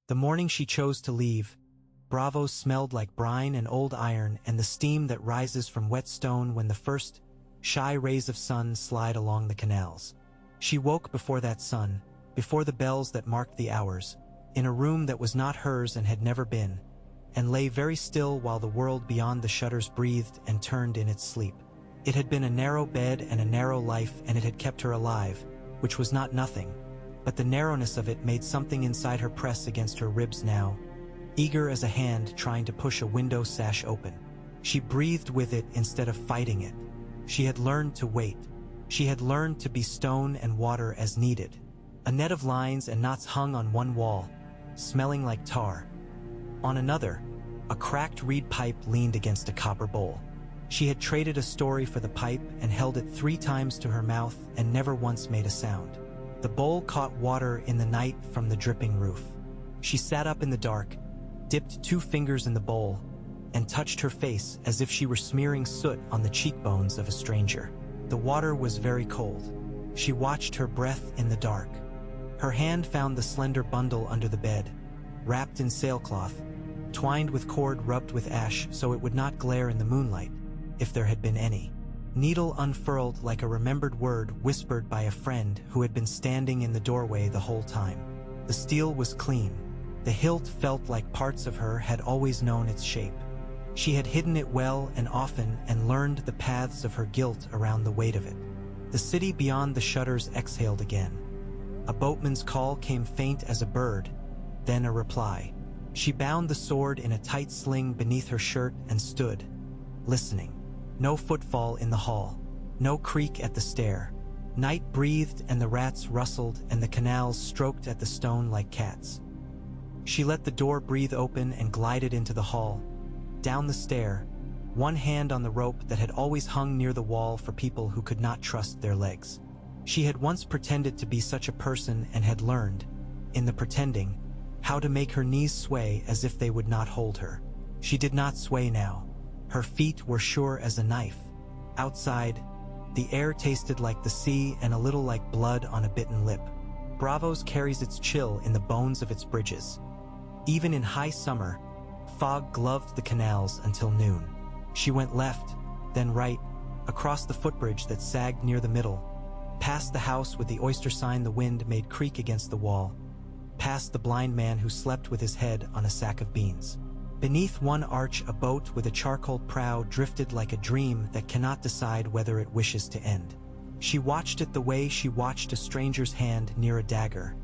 The morning she chose to leave, Braavos smelled like brine and old iron and the steam that rises from wet stone when the first shy rays of sun slide along the canals. She woke before that sun, before the bells that marked the hours, in a room that was not hers and had never been, and lay very still while the world beyond the shutters breathed and turned in its sleep. It had been a narrow bed and a narrow life, and it had kept her alive, which was not nothing, but the narrowness of it made something inside her press against her ribs now, eager as a hand trying to push a window sash open. She breathed with it instead of fighting it. She had learned to wait. She had learned to be stone and water as needed. A net of lines and knots hung on one wall, smelling like tar. On another, a cracked reed pipe leaned against a copper bowl. She had traded a story for the pipe and held it 3 times to her mouth and never once made a sound. The bowl caught water in the night from the dripping roof. She sat up in the dark, dipped 2 fingers in the bowl, and touched her face as if she were smearing soot on the cheekbones of a stranger. The water was very cold. She watched her breath in the dark. Her hand found the slender bundle under the bed, wrapped in sailcloth, twined with cord rubbed with ash so it would not glare in the moonlight, if there had been any. Needle unfurled like a remembered word whispered by a friend who had been standing in the doorway the whole time. The steel was clean. The hilt felt like parts of her had always known its shape. She had hidden it well and often and learned the paths of her guilt around the weight of it. The city beyond the shutters exhaled again. A boatman's call came faint as a bird, then a reply. She bound the sword in a tight sling beneath her shirt and stood, listening. No footfall in the hall, no creak at the stair. Night breathed and the rats rustled and the canals stroked at the stone like cats. She let the door breathe open and glided into the hall, down the stair, one hand on the rope that had always hung near the wall for people who could not trust their legs. She had once pretended to be such a person and had learned, in the pretending, how to make her knees sway as if they would not hold her. She did not sway now. Her feet were sure as a knife. Outside, the air tasted like the sea and a little like blood on a bitten lip. Braavos carries its chill in the bones of its bridges. Even in high summer, fog gloved the canals until noon. She went left, then right, across the footbridge that sagged near the middle, past the house with the oyster sign the wind made creak against the wall, past the blind man who slept with his head on a sack of beans. Beneath one arch, a boat with a charcoal prow drifted like a dream that cannot decide whether it wishes to end. She watched it the way she watched a stranger's hand near a dagger,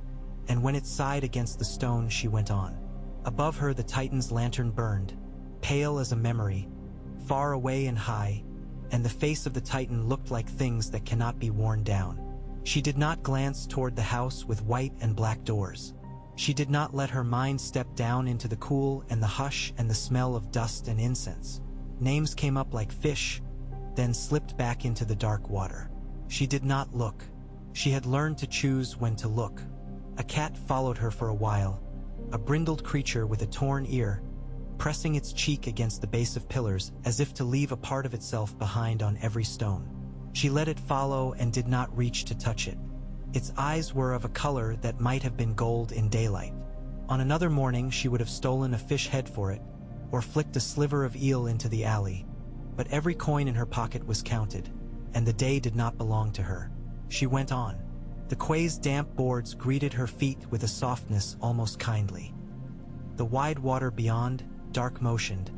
and when it sighed against the stone, she went on. Above her, the Titan's lantern burned, pale as a memory, far away and high, and the face of the Titan looked like things that cannot be worn down. She did not glance toward the house with white and black doors. She did not let her mind step down into the cool and the hush and the smell of dust and incense. Names came up like fish, then slipped back into the dark water. She did not look. She had learned to choose when to look. A cat followed her for a while, a brindled creature with a torn ear, pressing its cheek against the base of pillars as if to leave a part of itself behind on every stone. She let it follow and did not reach to touch it. Its eyes were of a color that might have been gold in daylight. On another morning, she would have stolen a fish head for it, or flicked a sliver of eel into the alley, but every coin in her pocket was counted, and the day did not belong to her. She went on. The quay's damp boards greeted her feet with a softness almost kindly. The wide water beyond, dark-motioned,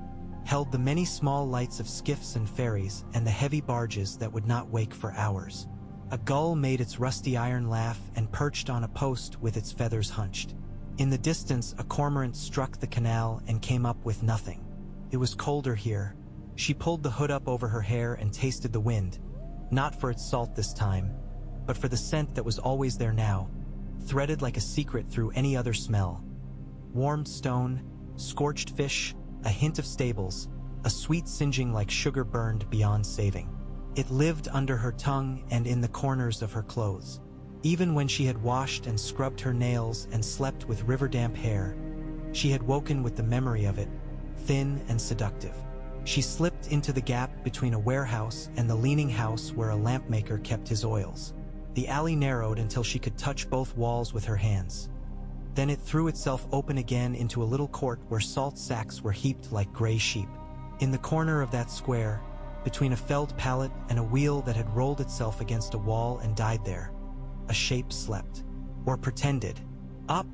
held the many small lights of skiffs and ferries and the heavy barges that would not wake for hours. A gull made its rusty iron laugh and perched on a post with its feathers hunched. In the distance, a cormorant struck the canal and came up with nothing. It was colder here. She pulled the hood up over her hair and tasted the wind, not for its salt this time, but for the scent that was always there now, threaded like a secret through any other smell. Warmed stone, scorched fish, a hint of stables, a sweet singeing like sugar burned beyond saving. It lived under her tongue and in the corners of her clothes. Even when she had washed and scrubbed her nails and slept with river-damp hair, she had woken with the memory of it, thin and seductive. She slipped into the gap between a warehouse and the leaning house where a lampmaker kept his oils. The alley narrowed until she could touch both walls with her hands. Then it threw itself open again into a little court where salt sacks were heaped like gray sheep. In the corner of that square, between a felled pallet and a wheel that had rolled itself against a wall and died there, a shape slept. Or pretended. "Up,"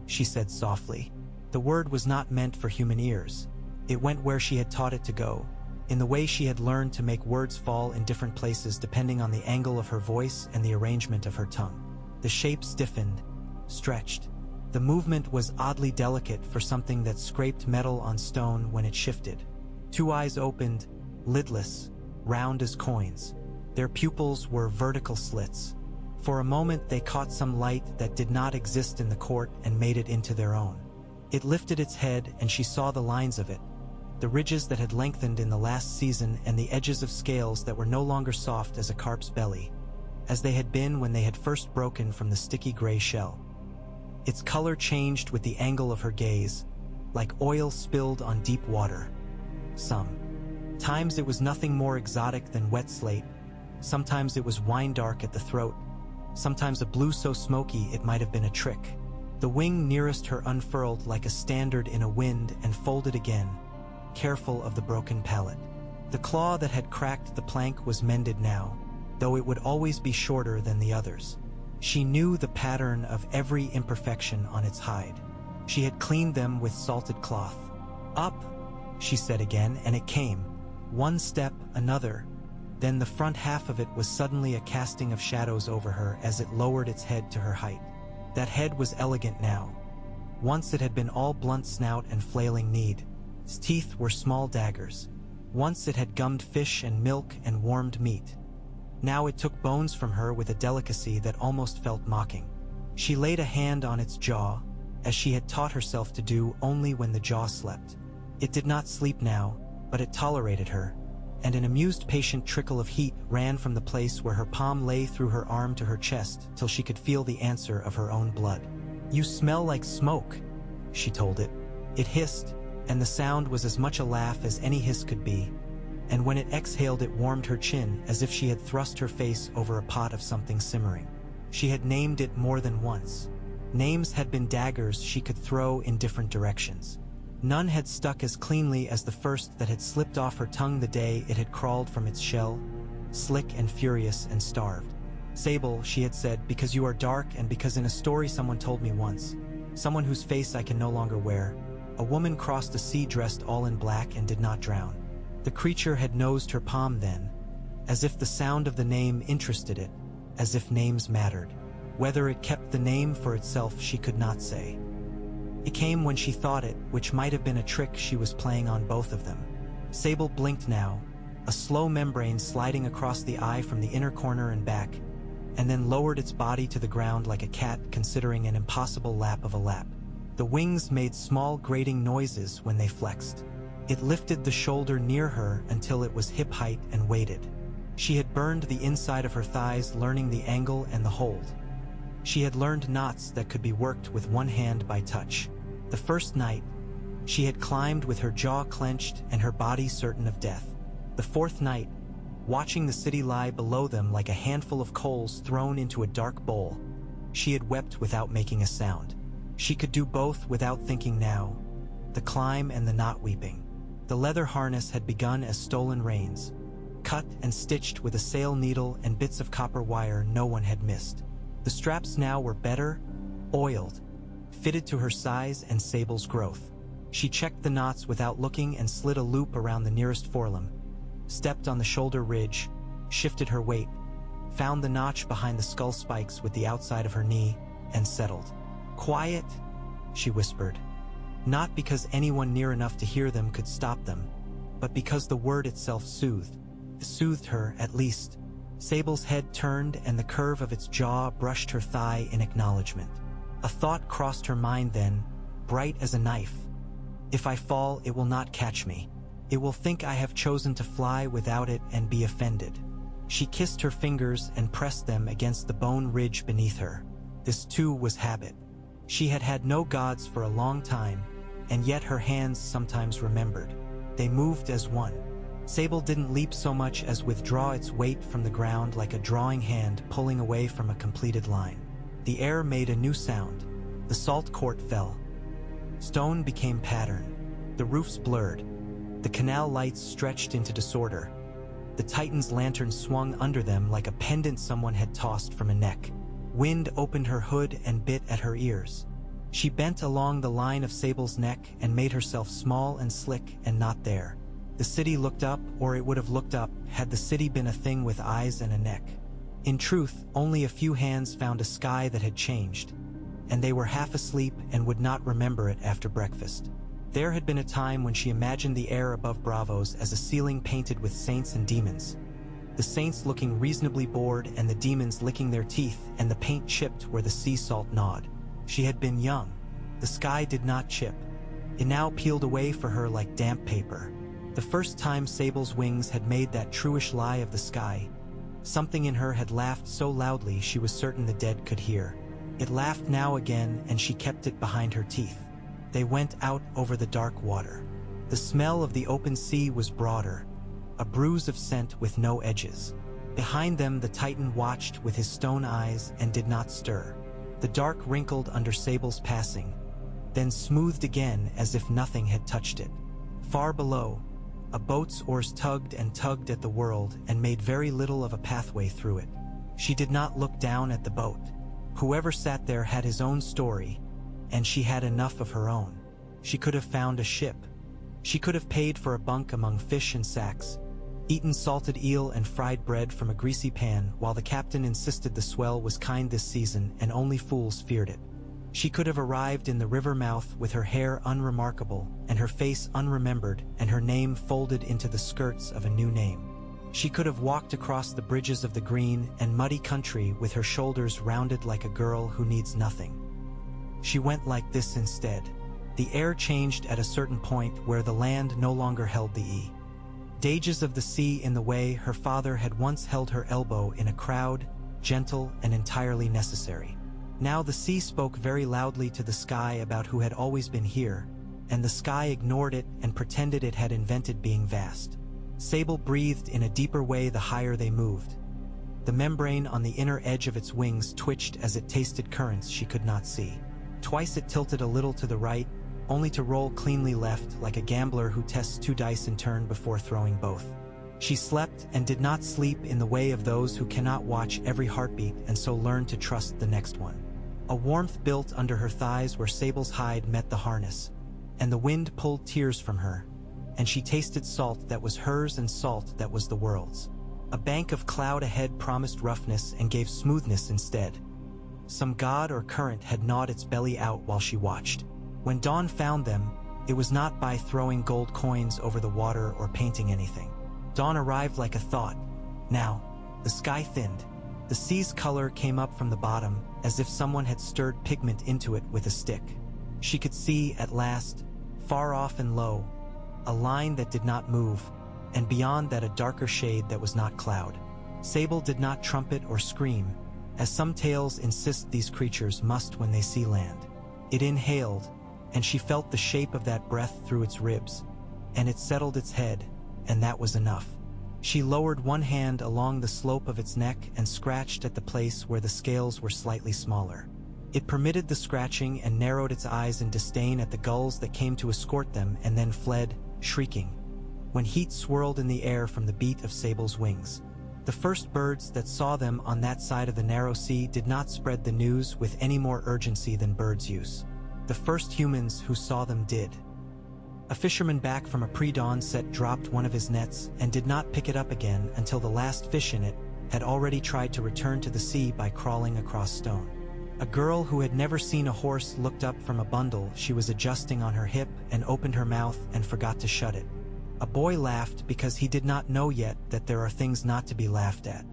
she said softly. The word was not meant for human ears. It went where she had taught it to go, in the way she had learned to make words fall in different places depending on the angle of her voice and the arrangement of her tongue. The shape stiffened, stretched. The movement was oddly delicate for something that scraped metal on stone when it shifted. Two eyes opened, lidless, round as coins. Their pupils were vertical slits. For a moment they caught some light that did not exist in the court and made it into their own. It lifted its head and she saw the lines of it, the ridges that had lengthened in the last season and the edges of scales that were no longer soft as a carp's belly, as they had been when they had first broken from the sticky gray shell. Its color changed with the angle of her gaze, like oil spilled on deep water. Sometimes it was nothing more exotic than wet slate, sometimes it was wine dark at the throat, sometimes a blue so smoky it might have been a trick. The wing nearest her unfurled like a standard in a wind and folded again, careful of the broken pallet. The claw that had cracked the plank was mended now, though it would always be shorter than the others. She knew the pattern of every imperfection on its hide. She had cleaned them with salted cloth. "Up," she said again, and it came. One step, another. Then the front half of it was suddenly a casting of shadows over her as it lowered its head to her height. That head was elegant now. Once it had been all blunt snout and flailing need. Its teeth were small daggers. Once it had gummed fish and milk and warmed meat. Now it took bones from her with a delicacy that almost felt mocking. She laid a hand on its jaw, as she had taught herself to do only when the jaw slept. It did not sleep now, but it tolerated her, and an amused patient trickle of heat ran from the place where her palm lay through her arm to her chest till she could feel the answer of her own blood. "You smell like smoke," she told it. It hissed, and the sound was as much a laugh as any hiss could be, and when it exhaled it warmed her chin as if she had thrust her face over a pot of something simmering. She had named it more than once. Names had been daggers she could throw in different directions. None had stuck as cleanly as the first that had slipped off her tongue the day it had crawled from its shell, slick and furious and starved. "Sable," she had said, "because you are dark and because in a story someone told me once, someone whose face I can no longer wear, a woman crossed a sea dressed all in black and did not drown." The creature had nosed her palm then, as if the sound of the name interested it, as if names mattered. Whether it kept the name for itself she could not say. It came when she thought it, which might have been a trick she was playing on both of them. Sable blinked now, a slow membrane sliding across the eye from the inner corner and back, and then lowered its body to the ground like a cat considering an impossible lap of a lap. The wings made small grating noises when they flexed. It lifted the shoulder near her until it was hip height and waited. She had burned the inside of her thighs learning the angle and the hold. She had learned knots that could be worked with one hand by touch. The first night, she had climbed with her jaw clenched and her body certain of death. The fourth night, watching the city lie below them like a handful of coals thrown into a dark bowl, she had wept without making a sound. She could do both without thinking now, the climb and the not weeping. The leather harness had begun as stolen reins, cut and stitched with a sail needle and bits of copper wire no one had missed. The straps now were better, oiled, fitted to her size and Sable's growth. She checked the knots without looking and slid a loop around the nearest forelimb, stepped on the shoulder ridge, shifted her weight, found the notch behind the skull spikes with the outside of her knee, and settled. "Quiet," she whispered. Not because anyone near enough to hear them could stop them, but because the word itself soothed her at least. Sable's head turned and the curve of its jaw brushed her thigh in acknowledgement. A thought crossed her mind then, bright as a knife. "If I fall, it will not catch me. It will think I have chosen to fly without it and be offended." She kissed her fingers and pressed them against the bone ridge beneath her. This too was habit. She had had no gods for a long time, and yet her hands sometimes remembered. They moved as one. Sable didn't leap so much as withdraw its weight from the ground like a drawing hand pulling away from a completed line. The air made a new sound, The salt court fell. Stone became pattern. The roofs blurred. The canal lights stretched into disorder. The Titan's lantern swung under them like a pendant someone had tossed from a neck. Wind opened her hood and bit at her ears. She bent along the line of Sable's neck and made herself small and slick and not there. The city looked up, or it would have looked up had the city been a thing with eyes and a neck. In truth, only a few hands found a sky that had changed, and they were half asleep and would not remember it after breakfast. There had been a time when she imagined the air above Braavos as a ceiling painted with saints and demons. The saints looking reasonably bored and the demons licking their teeth and the paint chipped where the sea salt gnawed. She had been young. The sky did not chip. It now peeled away for her like damp paper. The first time Sable's wings had made that truish lie of the sky, something in her had laughed so loudly she was certain the dead could hear. It laughed now again, and she kept it behind her teeth. They went out over the dark water. The smell of the open sea was broader, a bruise of scent with no edges. Behind them the Titan watched with his stone eyes and did not stir. The dark wrinkled under Sable's passing, then smoothed again as if nothing had touched it. Far below, a boat's oars tugged and tugged at the world and made very little of a pathway through it. She did not look down at the boat. Whoever sat there had his own story, and she had enough of her own. She could have found a ship. She could have paid for a bunk among fish and sacks, eaten salted eel and fried bread from a greasy pan while the captain insisted the swell was kind this season and only fools feared it. She could have arrived in the river mouth with her hair unremarkable and her face unremembered and her name folded into the skirts of a new name. She could have walked across the bridges of the green and muddy country with her shoulders rounded like a girl who needs nothing. She went like this instead. The air changed at a certain point where the land no longer held the dages of the sea in the way her father had once held her elbow in a crowd, gentle and entirely necessary. Now the sea spoke very loudly to the sky about who had always been here, and the sky ignored it and pretended it had invented being vast. Sable breathed in a deeper way the higher they moved. The membrane on the inner edge of its wings twitched as it tasted currents she could not see. Twice it tilted a little to the right, only to roll cleanly left like a gambler who tests 2 dice in turn before throwing both. She slept and did not sleep in the way of those who cannot watch every heartbeat and so learn to trust the next one. A warmth built under her thighs where Sable's hide met the harness, and the wind pulled tears from her, and she tasted salt that was hers and salt that was the world's. A bank of cloud ahead promised roughness and gave smoothness instead. Some god or current had gnawed its belly out while she watched. When dawn found them, it was not by throwing gold coins over the water or painting anything. Dawn arrived like a thought. Now, the sky thinned. The sea's color came up from the bottom, as if someone had stirred pigment into it with a stick. She could see, at last, far off and low, a line that did not move, and beyond that a darker shade that was not cloud. Sable did not trumpet or scream, as some tales insist these creatures must when they see land. It inhaled, and she felt the shape of that breath through its ribs, and it settled its head, and that was enough. She lowered one hand along the slope of its neck and scratched at the place where the scales were slightly smaller. It permitted the scratching and narrowed its eyes in disdain at the gulls that came to escort them and then fled, shrieking, when heat swirled in the air from the beat of Sable's wings. The first birds that saw them on that side of the narrow sea did not spread the news with any more urgency than birds use. The first humans who saw them did. A fisherman back from a pre-dawn set dropped one of his nets and did not pick it up again until the last fish in it had already tried to return to the sea by crawling across stone. A girl who had never seen a horse looked up from a bundle she was adjusting on her hip and opened her mouth and forgot to shut it. A boy laughed because he did not know yet that there are things not to be laughed at.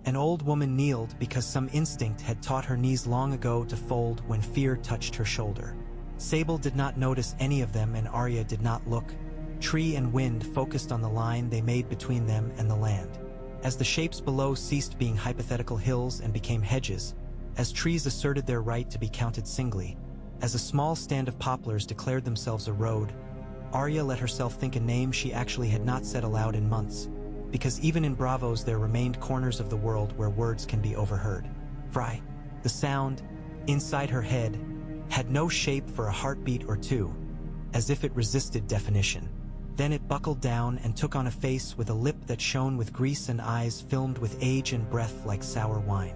An old woman kneeled because some instinct had taught her knees long ago to fold when fear touched her shoulder. Sable did not notice any of them and Arya did not look. Tree and wind focused on the line they made between them and the land. As the shapes below ceased being hypothetical hills and became hedges, as trees asserted their right to be counted singly, as a small stand of poplars declared themselves a road, Arya let herself think a name she actually had not said aloud in months, because even in Braavos there remained corners of the world where words can be overheard. Frey. The sound, inside her head, had no shape for a heartbeat or two, as if it resisted definition. Then it buckled down and took on a face with a lip that shone with grease and eyes filmed with age and breath like sour wine.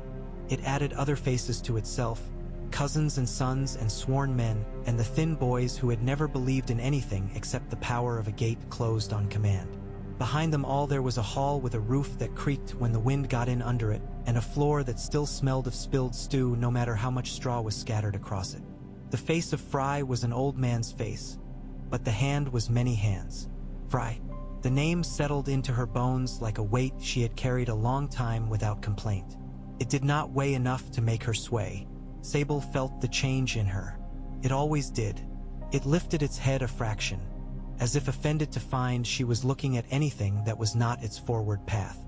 It added other faces to itself, cousins and sons and sworn men, and the thin boys who had never believed in anything except the power of a gate closed on command. Behind them all there was a hall with a roof that creaked when the wind got in under it, and a floor that still smelled of spilled stew no matter how much straw was scattered across it. The face of Frey was an old man's face, but the hand was many hands. Frey. The name settled into her bones like a weight she had carried a long time without complaint. It did not weigh enough to make her sway. Sable felt the change in her. It always did. It lifted its head a fraction, as if offended to find she was looking at anything that was not its forward path.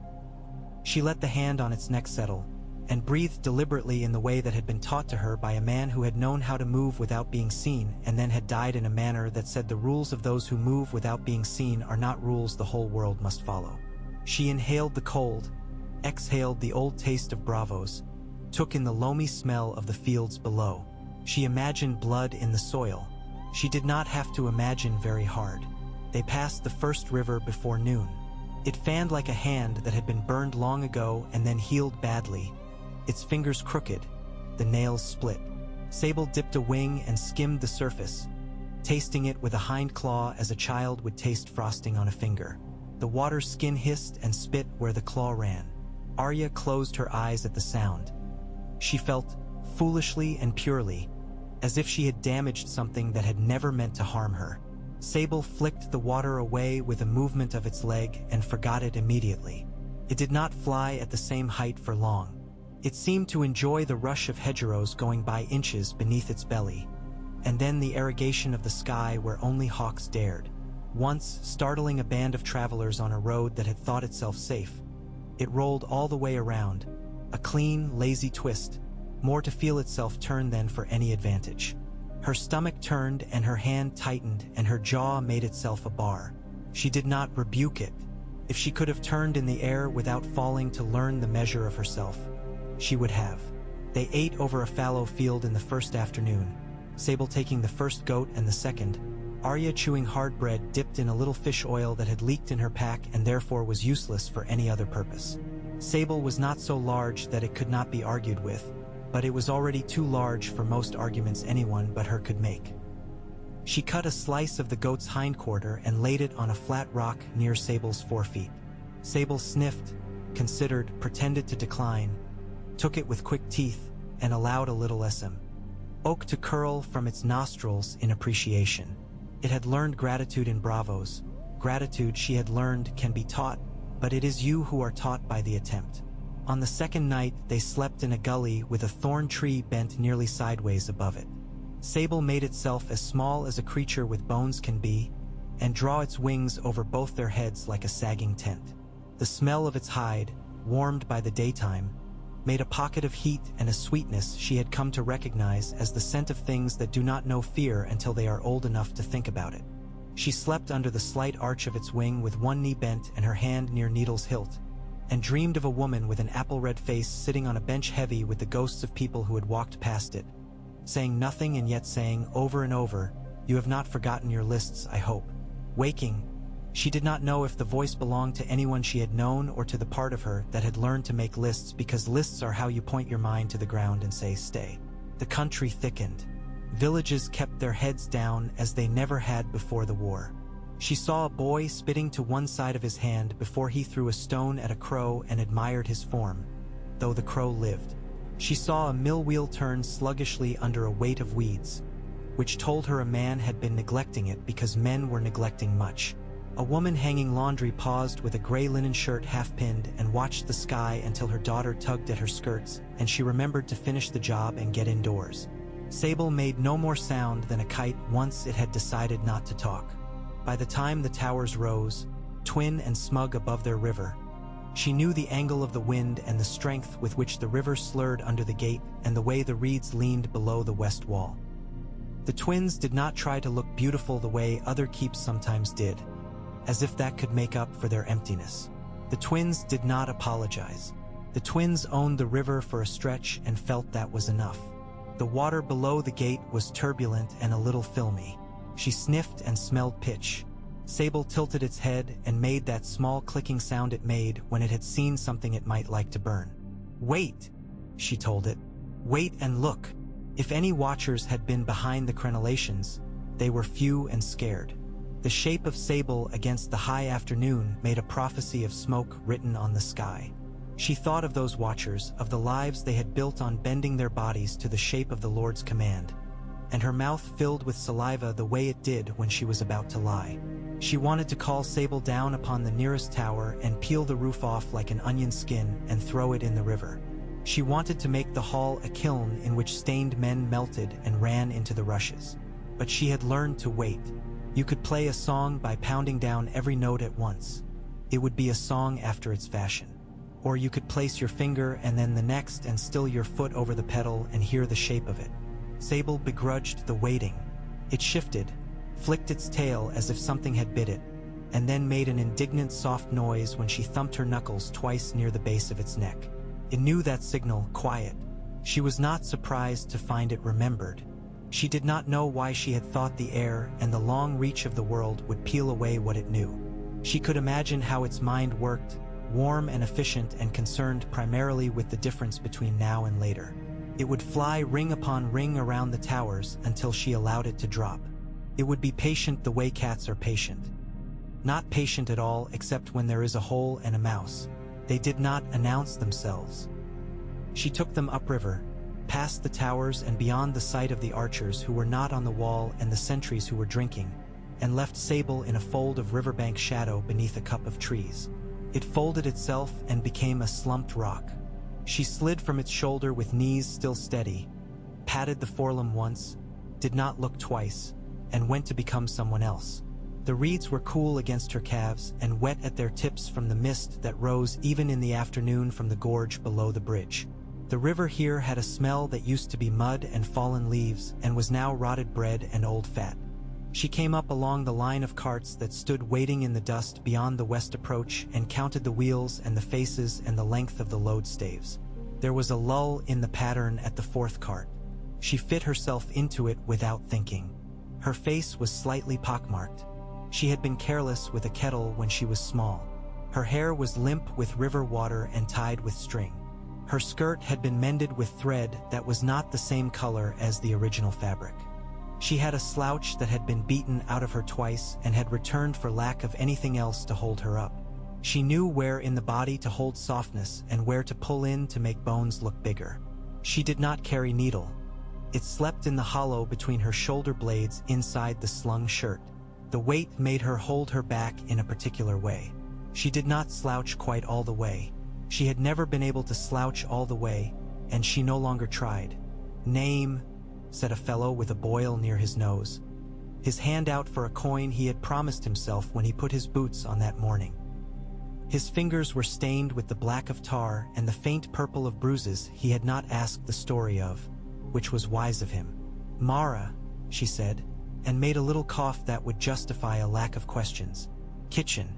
She let the hand on its neck settle, and breathed deliberately in the way that had been taught to her by a man who had known how to move without being seen and then had died in a manner that said the rules of those who move without being seen are not rules the whole world must follow. She inhaled the cold, exhaled the old taste of Braavos, took in the loamy smell of the fields below. She imagined blood in the soil. She did not have to imagine very hard. They passed the first river before noon. It fanned like a hand that had been burned long ago and then healed badly, its fingers crooked, the nails split. Sable dipped a wing and skimmed the surface, tasting it with a hind claw as a child would taste frosting on a finger. The water's skin hissed and spit where the claw ran. Arya closed her eyes at the sound. She felt, foolishly and purely, as if she had damaged something that had never meant to harm her. Sable flicked the water away with a movement of its leg and forgot it immediately. It did not fly at the same height for long. It seemed to enjoy the rush of hedgerows going by inches beneath its belly, and then the irrigation of the sky where only hawks dared. Once, startling a band of travelers on a road that had thought itself safe, it rolled all the way around, a clean, lazy twist, more to feel itself turn than for any advantage. Her stomach turned and her hand tightened and her jaw made itself a bar. She did not rebuke it. If she could have turned in the air without falling to learn the measure of herself, she would have. They ate over a fallow field in the first afternoon, Sable taking the first goat and the second, Arya chewing hard bread dipped in a little fish oil that had leaked in her pack and therefore was useless for any other purpose. Sable was not so large that it could not be argued with, but it was already too large for most arguments anyone but her could make. She cut a slice of the goat's hindquarter and laid it on a flat rock near Sable's forefeet. Sable sniffed, considered, pretended to decline, took it with quick teeth, and allowed a little sm. Oak to curl from its nostrils in appreciation. It had learned gratitude in Braavos. Gratitude, she had learned, can be taught, but it is you who are taught by the attempt. On the second night, they slept in a gully with a thorn tree bent nearly sideways above it. Sable made itself as small as a creature with bones can be, and draw its wings over both their heads like a sagging tent. The smell of its hide, warmed by the daytime, made a pocket of heat and a sweetness she had come to recognize as the scent of things that do not know fear until they are old enough to think about it. She slept under the slight arch of its wing with one knee bent and her hand near Needle's hilt, and dreamed of a woman with an apple-red face sitting on a bench heavy with the ghosts of people who had walked past it, saying nothing and yet saying over and over, "You have not forgotten your lists, I hope." Waking, she did not know if the voice belonged to anyone she had known or to the part of her that had learned to make lists, because lists are how you point your mind to the ground and say, "Stay." The country thickened. Villages kept their heads down as they never had before the war. She saw a boy spitting to one side of his hand before he threw a stone at a crow and admired his form, though the crow lived. She saw a mill wheel turn sluggishly under a weight of weeds, which told her a man had been neglecting it because men were neglecting much. A woman hanging laundry paused with a gray linen shirt half-pinned and watched the sky until her daughter tugged at her skirts and she remembered to finish the job and get indoors. Sable made no more sound than a kite once it had decided not to talk. By the time the towers rose, twin and smug above their river, she knew the angle of the wind and the strength with which the river slurred under the gate and the way the reeds leaned below the west wall. The twins did not try to look beautiful the way other keeps sometimes did, as if that could make up for their emptiness. The twins did not apologize. The twins owned the river for a stretch and felt that was enough. The water below the gate was turbulent and a little filmy. She sniffed and smelled pitch. Sable tilted its head and made that small clicking sound it made when it had seen something it might like to burn. "Wait," she told it. "Wait and look." If any watchers had been behind the crenellations, they were few and scared. The shape of Sable against the high afternoon made a prophecy of smoke written on the sky. She thought of those watchers, of the lives they had built on bending their bodies to the shape of the Lord's command, and her mouth filled with saliva the way it did when she was about to lie. She wanted to call Sable down upon the nearest tower and peel the roof off like an onion skin and throw it in the river. She wanted to make the hall a kiln in which stained men melted and ran into the rushes. But she had learned to wait. You could play a song by pounding down every note at once. It would be a song after its fashion. Or you could place your finger and then the next and still your foot over the pedal and hear the shape of it. Sable begrudged the waiting. It shifted, flicked its tail as if something had bit it, and then made an indignant soft noise when she thumped her knuckles twice near the base of its neck. It knew that signal, quiet. She was not surprised to find it remembered. She did not know why she had thought the air and the long reach of the world would peel away what it knew. She could imagine how its mind worked, warm and efficient and concerned primarily with the difference between now and later. It would fly ring upon ring around the towers until she allowed it to drop. It would be patient the way cats are patient. Not patient at all except when there is a hole and a mouse. They did not announce themselves. She took them upriver, past the towers and beyond the sight of the archers who were not on the wall and the sentries who were drinking, and left Sable in a fold of riverbank shadow beneath a cup of trees. It folded itself and became a slumped rock. She slid from its shoulder with knees still steady, patted the forelimb once, did not look twice, and went to become someone else. The reeds were cool against her calves and wet at their tips from the mist that rose even in the afternoon from the gorge below the bridge. The river here had a smell that used to be mud and fallen leaves and was now rotted bread and old fat. She came up along the line of carts that stood waiting in the dust beyond the west approach and counted the wheels and the faces and the length of the load staves. There was a lull in the pattern at the fourth cart. She fit herself into it without thinking. Her face was slightly pockmarked. She had been careless with a kettle when she was small. Her hair was limp with river water and tied with string. Her skirt had been mended with thread that was not the same color as the original fabric. She had a slouch that had been beaten out of her twice and had returned for lack of anything else to hold her up. She knew where in the body to hold softness and where to pull in to make bones look bigger. She did not carry needle. It slept in the hollow between her shoulder blades inside the slung shirt. The weight made her hold her back in a particular way. She did not slouch quite all the way. She had never been able to slouch all the way, and she no longer tried. "Name," said a fellow with a boil near his nose, his hand out for a coin he had promised himself when he put his boots on that morning. His fingers were stained with the black of tar and the faint purple of bruises he had not asked the story of, which was wise of him. "Mara," she said, and made a little cough that would justify a lack of questions. "Kitchen.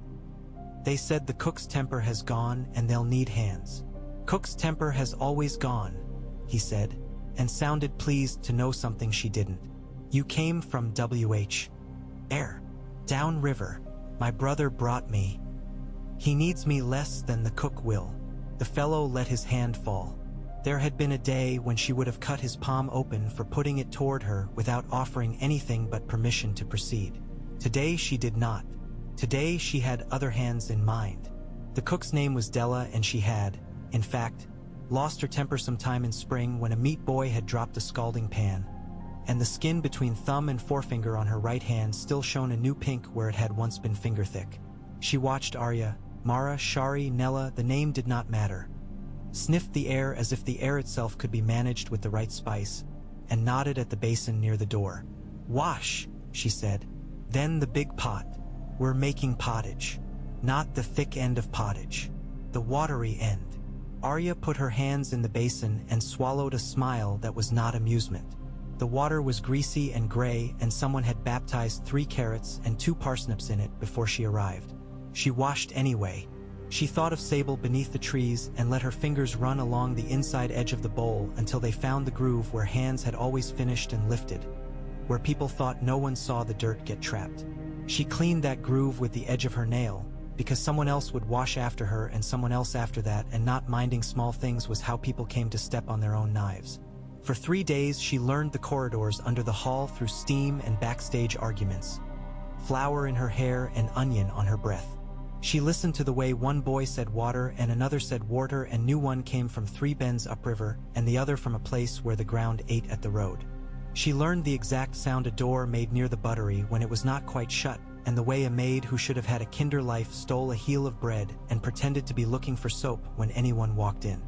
They said the cook's temper has gone and they'll need hands." "Cook's temper has always gone," he said, and sounded pleased to know something she didn't. "You came from W.H. Air. Down river. My brother brought me. He needs me less than the cook will." The fellow let his hand fall. There had been a day when she would have cut his palm open for putting it toward her without offering anything but permission to proceed. Today she did not. Today she had other hands in mind. The cook's name was Della, and she had, in fact, lost her temper sometime in spring when a meat boy had dropped a scalding pan, and the skin between thumb and forefinger on her right hand still shone a new pink where it had once been finger thick. She watched Arya, Mara, Shari, Nella, the name did not matter, sniffed the air as if the air itself could be managed with the right spice, and nodded at the basin near the door. "Wash," she said. "Then the big pot. We're making pottage. Not the thick end of pottage. The watery end." Arya put her hands in the basin and swallowed a smile that was not amusement. The water was greasy and gray, and someone had baptized 3 carrots and 2 parsnips in it before she arrived. She washed anyway. She thought of Sable beneath the trees and let her fingers run along the inside edge of the bowl until they found the groove where hands had always finished and lifted, where people thought no one saw the dirt get trapped. She cleaned that groove with the edge of her nail, because someone else would wash after her and someone else after that, and not minding small things was how people came to step on their own knives. For 3 days she learned the corridors under the hall through steam and backstage arguments, flour in her hair and onion on her breath. She listened to the way one boy said water and another said water, and knew one came from 3 bends upriver and the other from a place where the ground ate at the road. She learned the exact sound a door made near the buttery when it was not quite shut, and the way a maid who should have had a kinder life stole a heel of bread and pretended to be looking for soap when anyone walked in.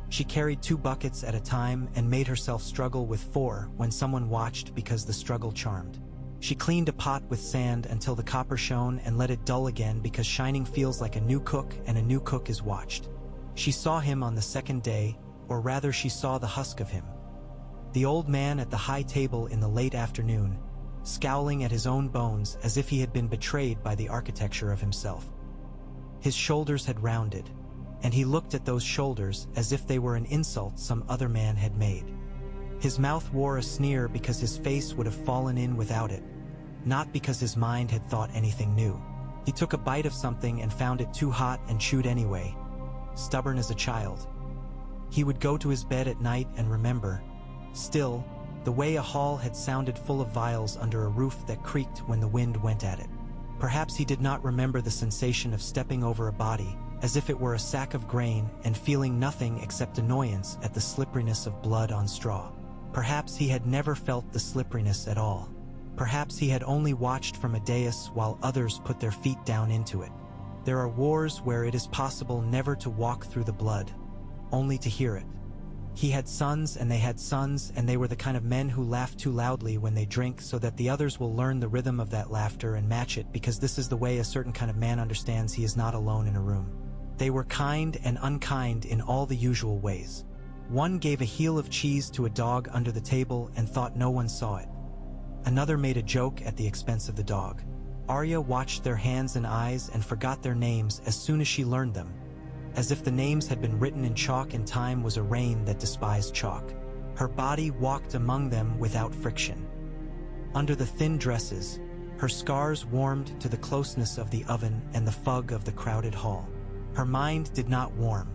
She carried 2 buckets at a time and made herself struggle with 4 when someone watched, because the struggle charmed. She cleaned a pot with sand until the copper shone and let it dull again, because shining feels like a new cook and a new cook is watched. She saw him on the 2nd day, or rather she saw the husk of him. The old man at the high table in the late afternoon, scowling at his own bones as if he had been betrayed by the architecture of himself. His shoulders had rounded, and he looked at those shoulders as if they were an insult some other man had made. His mouth wore a sneer because his face would have fallen in without it, not because his mind had thought anything new. He took a bite of something and found it too hot and chewed anyway, stubborn as a child. He would go to his bed at night and remember, still, the way a hall had sounded full of vials under a roof that creaked when the wind went at it. Perhaps he did not remember the sensation of stepping over a body, as if it were a sack of grain, and feeling nothing except annoyance at the slipperiness of blood on straw. Perhaps he had never felt the slipperiness at all. Perhaps he had only watched from a dais while others put their feet down into it. There are wars where it is possible never to walk through the blood, only to hear it. He had sons, and they were the kind of men who laugh too loudly when they drink so that the others will learn the rhythm of that laughter and match it, because this is the way a certain kind of man understands he is not alone in a room. They were kind and unkind in all the usual ways. One gave a heel of cheese to a dog under the table and thought no one saw it. Another made a joke at the expense of the dog. Arya watched their hands and eyes and forgot their names as soon as she learned them, as if the names had been written in chalk and time was a rain that despised chalk. Her body walked among them without friction. Under the thin dresses, her scars warmed to the closeness of the oven and the fug of the crowded hall. Her mind did not warm.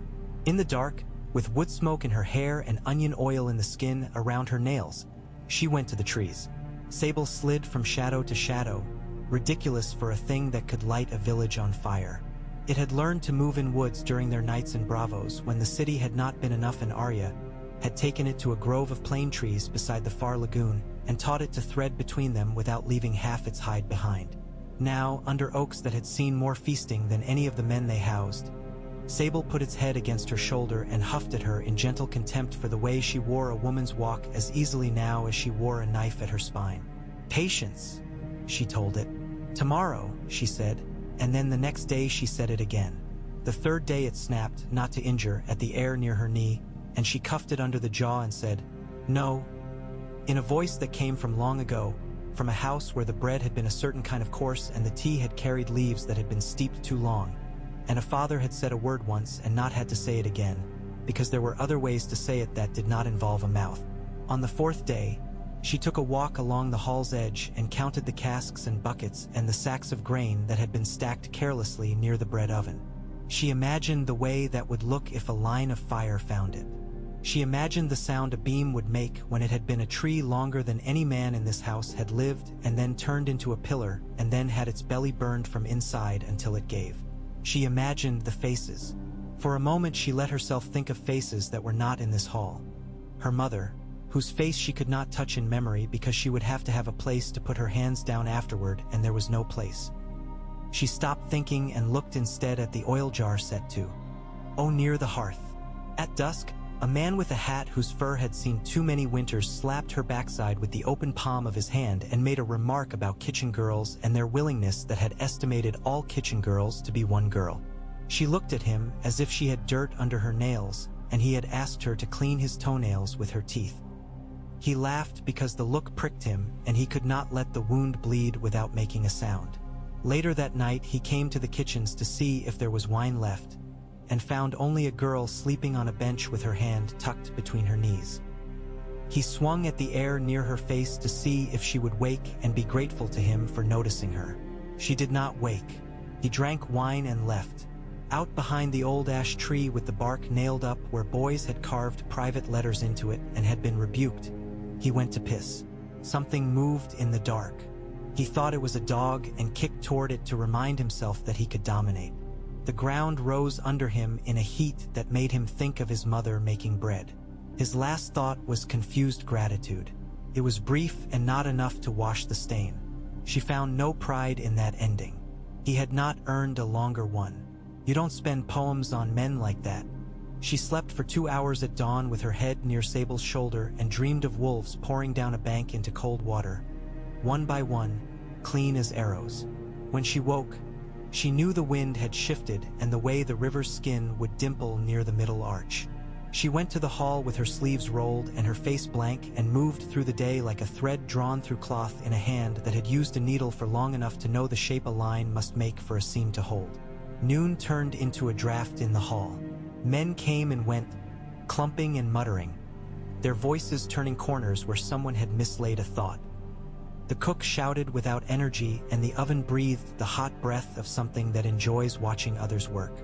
In the dark, with wood smoke in her hair and onion oil in the skin around her nails, she went to the trees. Sable slid from shadow to shadow, ridiculous for a thing that could light a village on fire. It had learned to move in woods during their nights in Braavos when the city had not been enough, and Arya had taken it to a grove of plane trees beside the far lagoon and taught it to thread between them without leaving half its hide behind. Now, under oaks that had seen more feasting than any of the men they housed, Sable put its head against her shoulder and huffed at her in gentle contempt for the way she wore a woman's walk as easily now as she wore a knife at her spine. "Patience," she told it. "Tomorrow," she said, and then the next day she said it again. The 3rd day it snapped, not to injure, at the air near her knee, and she cuffed it under the jaw and said, "No," in a voice that came from long ago, from a house where the bread had been a certain kind of coarse and the tea had carried leaves that had been steeped too long, and a father had said a word once and not had to say it again, because there were other ways to say it that did not involve a mouth. On the 4th day, she took a walk along the hall's edge and counted the casks and buckets and the sacks of grain that had been stacked carelessly near the bread oven. She imagined the way that would look if a line of fire found it. She imagined the sound a beam would make when it had been a tree longer than any man in this house had lived, and then turned into a pillar, and then had its belly burned from inside until it gave. She imagined the faces. For a moment she let herself think of faces that were not in this hall. Her mother, whose face she could not touch in memory because she would have to have a place to put her hands down afterward, and there was no place. She stopped thinking and looked instead at the oil jar set to. Oh, near the hearth. At dusk, a man with a hat whose fur had seen too many winters slapped her backside with the open palm of his hand and made a remark about kitchen girls and their willingness that had estimated all kitchen girls to be one girl. She looked at him as if she had dirt under her nails, and he had asked her to clean his toenails with her teeth. He laughed because the look pricked him, and he could not let the wound bleed without making a sound. Later that night, he came to the kitchens to see if there was wine left, and found only a girl sleeping on a bench with her hand tucked between her knees. He swung at the air near her face to see if she would wake and be grateful to him for noticing her. She did not wake. He drank wine and left. Out behind the old ash tree with the bark nailed up where boys had carved private letters into it and had been rebuked, he went to piss. Something moved in the dark. He thought it was a dog and kicked toward it to remind himself that he could dominate. The ground rose under him in a heat that made him think of his mother making bread. His last thought was confused gratitude. It was brief and not enough to wash the stain. She found no pride in that ending. He had not earned a longer one. You don't spend poems on men like that. She slept for 2 hours at dawn with her head near Sable's shoulder and dreamed of wolves pouring down a bank into cold water, one by one, clean as arrows. When she woke, she knew the wind had shifted and the way the river's skin would dimple near the middle arch. She went to the hall with her sleeves rolled and her face blank and moved through the day like a thread drawn through cloth in a hand that had used a needle for long enough to know the shape a line must make for a seam to hold. Noon turned into a draft in the hall. Men came and went, clumping and muttering, their voices turning corners where someone had mislaid a thought. The cook shouted without energy and the oven breathed the hot breath of something that enjoys watching others work.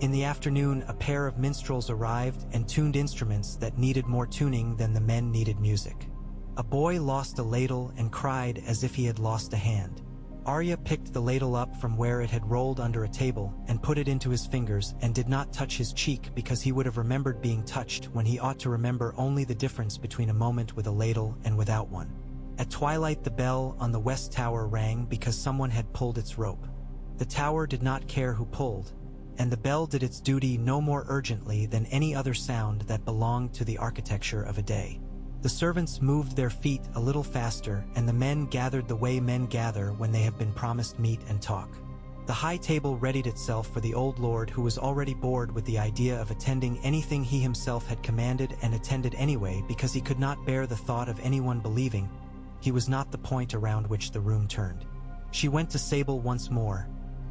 In the afternoon, a pair of minstrels arrived and tuned instruments that needed more tuning than the men needed music. A boy lost a ladle and cried as if he had lost a hand. Arya picked the ladle up from where it had rolled under a table and put it into his fingers and did not touch his cheek because he would have remembered being touched when he ought to remember only the difference between a moment with a ladle and without one. At twilight, the bell on the west tower rang because someone had pulled its rope. The tower did not care who pulled, and the bell did its duty no more urgently than any other sound that belonged to the architecture of a day. The servants moved their feet a little faster, and the men gathered the way men gather when they have been promised meat and talk. The high table readied itself for the old lord, who was already bored with the idea of attending anything he himself had commanded and attended anyway because he could not bear the thought of anyone believing he was not the point around which the room turned. She went to Sable once more,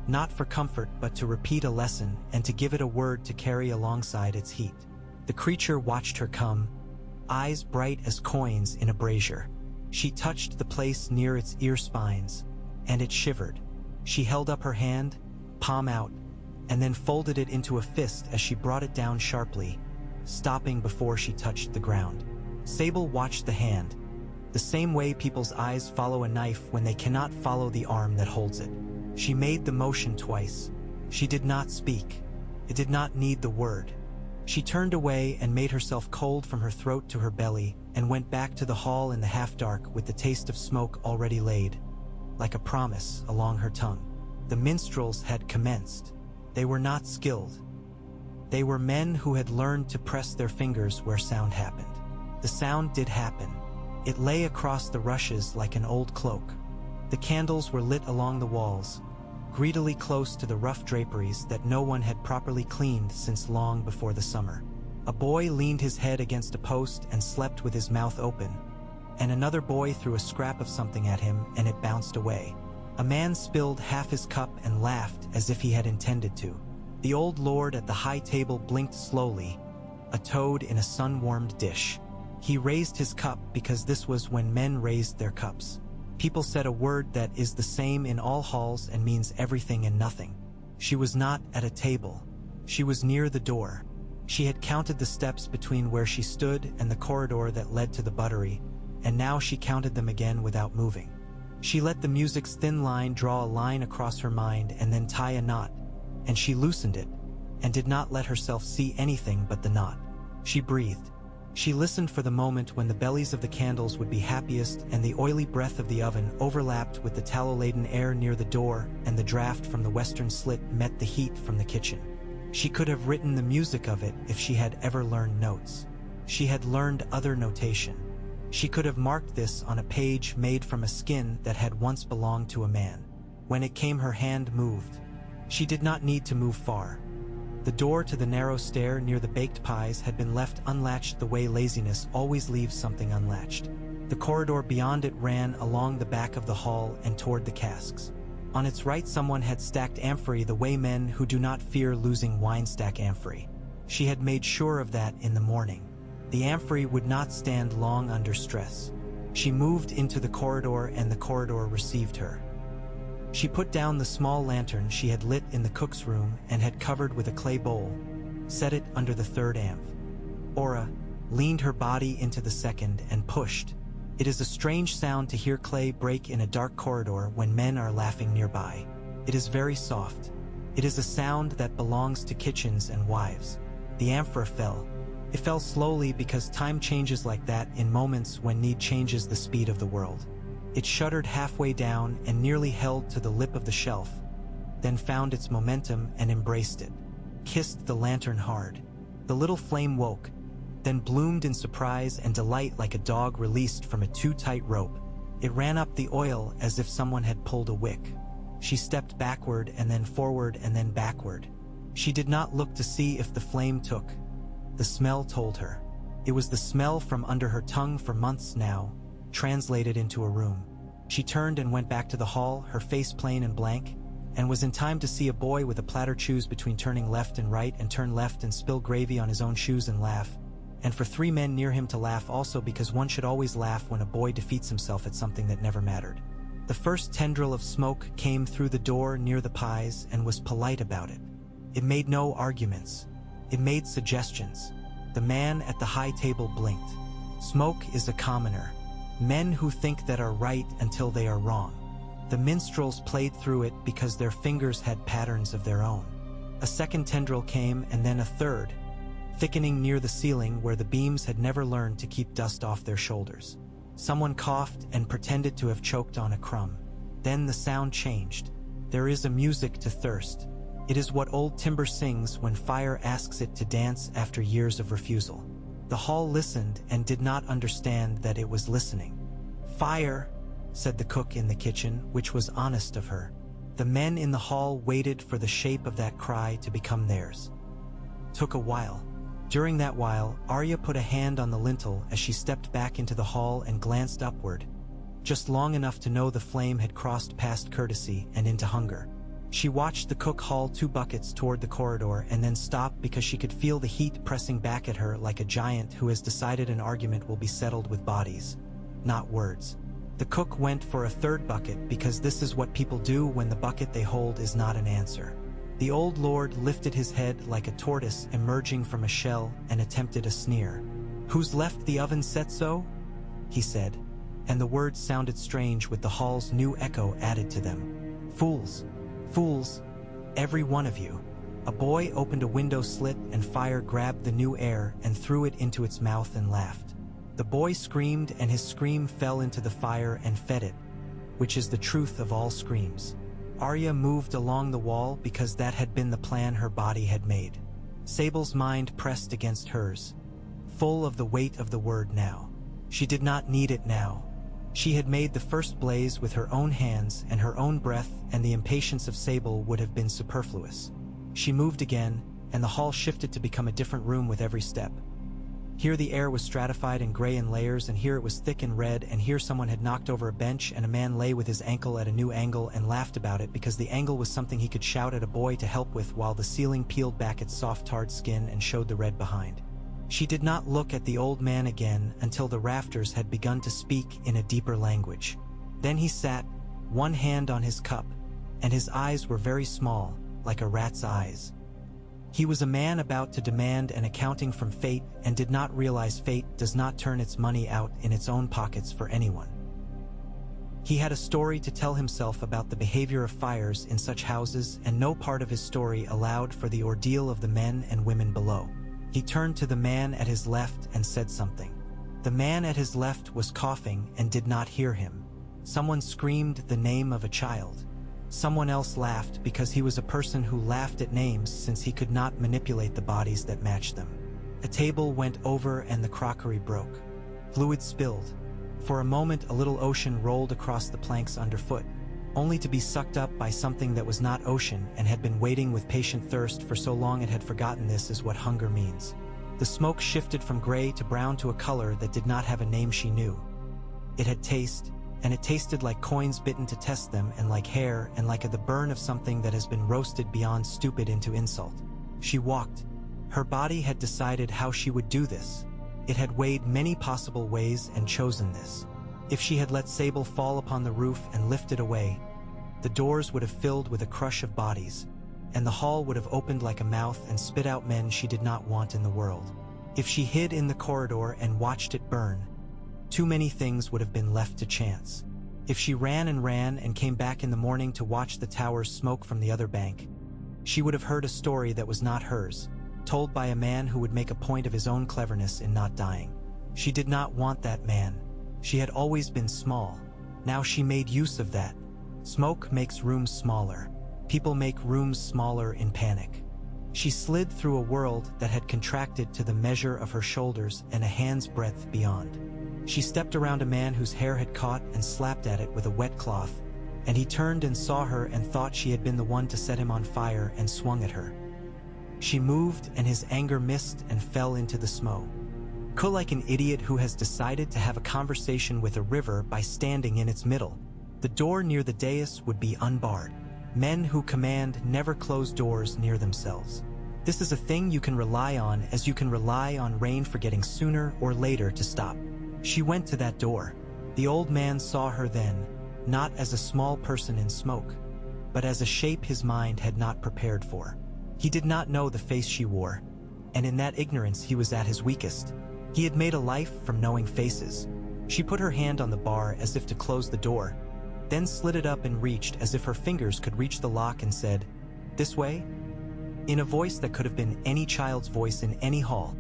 not for comfort but to repeat a lesson and to give it a word to carry alongside its heat. The creature watched her come, eyes bright as coins in a brazier. She touched the place near its ear spines, and it shivered. She held up her hand, palm out, and then folded it into a fist as she brought it down sharply, stopping before she touched the ground. Sable watched the hand, the same way people's eyes follow a knife when they cannot follow the arm that holds it. She made the motion twice. She did not speak. It did not need the word. She turned away and made herself cold from her throat to her belly and went back to the hall in the half-dark with the taste of smoke already laid, like a promise, along her tongue. The minstrels had commenced. They were not skilled. They were men who had learned to press their fingers where sound happened. The sound did happen. It lay across the rushes like an old cloak. The candles were lit along the walls, greedily close to the rough draperies that no one had properly cleaned since long before the summer. A boy leaned his head against a post and slept with his mouth open, and another boy threw a scrap of something at him and it bounced away. A man spilled half his cup and laughed as if he had intended to. The old lord at the high table blinked slowly, a toad in a sun-warmed dish. He raised his cup because this was when men raised their cups. People said a word that is the same in all halls and means everything and nothing. She was not at a table. She was near the door. She had counted the steps between where she stood and the corridor that led to the buttery, and now she counted them again without moving. She let the music's thin line draw a line across her mind and then tie a knot, and she loosened it, and did not let herself see anything but the knot. She breathed. She listened for the moment when the bellies of the candles would be happiest and the oily breath of the oven overlapped with the tallow-laden air near the door and the draft from the western slit met the heat from the kitchen. She could have written the music of it if she had ever learned notes. She had learned other notation. She could have marked this on a page made from a skin that had once belonged to a man. When it came, her hand moved. She did not need to move far. The door to the narrow stair near the baked pies had been left unlatched the way laziness always leaves something unlatched. The corridor beyond it ran along the back of the hall and toward the casks. On its right someone had stacked amphorae the way men who do not fear losing wine stack amphorae. She had made sure of that in the morning. The amphorae would not stand long under stress. She moved into the corridor and the corridor received her. She put down the small lantern she had lit in the cook's room and had covered with a clay bowl, set it under the third amph. Arya leaned her body into the second and pushed. It is a strange sound to hear clay break in a dark corridor when men are laughing nearby. It is very soft. It is a sound that belongs to kitchens and wives. The amphora fell. It fell slowly because time changes like that in moments when need changes the speed of the world. It shuddered halfway down and nearly held to the lip of the shelf, then found its momentum and embraced it, kissed the lantern hard. The little flame woke, then bloomed in surprise and delight like a dog released from a too-tight rope. It ran up the oil as if someone had pulled a wick. She stepped backward and then forward and then backward. She did not look to see if the flame took. The smell told her. It was the smell from under her tongue for months now, translated into a room. She turned and went back to the hall, her face plain and blank, and was in time to see a boy with a platter choose between turning left and right and turn left and spill gravy on his own shoes and laugh, and for 3 men near him to laugh also because one should always laugh when a boy defeats himself at something that never mattered. The first tendril of smoke came through the door near the pies and was polite about it. It made no arguments. It made suggestions. The man at the high table blinked. Smoke is a commoner. Men who think that are right until they are wrong. The minstrels played through it because their fingers had patterns of their own. A second tendril came and then a third, thickening near the ceiling where the beams had never learned to keep dust off their shoulders. Someone coughed and pretended to have choked on a crumb. Then the sound changed. There is a music to thirst. It is what old timber sings when fire asks it to dance after years of refusal. The hall listened and did not understand that it was listening. "Fire," said the cook in the kitchen, which was honest of her. The men in the hall waited for the shape of that cry to become theirs. Took a while. During that while, Arya put a hand on the lintel as she stepped back into the hall and glanced upward, just long enough to know the flame had crossed past courtesy and into hunger. She watched the cook haul 2 buckets toward the corridor and then stop because she could feel the heat pressing back at her like a giant who has decided an argument will be settled with bodies, not words. The cook went for a 3rd bucket because this is what people do when the bucket they hold is not an answer. The old lord lifted his head like a tortoise emerging from a shell and attempted a sneer. "Who's left the oven set so?" he said, and the words sounded strange with the hall's new echo added to them. "Fools. Fools, every one of you." A boy opened a window slit and fire grabbed the new air and threw it into its mouth and laughed. The boy screamed and his scream fell into the fire and fed it, which is the truth of all screams. Arya moved along the wall because that had been the plan her body had made. Sable's mind pressed against hers, full of the weight of the word now. She did not need it now. She had made the first blaze with her own hands and her own breath, and the impatience of Sable would have been superfluous. She moved again, and the hall shifted to become a different room with every step. Here the air was stratified in gray in layers, and here it was thick and red, and here someone had knocked over a bench and a man lay with his ankle at a new angle and laughed about it because the angle was something he could shout at a boy to help with while the ceiling peeled back its soft tarred skin and showed the red behind. She did not look at the old man again until the rafters had begun to speak in a deeper language. Then he sat, one hand on his cup, and his eyes were very small, like a rat's eyes. He was a man about to demand an accounting from fate and did not realize fate does not turn its money out in its own pockets for anyone. He had a story to tell himself about the behavior of fires in such houses, and no part of his story allowed for the ordeal of the men and women below. He turned to the man at his left and said something. The man at his left was coughing and did not hear him. Someone screamed the name of a child. Someone else laughed because he was a person who laughed at names since he could not manipulate the bodies that matched them. A table went over and the crockery broke. Fluid spilled. For a moment a little ocean rolled across the planks underfoot, only to be sucked up by something that was not ocean and had been waiting with patient thirst for so long it had forgotten this is what hunger means. The smoke shifted from gray to brown to a color that did not have a name she knew. It had taste, and it tasted like coins bitten to test them, and like hair, and like the burn of something that has been roasted beyond stupid into insult. She walked. Her body had decided how she would do this. It had weighed many possible ways and chosen this. If she had let Sable fall upon the roof and lifted away, the doors would have filled with a crush of bodies, and the hall would have opened like a mouth and spit out men she did not want in the world. If she hid in the corridor and watched it burn, too many things would have been left to chance. If she ran and came back in the morning to watch the towers smoke from the other bank, she would have heard a story that was not hers, told by a man who would make a point of his own cleverness in not dying. She did not want that man. She had always been small. Now she made use of that. Smoke makes rooms smaller. People make rooms smaller in panic. She slid through a world that had contracted to the measure of her shoulders and a hand's breadth beyond. She stepped around a man whose hair had caught and slapped at it with a wet cloth, and he turned and saw her and thought she had been the one to set him on fire and swung at her. She moved and his anger missed and fell into the smoke. Like an idiot who has decided to have a conversation with a river by standing in its middle. The door near the dais would be unbarred. Men who command never close doors near themselves. This is a thing you can rely on, as you can rely on rain forgetting sooner or later to stop. She went to that door. The old man saw her then, not as a small person in smoke, but as a shape his mind had not prepared for. He did not know the face she wore, and in that ignorance he was at his weakest. He had made a life from knowing faces. She put her hand on the bar as if to close the door, then slid it up and reached as if her fingers could reach the lock and said, "This way?" In a voice that could have been any child's voice in any hall.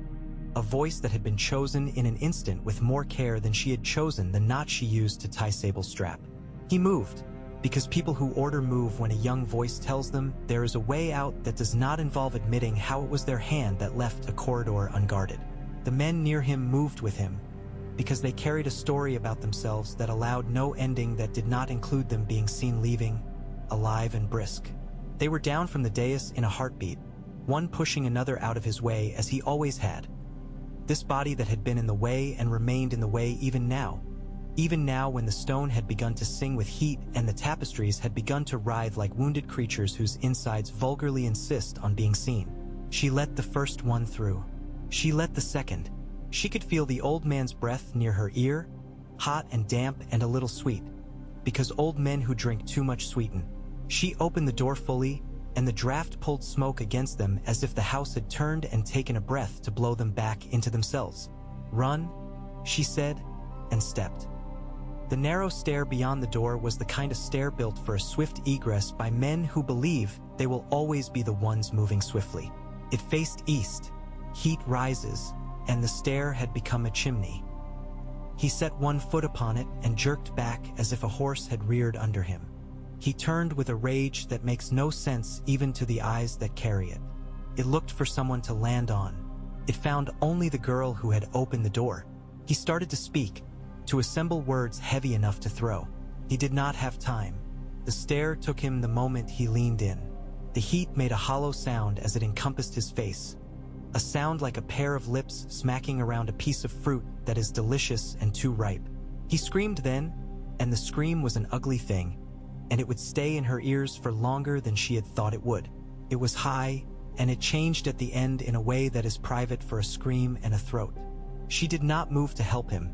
A voice that had been chosen in an instant with more care than she had chosen the knot she used to tie Sable's strap. He moved, because people who order move when a young voice tells them there is a way out that does not involve admitting how it was their hand that left a corridor unguarded. The men near him moved with him, because they carried a story about themselves that allowed no ending that did not include them being seen leaving, alive and brisk. They were down from the dais in a heartbeat, one pushing another out of his way as he always had. This body that had been in the way and remained in the way even now when the stone had begun to sing with heat and the tapestries had begun to writhe like wounded creatures whose insides vulgarly insist on being seen. She let the first one through. She let the second. She could feel the old man's breath near her ear, hot and damp and a little sweet, because old men who drink too much sweeten. She opened the door fully, and the draft pulled smoke against them as if the house had turned and taken a breath to blow them back into themselves. "Run," she said, and stepped. The narrow stair beyond the door was the kind of stair built for a swift egress by men who believe they will always be the ones moving swiftly. It faced east. Heat rises, and the stair had become a chimney. He set one foot upon it and jerked back as if a horse had reared under him. He turned with a rage that makes no sense even to the eyes that carry it. It looked for someone to land on. It found only the girl who had opened the door. He started to speak, to assemble words heavy enough to throw. He did not have time. The stair took him the moment he leaned in. The heat made a hollow sound as it encompassed his face. A sound like a pair of lips smacking around a piece of fruit that is delicious and too ripe. He screamed then, and the scream was an ugly thing, and it would stay in her ears for longer than she had thought it would. It was high, and it changed at the end in a way that is private for a scream and a throat. She did not move to help him,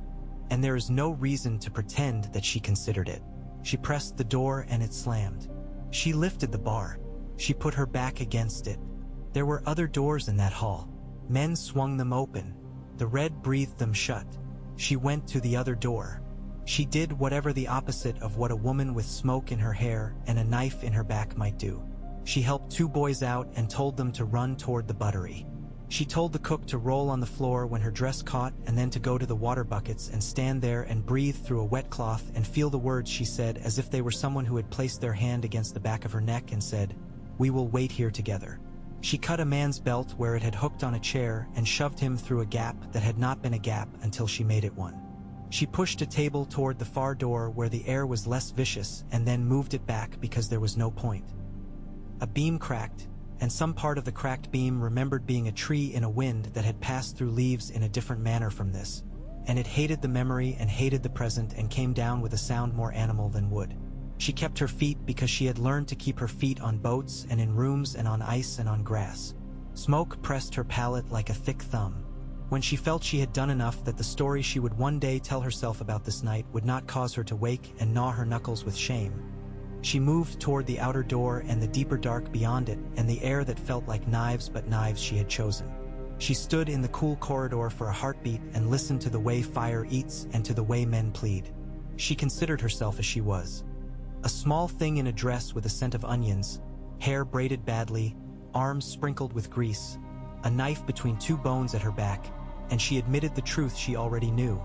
and there is no reason to pretend that she considered it. She pressed the door and it slammed. She lifted the bar. She put her back against it. There were other doors in that hall. Men swung them open. The red breathed them shut. She went to the other door. She did whatever the opposite of what a woman with smoke in her hair and a knife in her back might do. She helped two boys out and told them to run toward the buttery. She told the cook to roll on the floor when her dress caught and then to go to the water buckets and stand there and breathe through a wet cloth and feel the words she said as if they were someone who had placed their hand against the back of her neck and said, "We will wait here together." She cut a man's belt where it had hooked on a chair and shoved him through a gap that had not been a gap until she made it one. She pushed a table toward the far door where the air was less vicious and then moved it back because there was no point. A beam cracked, and some part of the cracked beam remembered being a tree in a wind that had passed through leaves in a different manner from this. and it hated the memory and hated the present and came down with a sound more animal than wood. She kept her feet because she had learned to keep her feet on boats and in rooms and on ice and on grass. Smoke pressed her palate like a thick thumb. When she felt she had done enough, that the story she would one day tell herself about this night would not cause her to wake and gnaw her knuckles with shame, she moved toward the outer door and the deeper dark beyond it and the air that felt like knives, but knives she had chosen. She stood in the cool corridor for a heartbeat and listened to the way fire eats and to the way men plead. She considered herself as she was. A small thing in a dress with a scent of onions, hair braided badly, arms sprinkled with grease, a knife between two bones at her back, and she admitted the truth she already knew.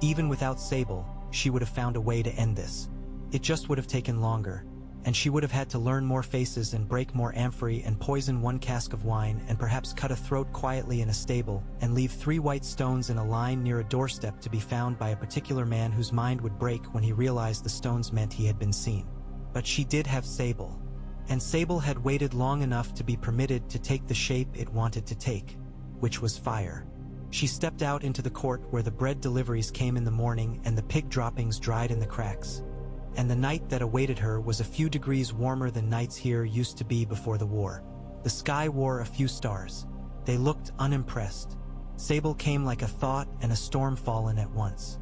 Even without Sable, she would have found a way to end this. It just would have taken longer, and she would have had to learn more faces and break more amphorae and poison one cask of wine and perhaps cut a throat quietly in a stable and leave 3 white stones in a line near a doorstep to be found by a particular man whose mind would break when he realized the stones meant he had been seen. But she did have Sable, and Sable had waited long enough to be permitted to take the shape it wanted to take, which was fire. She stepped out into the court where the bread deliveries came in the morning and the pig droppings dried in the cracks. And the night that awaited her was a few degrees warmer than nights here used to be before the war. The sky wore a few stars. They looked unimpressed. Sable came like a thought and a storm fallen at once.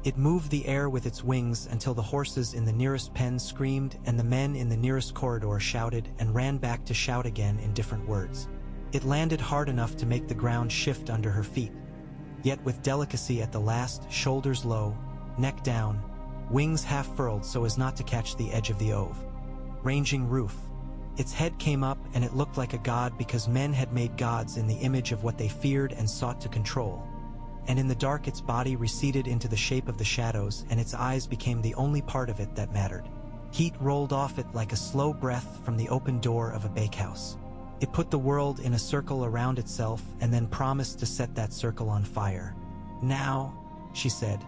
It moved the air with its wings until the horses in the nearest pen screamed and the men in the nearest corridor shouted and ran back to shout again in different words. It landed hard enough to make the ground shift under her feet, yet with delicacy at the last, shoulders low, neck down, wings half furled so as not to catch the edge of the oave. Ranging roof. Its head came up and it looked like a god because men had made gods in the image of what they feared and sought to control. And in the dark its body receded into the shape of the shadows and its eyes became the only part of it that mattered. Heat rolled off it like a slow breath from the open door of a bakehouse. It put the world in a circle around itself and then promised to set that circle on fire. Now, she said.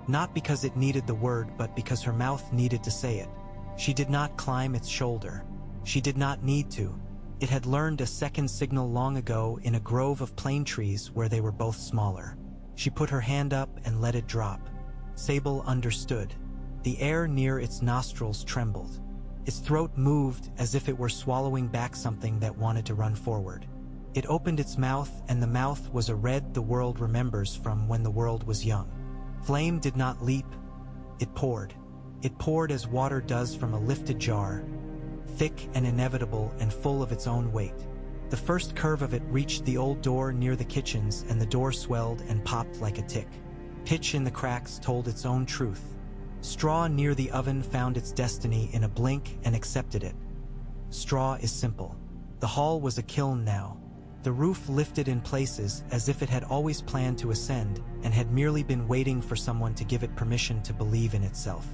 Not because it needed the word, but because her mouth needed to say it. She did not climb its shoulder. She did not need to. It had learned a second signal long ago in a grove of plane trees where they were both smaller. She put her hand up and let it drop. Sable understood. The air near its nostrils trembled. Its throat moved as if it were swallowing back something that wanted to run forward. It opened its mouth, and the mouth was a red the world remembers from when the world was young. Flame did not leap. It poured. It poured as water does from a lifted jar, thick and inevitable and full of its own weight. The first curve of it reached the old door near the kitchens, and the door swelled and popped like a tick. Pitch in the cracks told its own truth. Straw near the oven found its destiny in a blink and accepted it. Straw is simple. The hall was a kiln now. The roof lifted in places as if it had always planned to ascend and had merely been waiting for someone to give it permission to believe in itself.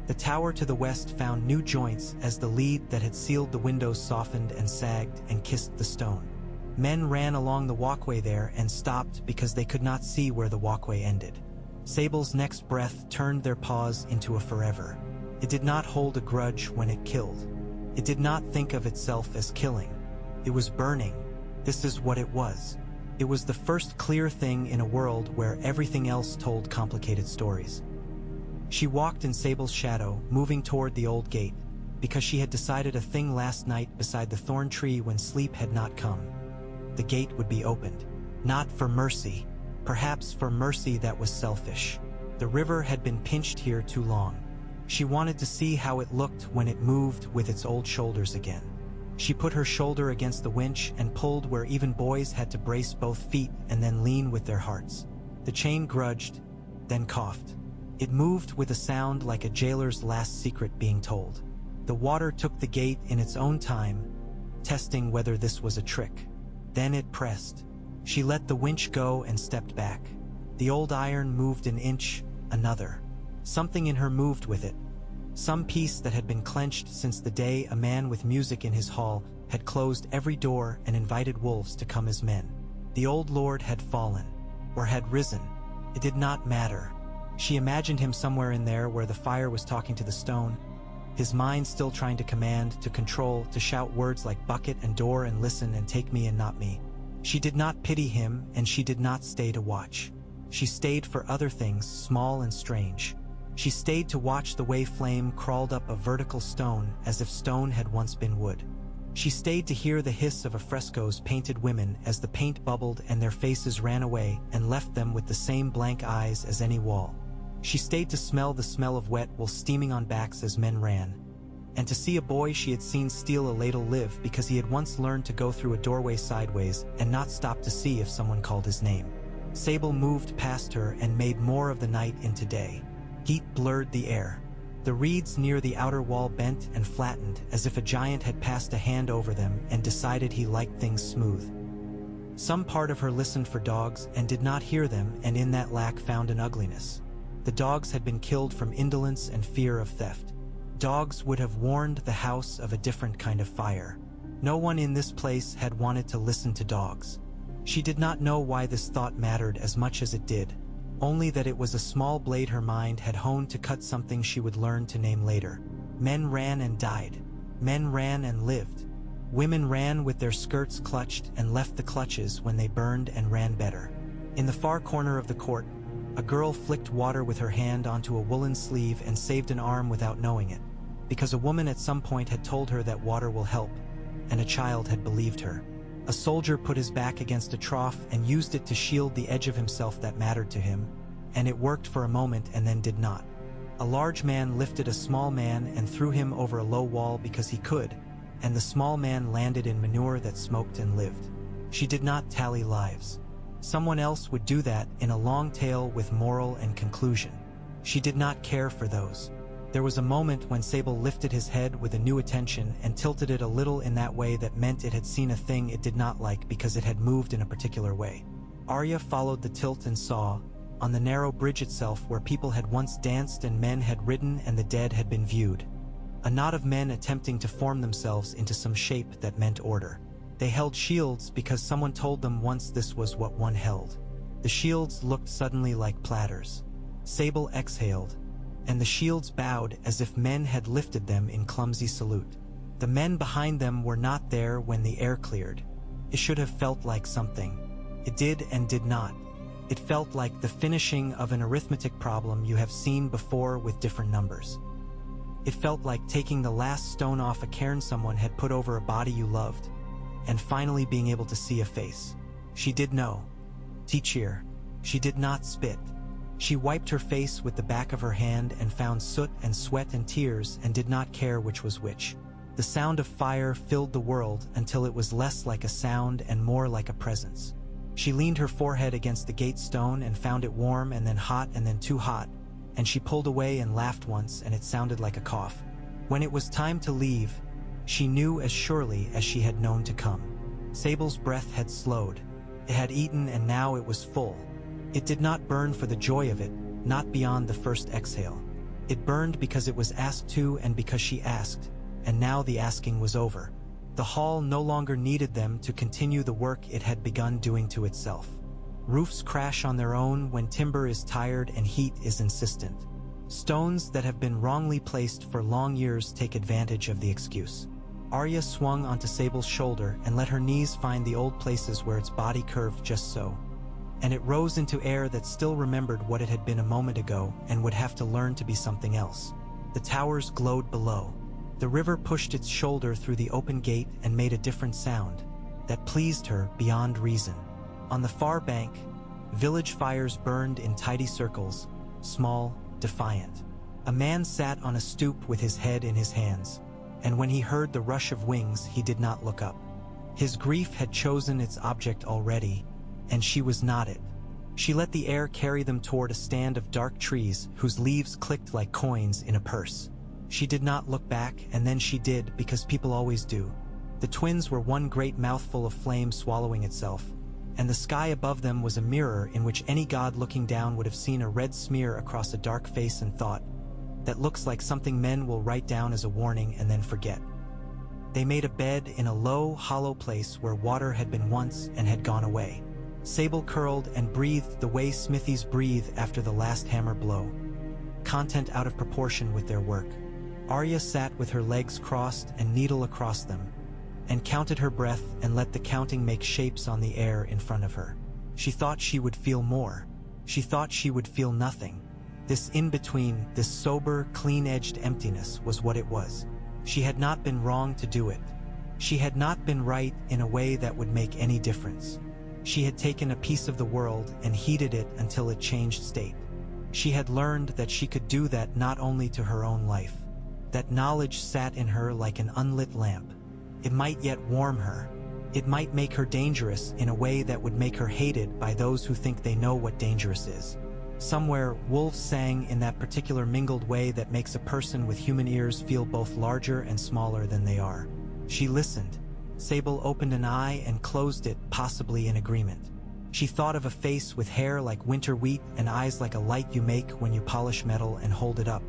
The tower to the west found new joints as the lead that had sealed the windows softened and sagged and kissed the stone. Men ran along the walkway there and stopped because they could not see where the walkway ended. Sable's next breath turned their pause into a forever. It did not hold a grudge when it killed. It did not think of itself as killing. It was burning. This is what it was. It was the first clear thing in a world where everything else told complicated stories. She walked in Sable's shadow, moving toward the old gate, because she had decided a thing last night beside the thorn tree when sleep had not come. The gate would be opened. Not for mercy. Perhaps for mercy that was selfish. The river had been pinched here too long. She wanted to see how it looked when it moved with its old shoulders again. She put her shoulder against the winch and pulled where even boys had to brace both feet and then lean with their hearts. The chain grudged, then coughed. It moved with a sound like a jailer's last secret being told. The water took the gate in its own time, testing whether this was a trick. Then it pressed. She let the winch go and stepped back. The old iron moved an inch, another. Something in her moved with it. Some piece that had been clenched since the day a man with music in his hall had closed every door and invited wolves to come as men. The old lord had fallen, or had risen. It did not matter. She imagined him somewhere in there where the fire was talking to the stone, his mind still trying to command, to control, to shout words like bucket and door and listen and take me and not me. She did not pity him, and she did not stay to watch. She stayed for other things, small and strange. She stayed to watch the way flame crawled up a vertical stone as if stone had once been wood. She stayed to hear the hiss of a fresco's painted women as the paint bubbled and their faces ran away and left them with the same blank eyes as any wall. She stayed to smell the smell of wet wool steaming on backs as men ran, and to see a boy she had seen steal a ladle live because he had once learned to go through a doorway sideways and not stop to see if someone called his name. Sable moved past her and made more of the night into day. Heat blurred the air. The reeds near the outer wall bent and flattened as if a giant had passed a hand over them and decided he liked things smooth. Some part of her listened for dogs and did not hear them, and in that lack found an ugliness. The dogs had been killed from indolence and fear of theft. Dogs would have warned the house of a different kind of fire. No one in this place had wanted to listen to dogs. She did not know why this thought mattered as much as it did, only that it was a small blade her mind had honed to cut something she would learn to name later. Men ran and died. Men ran and lived. Women ran with their skirts clutched and left the clutches when they burned and ran better. In the far corner of the court, a girl flicked water with her hand onto a woolen sleeve and saved an arm without knowing it, because a woman at some point had told her that water will help, and a child had believed her. A soldier put his back against a trough and used it to shield the edge of himself that mattered to him, and it worked for a moment and then did not. A large man lifted a small man and threw him over a low wall because he could, and the small man landed in manure that smoked and lived. She did not tally lives. Someone else would do that in a long tale with moral and conclusion. She did not care for those. There was a moment when Sable lifted his head with a new attention and tilted it a little in that way that meant it had seen a thing it did not like because it had moved in a particular way. Arya followed the tilt and saw, on the narrow bridge itself where people had once danced and men had ridden and the dead had been viewed, a knot of men attempting to form themselves into some shape that meant order. They held shields because someone told them once this was what one held. The shields looked suddenly like platters. Sable exhaled, and the shields bowed as if men had lifted them in clumsy salute. The men behind them were not there when the air cleared. It should have felt like something. It did and did not. It felt like the finishing of an arithmetic problem you have seen before with different numbers. It felt like taking the last stone off a cairn someone had put over a body you loved, and finally being able to see a face. She did know. Teacher. She did not spit. She wiped her face with the back of her hand and found soot and sweat and tears and did not care which was which. The sound of fire filled the world until it was less like a sound and more like a presence. She leaned her forehead against the gate stone and found it warm and then hot and then too hot, and she pulled away and laughed once and it sounded like a cough. When it was time to leave, she knew as surely as she had known to come. Sable's breath had slowed. It had eaten and now it was full. It did not burn for the joy of it, not beyond the first exhale. It burned because it was asked to and because she asked, and now the asking was over. The hall no longer needed them to continue the work it had begun doing to itself. Roofs crash on their own when timber is tired and heat is insistent. Stones that have been wrongly placed for long years take advantage of the excuse. Arya swung onto Sable's shoulder and let her knees find the old places where its body curved just so, and it rose into air that still remembered what it had been a moment ago and would have to learn to be something else. The towers glowed below. The river pushed its shoulder through the open gate and made a different sound that pleased her beyond reason. On the far bank, village fires burned in tidy circles, small, defiant. A man sat on a stoop with his head in his hands, and when he heard the rush of wings, he did not look up. His grief had chosen its object already, and she was not it. She let the air carry them toward a stand of dark trees whose leaves clicked like coins in a purse. She did not look back, and then she did, because people always do. The twins were one great mouthful of flame swallowing itself, and the sky above them was a mirror in which any god looking down would have seen a red smear across a dark face and thought, that looks like something men will write down as a warning and then forget. They made a bed in a low, hollow place where water had been once and had gone away. Sable curled and breathed the way smithies breathe after the last hammer blow, content out of proportion with their work. Arya sat with her legs crossed and needle across them, and counted her breath and let the counting make shapes on the air in front of her. She thought she would feel more. She thought she would feel nothing. This in-between, this sober, clean-edged emptiness was what it was. She had not been wrong to do it. She had not been right in a way that would make any difference. She had taken a piece of the world and heated it until it changed state. She had learned that she could do that not only to her own life. That knowledge sat in her like an unlit lamp. It might yet warm her. It might make her dangerous in a way that would make her hated by those who think they know what dangerous is. Somewhere, wolves sang in that particular mingled way that makes a person with human ears feel both larger and smaller than they are. She listened. Sable opened an eye and closed it, possibly in agreement. She thought of a face with hair like winter wheat and eyes like a light you make when you polish metal and hold it up.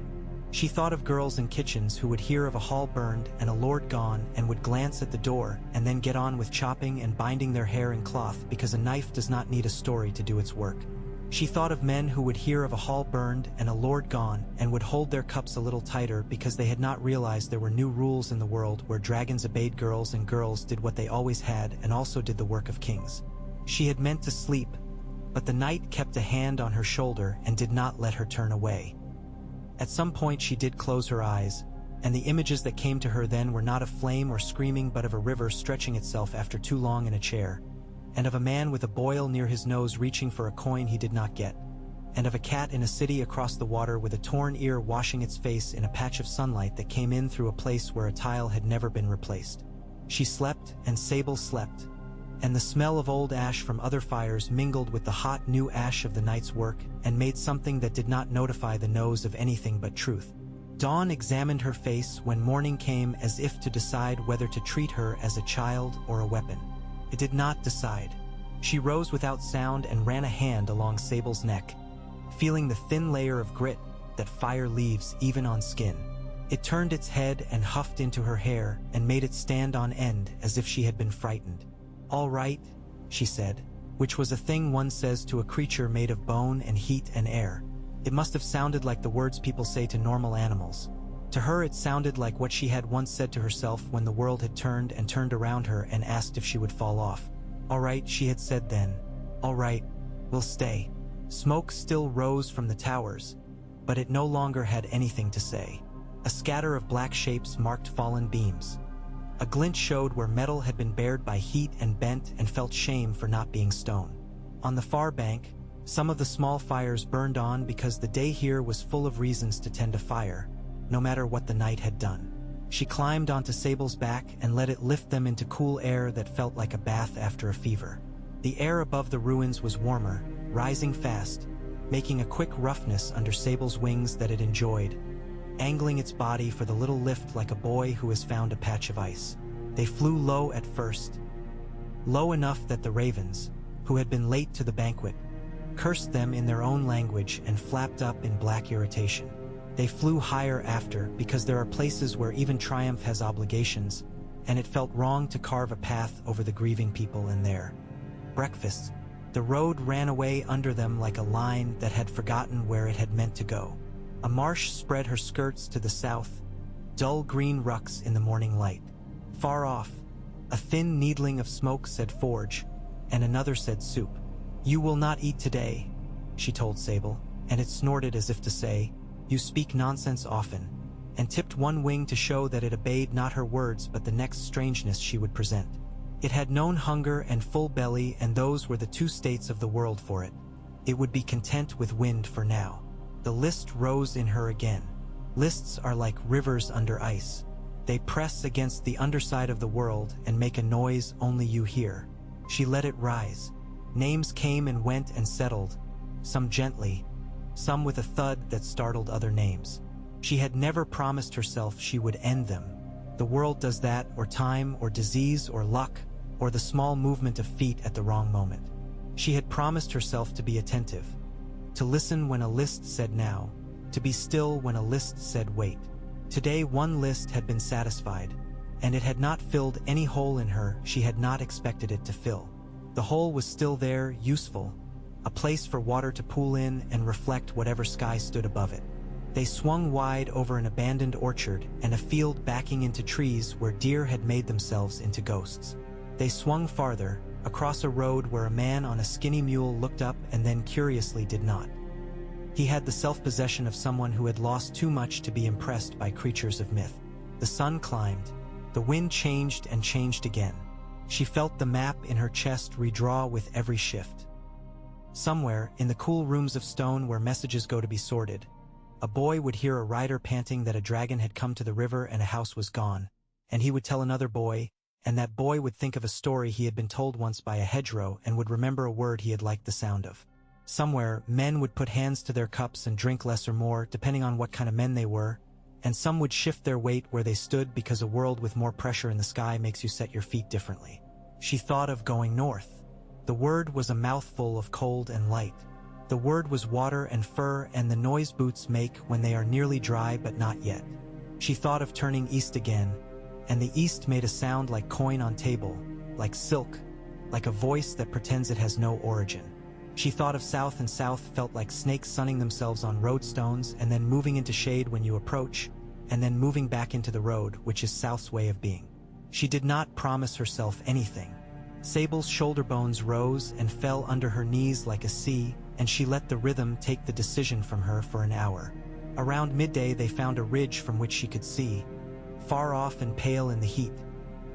She thought of girls in kitchens who would hear of a hall burned and a lord gone and would glance at the door and then get on with chopping and binding their hair in cloth because a knife does not need a story to do its work. She thought of men who would hear of a hall burned and a lord gone and would hold their cups a little tighter because they had not realized there were new rules in the world where dragons obeyed girls and girls did what they always had and also did the work of kings. She had meant to sleep, but the night kept a hand on her shoulder and did not let her turn away. At some point she did close her eyes, and the images that came to her then were not of flame or screaming but of a river stretching itself after too long in a chair, and of a man with a boil near his nose reaching for a coin he did not get, and of a cat in a city across the water with a torn ear washing its face in a patch of sunlight that came in through a place where a tile had never been replaced. She slept, and Sable slept, and the smell of old ash from other fires mingled with the hot new ash of the night's work and made something that did not notify the nose of anything but truth. Dawn examined her face when morning came as if to decide whether to treat her as a child or a weapon. It did not decide. She rose without sound and ran a hand along Sable's neck, feeling the thin layer of grit that fire leaves even on skin. It turned its head and huffed into her hair and made it stand on end as if she had been frightened. "All right," she said, which was a thing one says to a creature made of bone and heat and air. It must have sounded like the words people say to normal animals. To her it sounded like what she had once said to herself when the world had turned and turned around her and asked if she would fall off. "All right," she had said then. "All right, we'll stay." Smoke still rose from the towers, but it no longer had anything to say. A scatter of black shapes marked fallen beams. A glint showed where metal had been bared by heat and bent and felt shame for not being stone. On the far bank, some of the small fires burned on because the day here was full of reasons to tend a fire, no matter what the night had done. She climbed onto Sable's back and let it lift them into cool air that felt like a bath after a fever. The air above the ruins was warmer, rising fast, making a quick roughness under Sable's wings that it enjoyed, angling its body for the little lift like a boy who has found a patch of ice. They flew low at first, low enough that the ravens, who had been late to the banquet, cursed them in their own language and flapped up in black irritation. They flew higher after because there are places where even triumph has obligations, and it felt wrong to carve a path over the grieving people in there. Breakfast. The road ran away under them like a line that had forgotten where it had meant to go. A marsh spread her skirts to the south, dull green rucks in the morning light. Far off, a thin needling of smoke said forge, and another said soup. "You will not eat today," she told Sable, and it snorted as if to say, "You speak nonsense often," and tipped one wing to show that it obeyed not her words but the next strangeness she would present. It had known hunger and full belly, and those were the two states of the world for it. It would be content with wind for now. The list rose in her again. Lists are like rivers under ice. They press against the underside of the world and make a noise only you hear. She let it rise. Names came and went and settled, some gently, some with a thud that startled other names. She had never promised herself she would end them. The world does that, or time, or disease, or luck, or the small movement of feet at the wrong moment. She had promised herself to be attentive, to listen when a list said now, to be still when a list said wait. Today one list had been satisfied, and it had not filled any hole in her she had not expected it to fill. The hole was still there, useful, a place for water to pool in and reflect whatever sky stood above it. They swung wide over an abandoned orchard and a field backing into trees where deer had made themselves into ghosts. They swung farther, across a road where a man on a skinny mule looked up and then curiously did not. He had the self-possession of someone who had lost too much to be impressed by creatures of myth. The sun climbed. The wind changed and changed again. She felt the map in her chest redraw with every shift. Somewhere, in the cool rooms of stone where messages go to be sorted, a boy would hear a rider panting that a dragon had come to the river and a house was gone, and he would tell another boy, and that boy would think of a story he had been told once by a hedgerow and would remember a word he had liked the sound of. Somewhere, men would put hands to their cups and drink less or more, depending on what kind of men they were, and some would shift their weight where they stood because a world with more pressure in the sky makes you set your feet differently. She thought of going north. The word was a mouthful of cold and light. The word was water and fur and the noise boots make when they are nearly dry but not yet. She thought of turning east again, and the east made a sound like coin on table, like silk, like a voice that pretends it has no origin. She thought of south, and south felt like snakes sunning themselves on roadstones and then moving into shade when you approach, and then moving back into the road, which is south's way of being. She did not promise herself anything. Sable's shoulder bones rose and fell under her knees like a sea, and she let the rhythm take the decision from her for an hour. Around midday they found a ridge from which she could see, far off and pale in the heat,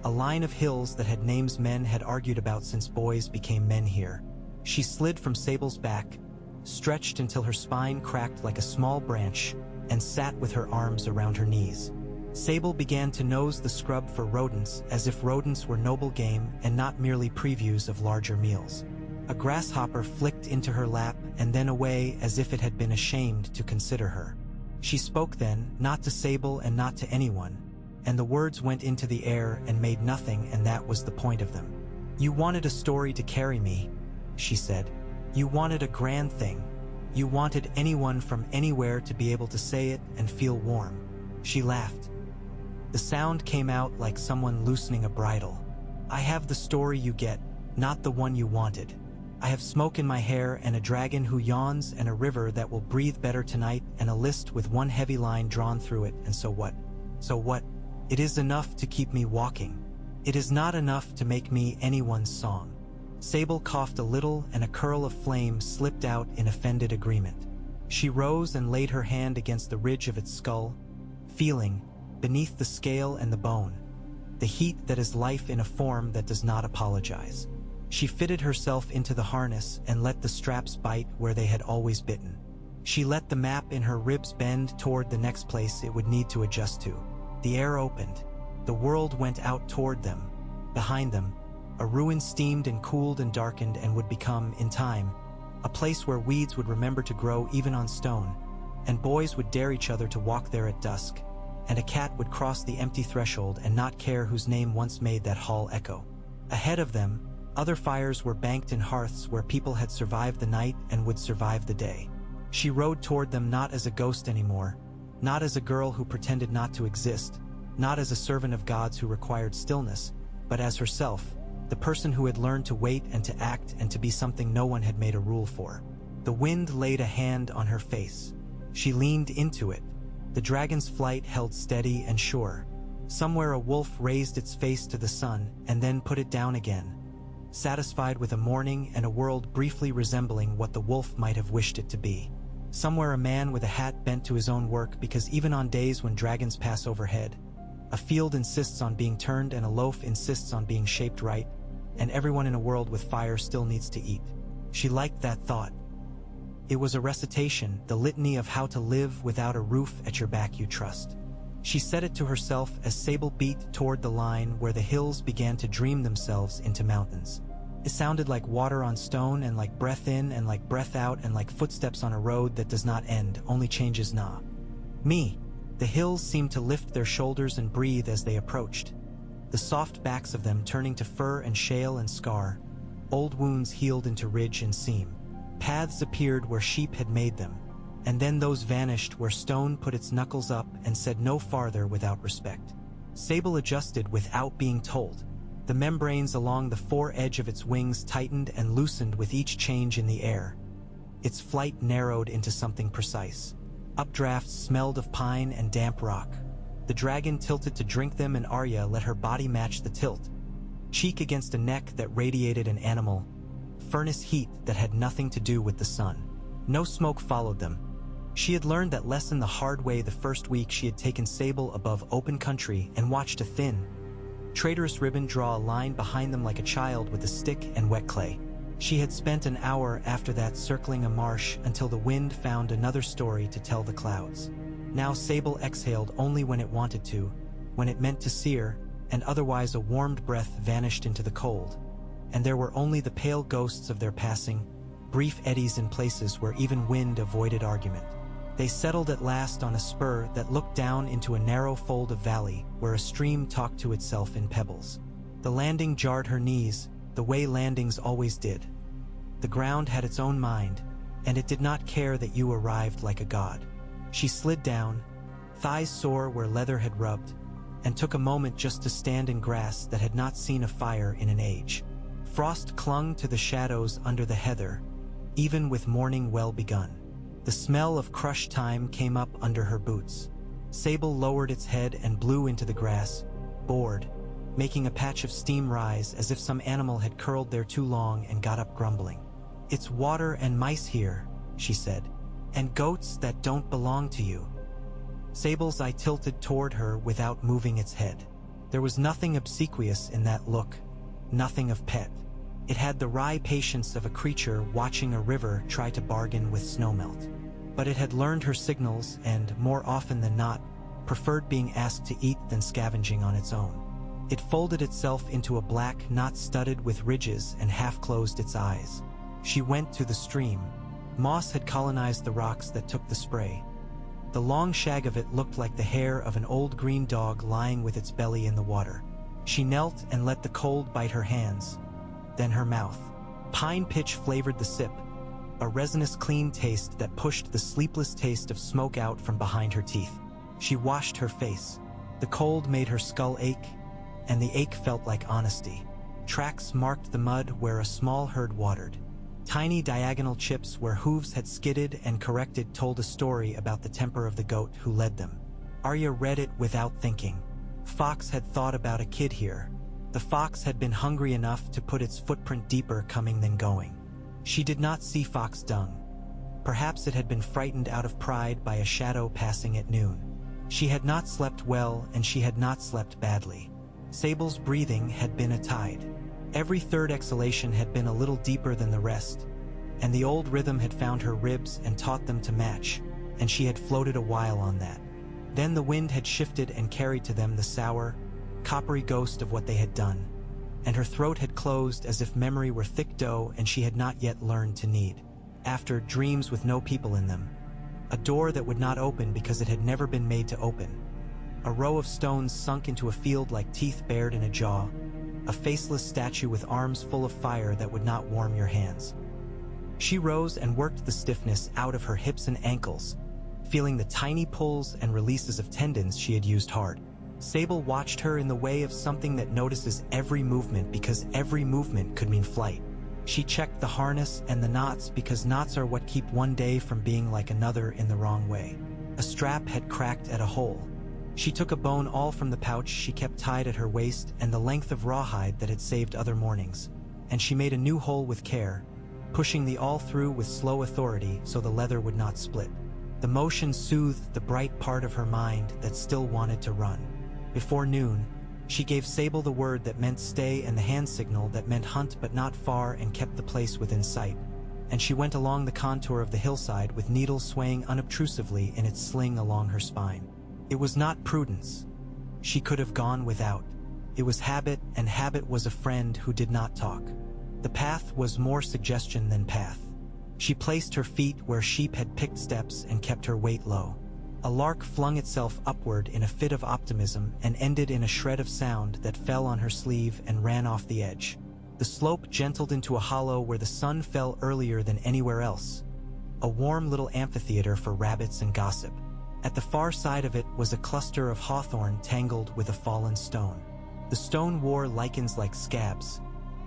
a line of hills that had names men had argued about since boys became men here. She slid from Sable's back, stretched until her spine cracked like a small branch, and sat with her arms around her knees. Sable began to nose the scrub for rodents as if rodents were noble game and not merely previews of larger meals. A grasshopper flicked into her lap and then away as if it had been ashamed to consider her. She spoke then, not to Sable and not to anyone, and the words went into the air and made nothing, and that was the point of them. "You wanted a story to carry me," she said. "You wanted a grand thing. You wanted anyone from anywhere to be able to say it and feel warm." She laughed. The sound came out like someone loosening a bridle. "I have the story you get, not the one you wanted. I have smoke in my hair and a dragon who yawns and a river that will breathe better tonight and a list with one heavy line drawn through it, and so what? So what? It is enough to keep me walking. It is not enough to make me anyone's song." Sable coughed a little and a curl of flame slipped out in offended agreement. She rose and laid her hand against the ridge of its skull, feeling, beneath the scale and the bone, the heat that is life in a form that does not apologize. She fitted herself into the harness and let the straps bite where they had always bitten. She let the map in her ribs bend toward the next place it would need to adjust to. The air opened. The world went out toward them. Behind them, a ruin steamed and cooled and darkened and would become, in time, a place where weeds would remember to grow even on stone, and boys would dare each other to walk there at dusk, and a cat would cross the empty threshold and not care whose name once made that hall echo. Ahead of them, other fires were banked in hearths where people had survived the night and would survive the day. She rode toward them not as a ghost anymore, not as a girl who pretended not to exist, not as a servant of gods who required stillness, but as herself, the person who had learned to wait and to act and to be something no one had made a rule for. The wind laid a hand on her face. She leaned into it. The dragon's flight held steady and sure. Somewhere a wolf raised its face to the sun and then put it down again, satisfied with a morning and a world briefly resembling what the wolf might have wished it to be. Somewhere a man with a hat bent to his own work because even on days when dragons pass overhead, a field insists on being turned and a loaf insists on being shaped right, and everyone in a world with fire still needs to eat. She liked that thought. It was a recitation, the litany of how to live without a roof at your back you trust. She said it to herself as Sable beat toward the line where the hills began to dream themselves into mountains. It sounded like water on stone and like breath in and like breath out and like footsteps on a road that does not end, only changes now. Me. The hills seemed to lift their shoulders and breathe as they approached, the soft backs of them turning to fur and shale and scar, old wounds healed into ridge and seam. Paths appeared where sheep had made them, and then those vanished where stone put its knuckles up and said no farther without respect. Sable adjusted without being told. The membranes along the fore-edge of its wings tightened and loosened with each change in the air. Its flight narrowed into something precise. Updrafts smelled of pine and damp rock. The dragon tilted to drink them and Arya let her body match the tilt. cheek against a neck that radiated an animal, furnace heat that had nothing to do with the sun. No smoke followed them. She had learned that lesson the hard way the first week she had taken Sable above open country and watched a thin, traitorous ribbon draw a line behind them like a child with a stick and wet clay. She had spent an hour after that circling a marsh until the wind found another story to tell the clouds. Now Sable exhaled only when it wanted to, when it meant to sear, and otherwise a warmed breath vanished into the cold. And there were only the pale ghosts of their passing, brief eddies in places where even wind avoided argument. They settled at last on a spur that looked down into a narrow fold of valley where a stream talked to itself in pebbles. The landing jarred her knees, the way landings always did. The ground had its own mind, and it did not care that you arrived like a god. She slid down, thighs sore where leather had rubbed, and took a moment just to stand in grass that had not seen a fire in an age. Frost clung to the shadows under the heather, even with morning well begun. The smell of crushed thyme came up under her boots. Sable lowered its head and blew into the grass, bored, making a patch of steam rise as if some animal had curled there too long and got up grumbling. "It's water and mice here," she said, "and goats that don't belong to you." Sable's eye tilted toward her without moving its head. There was nothing obsequious in that look, nothing of pet. It had the wry patience of a creature watching a river try to bargain with snowmelt. But it had learned her signals and, more often than not, preferred being asked to eat than scavenging on its own. It folded itself into a black knot studded with ridges and half-closed its eyes. She went to the stream. Moss had colonized the rocks that took the spray. The long shag of it looked like the hair of an old green dog lying with its belly in the water. She knelt and let the cold bite her hands, then her mouth. Pine pitch flavored the sip, a resinous clean taste that pushed the sleepless taste of smoke out from behind her teeth. She washed her face. The cold made her skull ache, and the ache felt like honesty. Tracks marked the mud where a small herd watered. Tiny diagonal chips where hooves had skidded and corrected told a story about the temper of the goat who led them. Arya read it without thinking. Fox had thought about a kid here. The fox had been hungry enough to put its footprint deeper coming than going. She did not see fox dung. Perhaps it had been frightened out of pride by a shadow passing at noon. She had not slept well, and she had not slept badly. Sable's breathing had been a tide. Every third exhalation had been a little deeper than the rest, and the old rhythm had found her ribs and taught them to match, and she had floated a while on that. Then the wind had shifted and carried to them the sour, coppery ghost of what they had done, and her throat had closed as if memory were thick dough and she had not yet learned to knead. After dreams with no people in them, a door that would not open because it had never been made to open, a row of stones sunk into a field like teeth bared in a jaw, a faceless statue with arms full of fire that would not warm your hands. She rose and worked the stiffness out of her hips and ankles, feeling the tiny pulls and releases of tendons she had used hard. Sable watched her in the way of something that notices every movement because every movement could mean flight. She checked the harness and the knots because knots are what keep one day from being like another in the wrong way. A strap had cracked at a hole. She took a bone awl from the pouch she kept tied at her waist and the length of rawhide that had saved other mornings, and she made a new hole with care, pushing the awl through with slow authority so the leather would not split. The motion soothed the bright part of her mind that still wanted to run. Before noon, she gave Sable the word that meant stay and the hand signal that meant hunt but not far and kept the place within sight, and she went along the contour of the hillside with needles swaying unobtrusively in its sling along her spine. It was not prudence. She could have gone without. It was habit, and habit was a friend who did not talk. The path was more suggestion than path. She placed her feet where sheep had picked steps and kept her weight low. A lark flung itself upward in a fit of optimism and ended in a shred of sound that fell on her sleeve and ran off the edge. The slope gentled into a hollow where the sun fell earlier than anywhere else, a warm little amphitheater for rabbits and gossip. At the far side of it was a cluster of hawthorn tangled with a fallen stone. The stone wore lichens like scabs.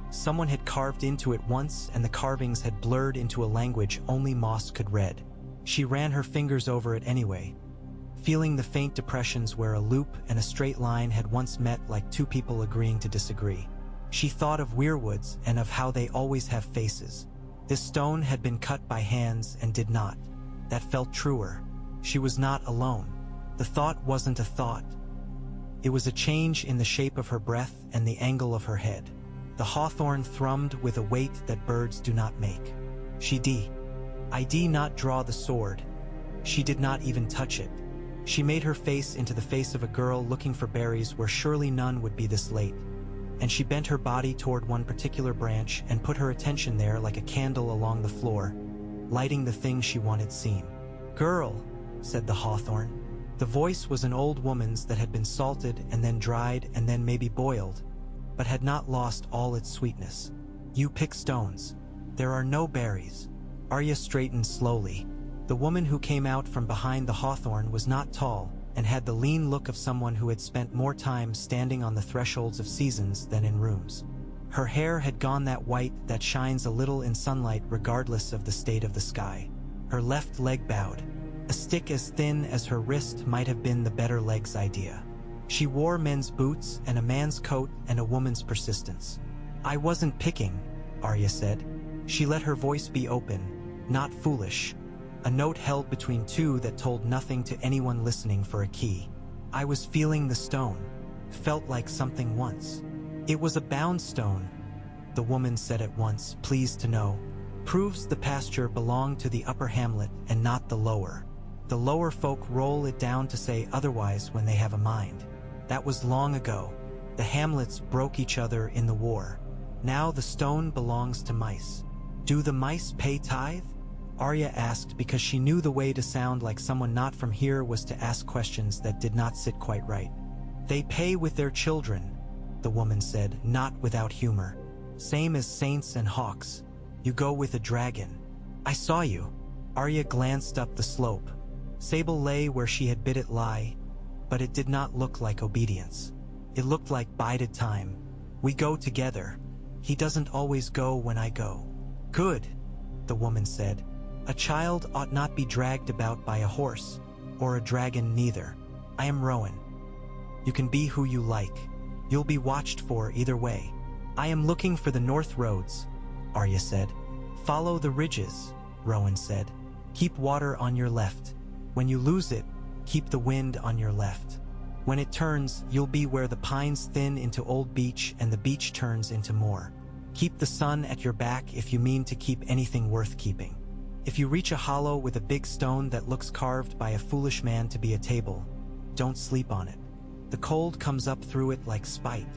Someone had carved into it once, and the carvings had blurred into a language only moss could read. She ran her fingers over it anyway, feeling the faint depressions where a loop and a straight line had once met like two people agreeing to disagree. She thought of weirwoods and of how they always have faces. This stone had been cut by hands and did not. That felt truer. She was not alone. The thought wasn't a thought. It was a change in the shape of her breath and the angle of her head. The hawthorn thrummed with a weight that birds do not make. I did not draw the sword. She did not even touch it. She made her face into the face of a girl looking for berries where surely none would be this late. And she bent her body toward one particular branch and put her attention there like a candle along the floor, lighting the thing she wanted seen. "Girl," said the hawthorn. The voice was an old woman's that had been salted and then dried and then maybe boiled, but had not lost all its sweetness. "You pick stones. There are no berries." Arya straightened slowly. The woman who came out from behind the hawthorn was not tall and had the lean look of someone who had spent more time standing on the thresholds of seasons than in rooms. Her hair had gone that white that shines a little in sunlight regardless of the state of the sky. Her left leg bowed. A stick as thin as her wrist might have been the better leg's idea. She wore men's boots and a man's coat and a woman's persistence. "I wasn't picking," Arya said. She let her voice be open, not foolish. A note held between two that told nothing to anyone listening for a key. "I was feeling the stone. Felt like something once." "It was a bound stone," the woman said at once, pleased to know. "Proves the pasture belonged to the upper hamlet and not the lower. The lower folk roll it down to say otherwise when they have a mind. That was long ago. The hamlets broke each other in the war. Now the stone belongs to mice." "Do the mice pay tithe?" Arya asked because she knew the way to sound like someone not from here was to ask questions that did not sit quite right. "They pay with their children," the woman said, not without humor. "Same as saints and hawks. You go with a dragon." "I saw you." Arya glanced up the slope. Sable lay where she had bid it lie, but it did not look like obedience. It looked like bided time. "We go together. He doesn't always go when I go." "Good," the woman said. "A child ought not be dragged about by a horse, or a dragon neither. I am Rowan. You can be who you like. You'll be watched for either way." "I am looking for the north roads," Arya said. "Follow the ridges," Rowan said. "Keep water on your left. When you lose it, keep the wind on your left. When it turns, you'll be where the pines thin into old beech and the beech turns into moor. Keep the sun at your back if you mean to keep anything worth keeping. If you reach a hollow with a big stone that looks carved by a foolish man to be a table, don't sleep on it. The cold comes up through it like spite."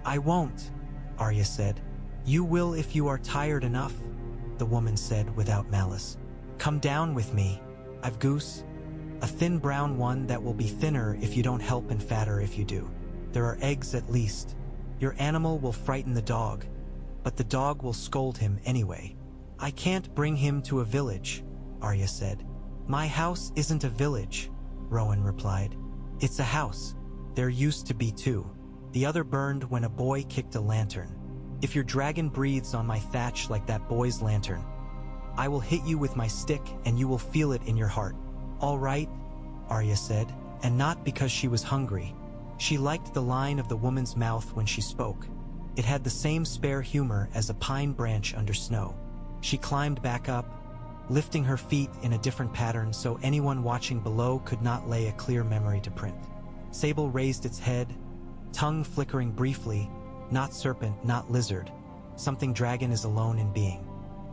"I won't," Arya said. "You will if you are tired enough," the woman said without malice. "Come down with me. I've goose. A thin brown one that will be thinner if you don't help and fatter if you do. There are eggs at least. Your animal will frighten the dog, but the dog will scold him anyway." "I can't bring him to a village," Arya said. "My house isn't a village," Rowan replied. "It's a house. There used to be two. The other burned when a boy kicked a lantern. If your dragon breathes on my thatch like that boy's lantern, I will hit you with my stick and you will feel it in your heart." "All right," Arya said, and not because she was hungry. She liked the line of the woman's mouth when she spoke. It had the same spare humor as a pine branch under snow. She climbed back up, lifting her feet in a different pattern so anyone watching below could not lay a clear memory to print. Sable raised its head, tongue flickering briefly, not serpent, not lizard. Something dragon is alone in being.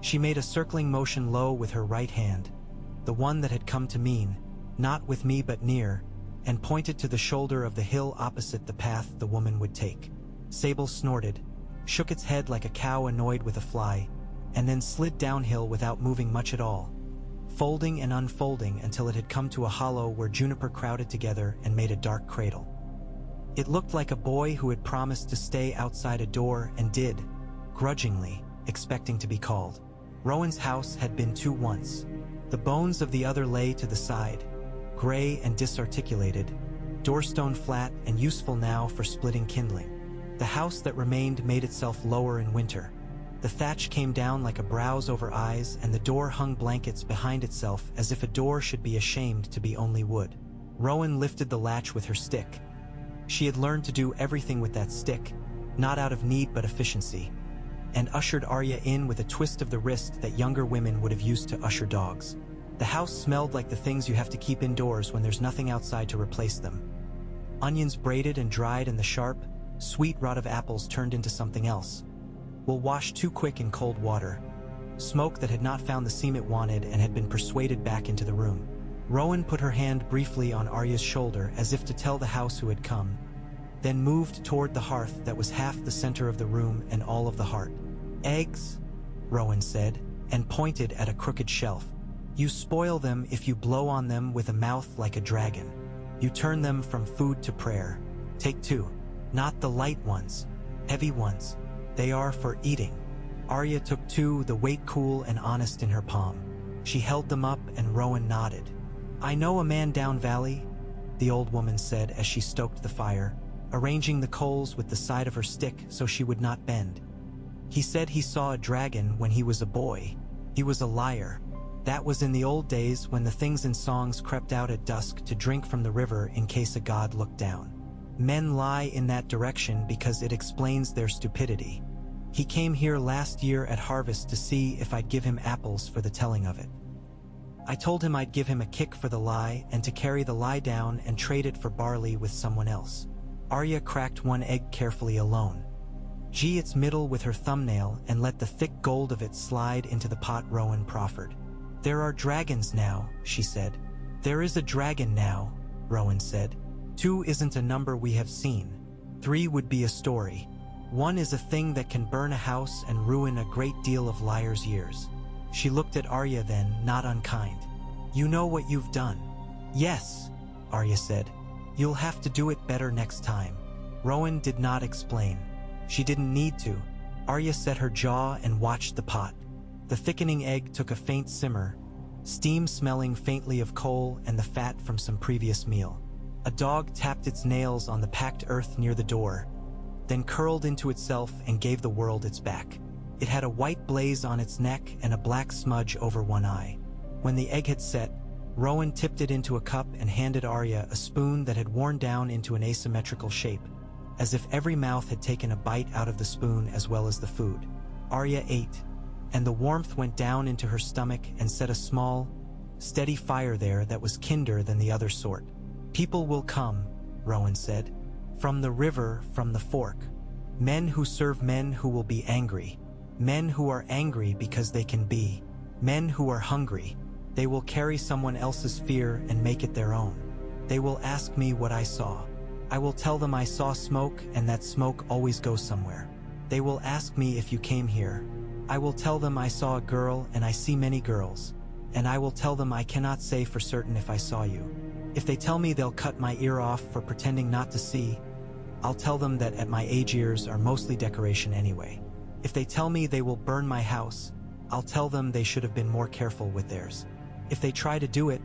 She made a circling motion low with her right hand, the one that had come to mean, not with me but near, and pointed to the shoulder of the hill opposite the path the woman would take. Sable snorted, shook its head like a cow annoyed with a fly, and then slid downhill without moving much at all, folding and unfolding until it had come to a hollow where juniper crowded together and made a dark cradle. It looked like a boy who had promised to stay outside a door and did, grudgingly, expecting to be called. Rowan's house had been two once. The bones of the other lay to the side, gray and disarticulated, doorstone flat and useful now for splitting kindling. The house that remained made itself lower in winter. The thatch came down like a brows over eyes, and the door hung blankets behind itself as if a door should be ashamed to be only wood. Rowan lifted the latch with her stick. She had learned to do everything with that stick, not out of need but efficiency, and ushered Arya in with a twist of the wrist that younger women would have used to usher dogs. The house smelled like the things you have to keep indoors when there's nothing outside to replace them. Onions braided and dried, and the sharp, sweet rot of apples turned into something else. Will wash too quick in cold water. Smoke that had not found the seam it wanted and had been persuaded back into the room. Rowan put her hand briefly on Arya's shoulder as if to tell the house who had come, then moved toward the hearth that was half the center of the room and all of the heart. Eggs, Rowan said, and pointed at a crooked shelf. You spoil them if you blow on them with a mouth like a dragon. You turn them from food to prayer. Take 2. Not the light ones, heavy ones. They are for eating. Arya took 2, the weight cool and honest in her palm. She held them up and Rowan nodded. I know a man down valley, the old woman said as she stoked the fire, arranging the coals with the side of her stick so she would not bend. He said he saw a dragon when he was a boy. He was a liar. That was in the old days when the things in songs crept out at dusk to drink from the river in case a god looked down. Men lie in that direction because it explains their stupidity. He came here last year at harvest to see if I'd give him apples for the telling of it. I told him I'd give him a kick for the lie and to carry the lie down and trade it for barley with someone else. Arya cracked 1 egg carefully alone. Gee its middle with her thumbnail and let the thick gold of it slide into the pot Rowan proffered. There are dragons now, she said. There is a dragon now, Rowan said. 2 isn't a number we have seen. 3 would be a story. 1 is a thing that can burn a house and ruin a great deal of liars' years. She looked at Arya then, not unkind. You know what you've done. Yes, Arya said. You'll have to do it better next time. Rowan did not explain. She didn't need to. Arya set her jaw and watched the pot. The thickening egg took a faint simmer, steam smelling faintly of coal and the fat from some previous meal. A dog tapped its nails on the packed earth near the door, then curled into itself and gave the world its back. It had a white blaze on its neck and a black smudge over 1 eye. When the egg had set, Rowan tipped it into a cup and handed Arya a spoon that had worn down into an asymmetrical shape, as if every mouth had taken a bite out of the spoon as well as the food. Arya ate, and the warmth went down into her stomach and set a small, steady fire there that was kinder than the other sort. People will come, Rowan said, from the river, from the fork. Men who serve men who will be angry. Men who are angry because they can be. Men who are hungry. They will carry someone else's fear and make it their own. They will ask me what I saw. I will tell them I saw smoke and that smoke always goes somewhere. They will ask me if you came here. I will tell them I saw a girl and I see many girls. And I will tell them I cannot say for certain if I saw you. If they tell me they'll cut my ear off for pretending not to see, I'll tell them that at my age ears are mostly decoration anyway. If they tell me they will burn my house, I'll tell them they should have been more careful with theirs. If they try to do it,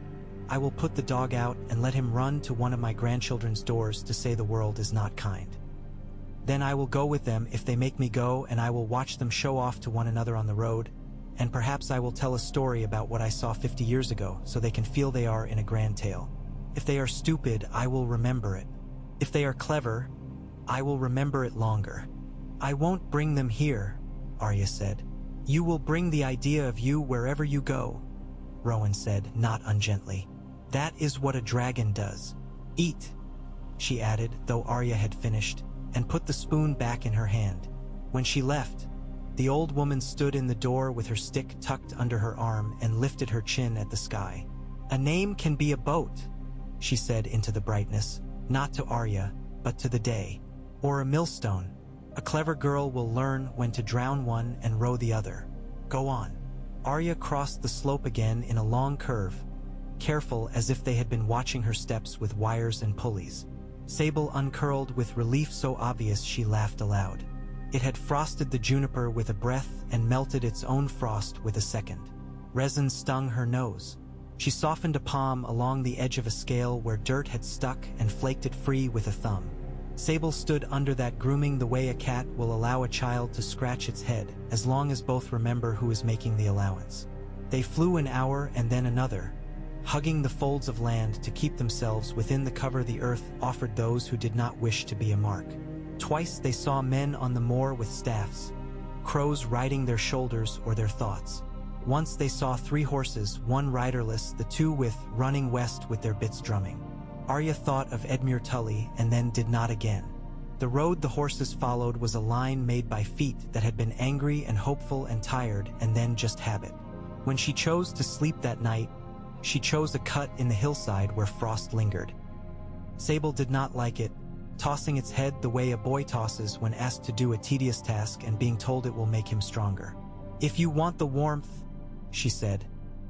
I will put the dog out and let him run to one of my grandchildren's doors to say the world is not kind. Then I will go with them if they make me go, and I will watch them show off to one another on the road, and perhaps I will tell a story about what I saw 50 years ago so they can feel they are in a grand tale. If they are stupid, I will remember it. If they are clever, I will remember it longer. I won't bring them here, Arya said. You will bring the idea of you wherever you go, Rowan said, not ungently. That is what a dragon does. Eat, she added, though Arya had finished, and put the spoon back in her hand. When she left, the old woman stood in the door with her stick tucked under her arm and lifted her chin at the sky. A name can be a boat, she said into the brightness, not to Arya, but to the day. Or a millstone. A clever girl will learn when to drown one and row the other. Go on. Arya crossed the slope again in a long curve, careful as if they had been watching her steps with wires and pulleys. Sable uncurled with relief so obvious she laughed aloud. It had frosted the juniper with a breath and melted its own frost with a second. Resin stung her nose. She softened a palm along the edge of a scale where dirt had stuck and flaked it free with a thumb. Sable stood under that, grooming the way a cat will allow a child to scratch its head, as long as both remember who is making the allowance. They flew an hour and then another, hugging the folds of land to keep themselves within the cover the earth offered those who did not wish to be a mark. Twice they saw men on the moor with staffs, crows riding their shoulders or their thoughts. Once they saw 3 horses, 1 riderless, the 2 with running west with their bits drumming. Arya thought of Edmure Tully and then did not again. The road the horses followed was a line made by feet that had been angry and hopeful and tired and then just habit. When she chose to sleep that night, she chose a cut in the hillside where frost lingered. Sable did not like it, tossing its head the way a boy tosses when asked to do a tedious task and being told it will make him stronger. "If you want the warmth," she said,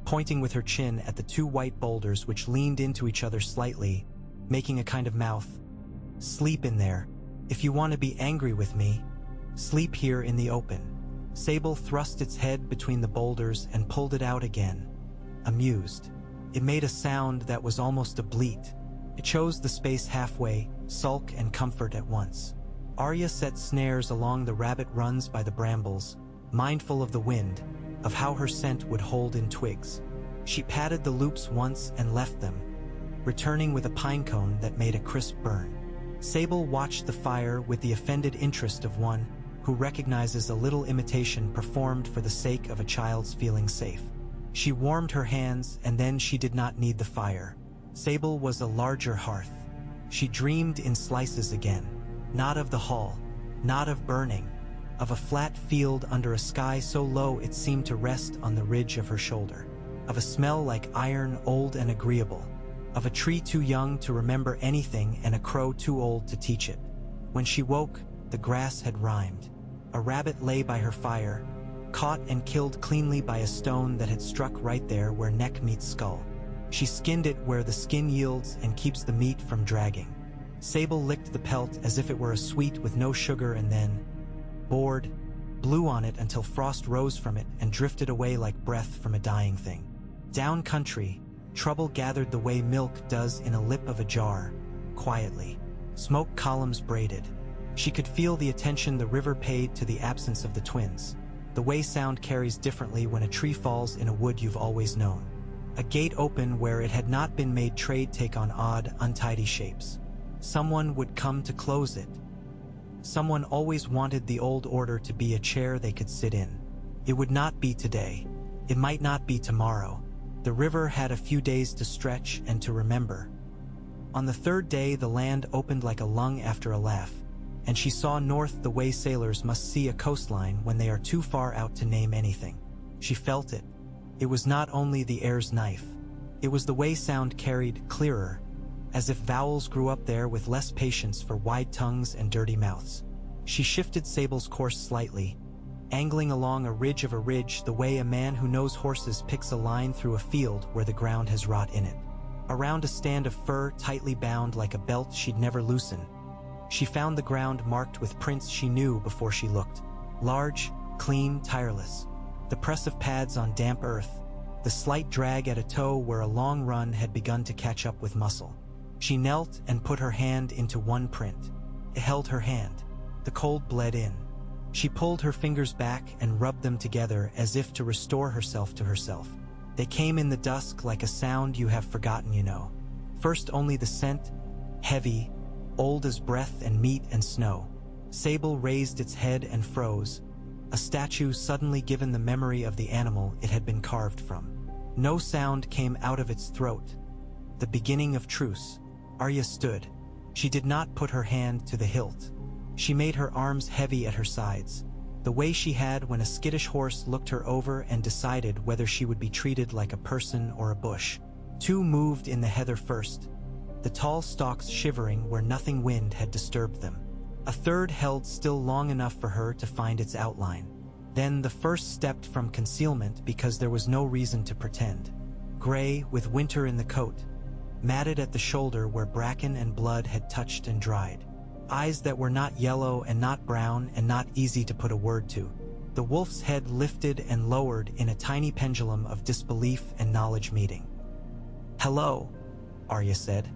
pointing with her chin at the 2 white boulders which leaned into each other slightly, making a kind of mouth, "sleep in there. If you want to be angry with me, sleep here in the open." Sable thrust its head between the boulders and pulled it out again, amused. It made a sound that was almost a bleat. It chose the space halfway, sulk and comfort at once. Arya set snares along the rabbit runs by the brambles, mindful of the wind, of how her scent would hold in twigs. She patted the loops once and left them, returning with a pine cone that made a crisp burn. Sable watched the fire with the offended interest of one who recognizes a little imitation performed for the sake of a child's feeling safe. She warmed her hands and then she did not need the fire. Sable was a larger hearth. She dreamed in slices again, not of the hall, not of burning, of a flat field under a sky so low it seemed to rest on the ridge of her shoulder, of a smell like iron old and agreeable, of a tree too young to remember anything and a crow too old to teach it. When she woke, the grass had rhymed. A rabbit lay by her fire, caught and killed cleanly by a stone that had struck right there where neck meets skull. She skinned it where the skin yields and keeps the meat from dragging. Sable licked the pelt as if it were a sweet with no sugar and then, bored, blew on it until frost rose from it and drifted away like breath from a dying thing. Down country, trouble gathered the way milk does in a lip of a jar, quietly. Smoke columns braided. She could feel the attention the river paid to the absence of the twins. The way sound carries differently when a tree falls in a wood you've always known. A gate open where it had not been made trade take on odd, untidy shapes. Someone would come to close it. Someone always wanted the old order to be a chair they could sit in. It would not be today. It might not be tomorrow. The river had a few days to stretch and to remember. On the 3rd day the land opened like a lung after a laugh, and she saw north the way sailors must see a coastline when they are too far out to name anything. She felt it. It was not only the air's knife. It was the way sound carried clearer, as if vowels grew up there with less patience for wide tongues and dirty mouths. She shifted Sable's course slightly, angling along a ridge the way a man who knows horses picks a line through a field where the ground has rot in it. Around a stand of fur tightly bound like a belt she'd never loosen, she found the ground marked with prints she knew before she looked. Large, clean, tireless. The press of pads on damp earth, the slight drag at a toe where a long run had begun to catch up with muscle. She knelt and put her hand into one print. It held her hand. The cold bled in. She pulled her fingers back and rubbed them together as if to restore herself to herself. They came in the dusk like a sound you have forgotten, you know. First only the scent, heavy, old as breath and meat and snow. Sable raised its head and froze, a statue suddenly given the memory of the animal it had been carved from. No sound came out of its throat. The beginning of truce. Arya stood. She did not put her hand to the hilt. She made her arms heavy at her sides, the way she had when a skittish horse looked her over and decided whether she would be treated like a person or a bush. 2 moved in the heather first, the tall stalks shivering where nothing wind had disturbed them. A 3rd held still long enough for her to find its outline. Then the first stepped from concealment because there was no reason to pretend. Gray, with winter in the coat, matted at the shoulder where bracken and blood had touched and dried. Eyes that were not yellow and not brown and not easy to put a word to. The wolf's head lifted and lowered in a tiny pendulum of disbelief and knowledge meeting. "Hello," Arya said,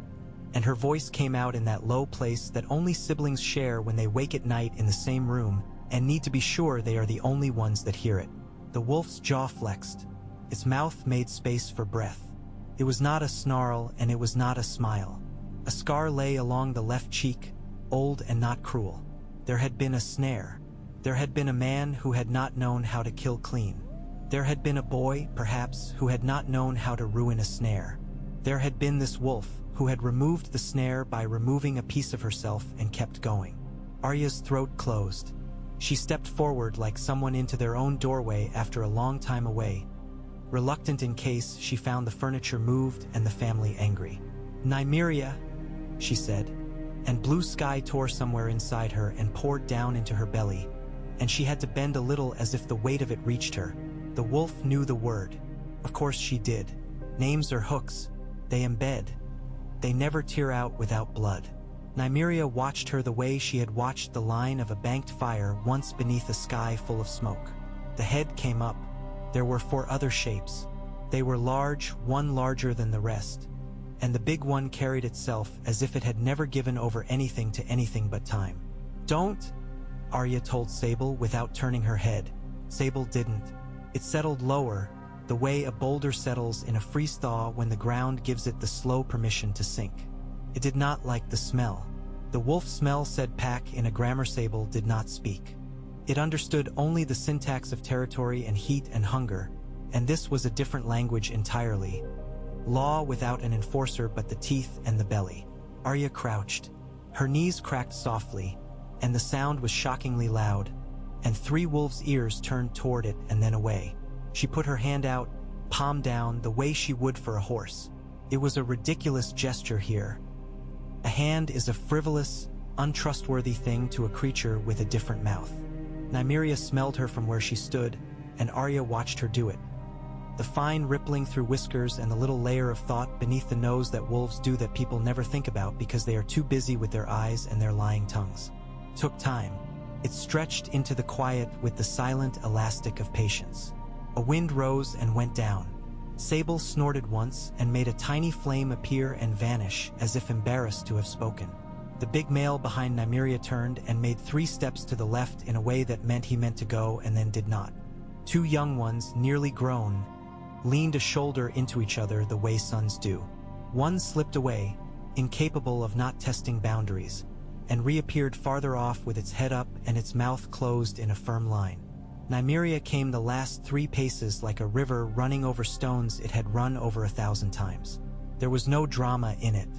and her voice came out in that low place that only siblings share when they wake at night in the same room and need to be sure they are the only ones that hear it. The wolf's jaw flexed. Its mouth made space for breath. It was not a snarl and it was not a smile. A scar lay along the left cheek, old and not cruel. There had been a snare. There had been a man who had not known how to kill clean. There had been a boy, perhaps, who had not known how to ruin a snare. There had been this wolf, who had removed the snare by removing a piece of herself and kept going. Arya's throat closed. She stepped forward like someone into their own doorway after a long time away, reluctant in case she found the furniture moved and the family angry. "Nymeria," she said, and blue sky tore somewhere inside her and poured down into her belly, and she had to bend a little as if the weight of it reached her. The wolf knew the word. Of course she did. Names are hooks. They embed. They never tear out without blood. Nymeria watched her the way she had watched the line of a banked fire once beneath a sky full of smoke. The head came up. There were 4 other shapes. They were large, one larger than the rest, and the big one carried itself as if it had never given over anything to anything but time. "Don't," Arya told Sable without turning her head. Sable didn't. It settled lower, the way a boulder settles in a freeze-thaw when the ground gives it the slow permission to sink. It did not like the smell. The wolf smell, said Pack in a grammar. Sable did not speak. It understood only the syntax of territory and heat and hunger, and this was a different language entirely. Law without an enforcer but the teeth and the belly. Arya crouched. Her knees cracked softly, and the sound was shockingly loud, and 3 wolves' ears turned toward it and then away. She put her hand out, palm down, the way she would for a horse. It was a ridiculous gesture here. A hand is a frivolous, untrustworthy thing to a creature with a different mouth. Nymeria smelled her from where she stood, and Arya watched her do it. The fine rippling through whiskers and the little layer of thought beneath the nose that wolves do that people never think about because they are too busy with their eyes and their lying tongues. Took time. It stretched into the quiet with the silent elastic of patience. A wind rose and went down. Sable snorted once and made a tiny flame appear and vanish as if embarrassed to have spoken. The big male behind Nymeria turned and made 3 steps to the left in a way that meant he meant to go and then did not. 2 young ones, nearly grown, leaned a shoulder into each other the way sons do. One slipped away, incapable of not testing boundaries, and reappeared farther off with its head up and its mouth closed in a firm line. Nymeria came the last 3 paces like a river running over stones it had run over 1,000 times. There was no drama in it.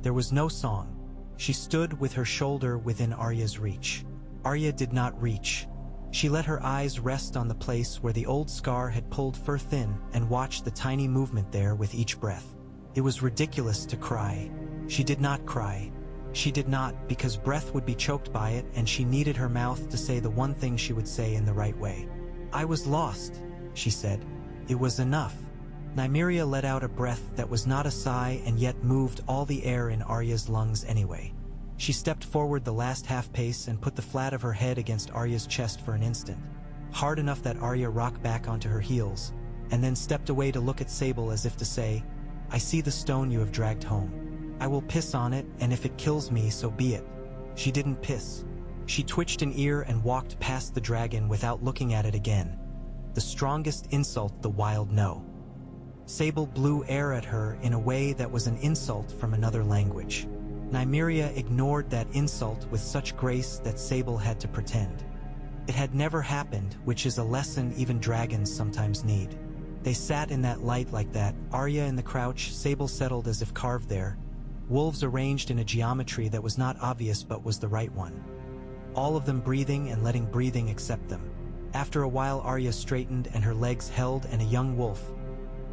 There was no song. She stood with her shoulder within Arya's reach. Arya did not reach. She let her eyes rest on the place where the old scar had pulled fur thin and watched the tiny movement there with each breath. It was ridiculous to cry. She did not cry. She did not, because breath would be choked by it and she needed her mouth to say the one thing she would say in the right way. "I was lost," she said. It was enough. Nymeria let out a breath that was not a sigh and yet moved all the air in Arya's lungs anyway. She stepped forward the last half pace and put the flat of her head against Arya's chest for an instant, hard enough that Arya rocked back onto her heels, and then stepped away to look at Sable as if to say, "I see the stone you have dragged home. I will piss on it, and if it kills me, so be it." She didn't piss. She twitched an ear and walked past the dragon without looking at it again. The strongest insult the wild know. Sable blew air at her in a way that was an insult from another language. Nymeria ignored that insult with such grace that Sable had to pretend. It had never happened, which is a lesson even dragons sometimes need. They sat in that light like that, Arya in the crouch, Sable settled as if carved there, wolves arranged in a geometry that was not obvious but was the right one. All of them breathing and letting breathing accept them. After a while Arya straightened and her legs held, and a young wolf,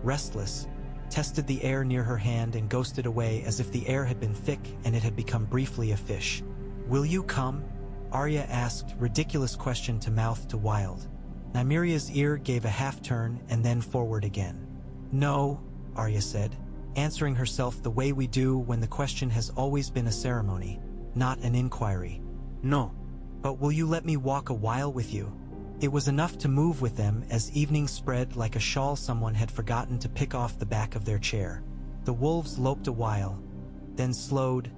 restless, tested the air near her hand and ghosted away as if the air had been thick and it had become briefly a fish. "Will you come?" Arya asked, ridiculous question to mouth to wild. Nymeria's ear gave a half turn and then forward again. "No," Arya said, answering herself the way we do when the question has always been a ceremony, not an inquiry. "No. But will you let me walk a while with you?" It was enough to move with them as evening spread like a shawl someone had forgotten to pick off the back of their chair. The wolves loped a while, then slowed,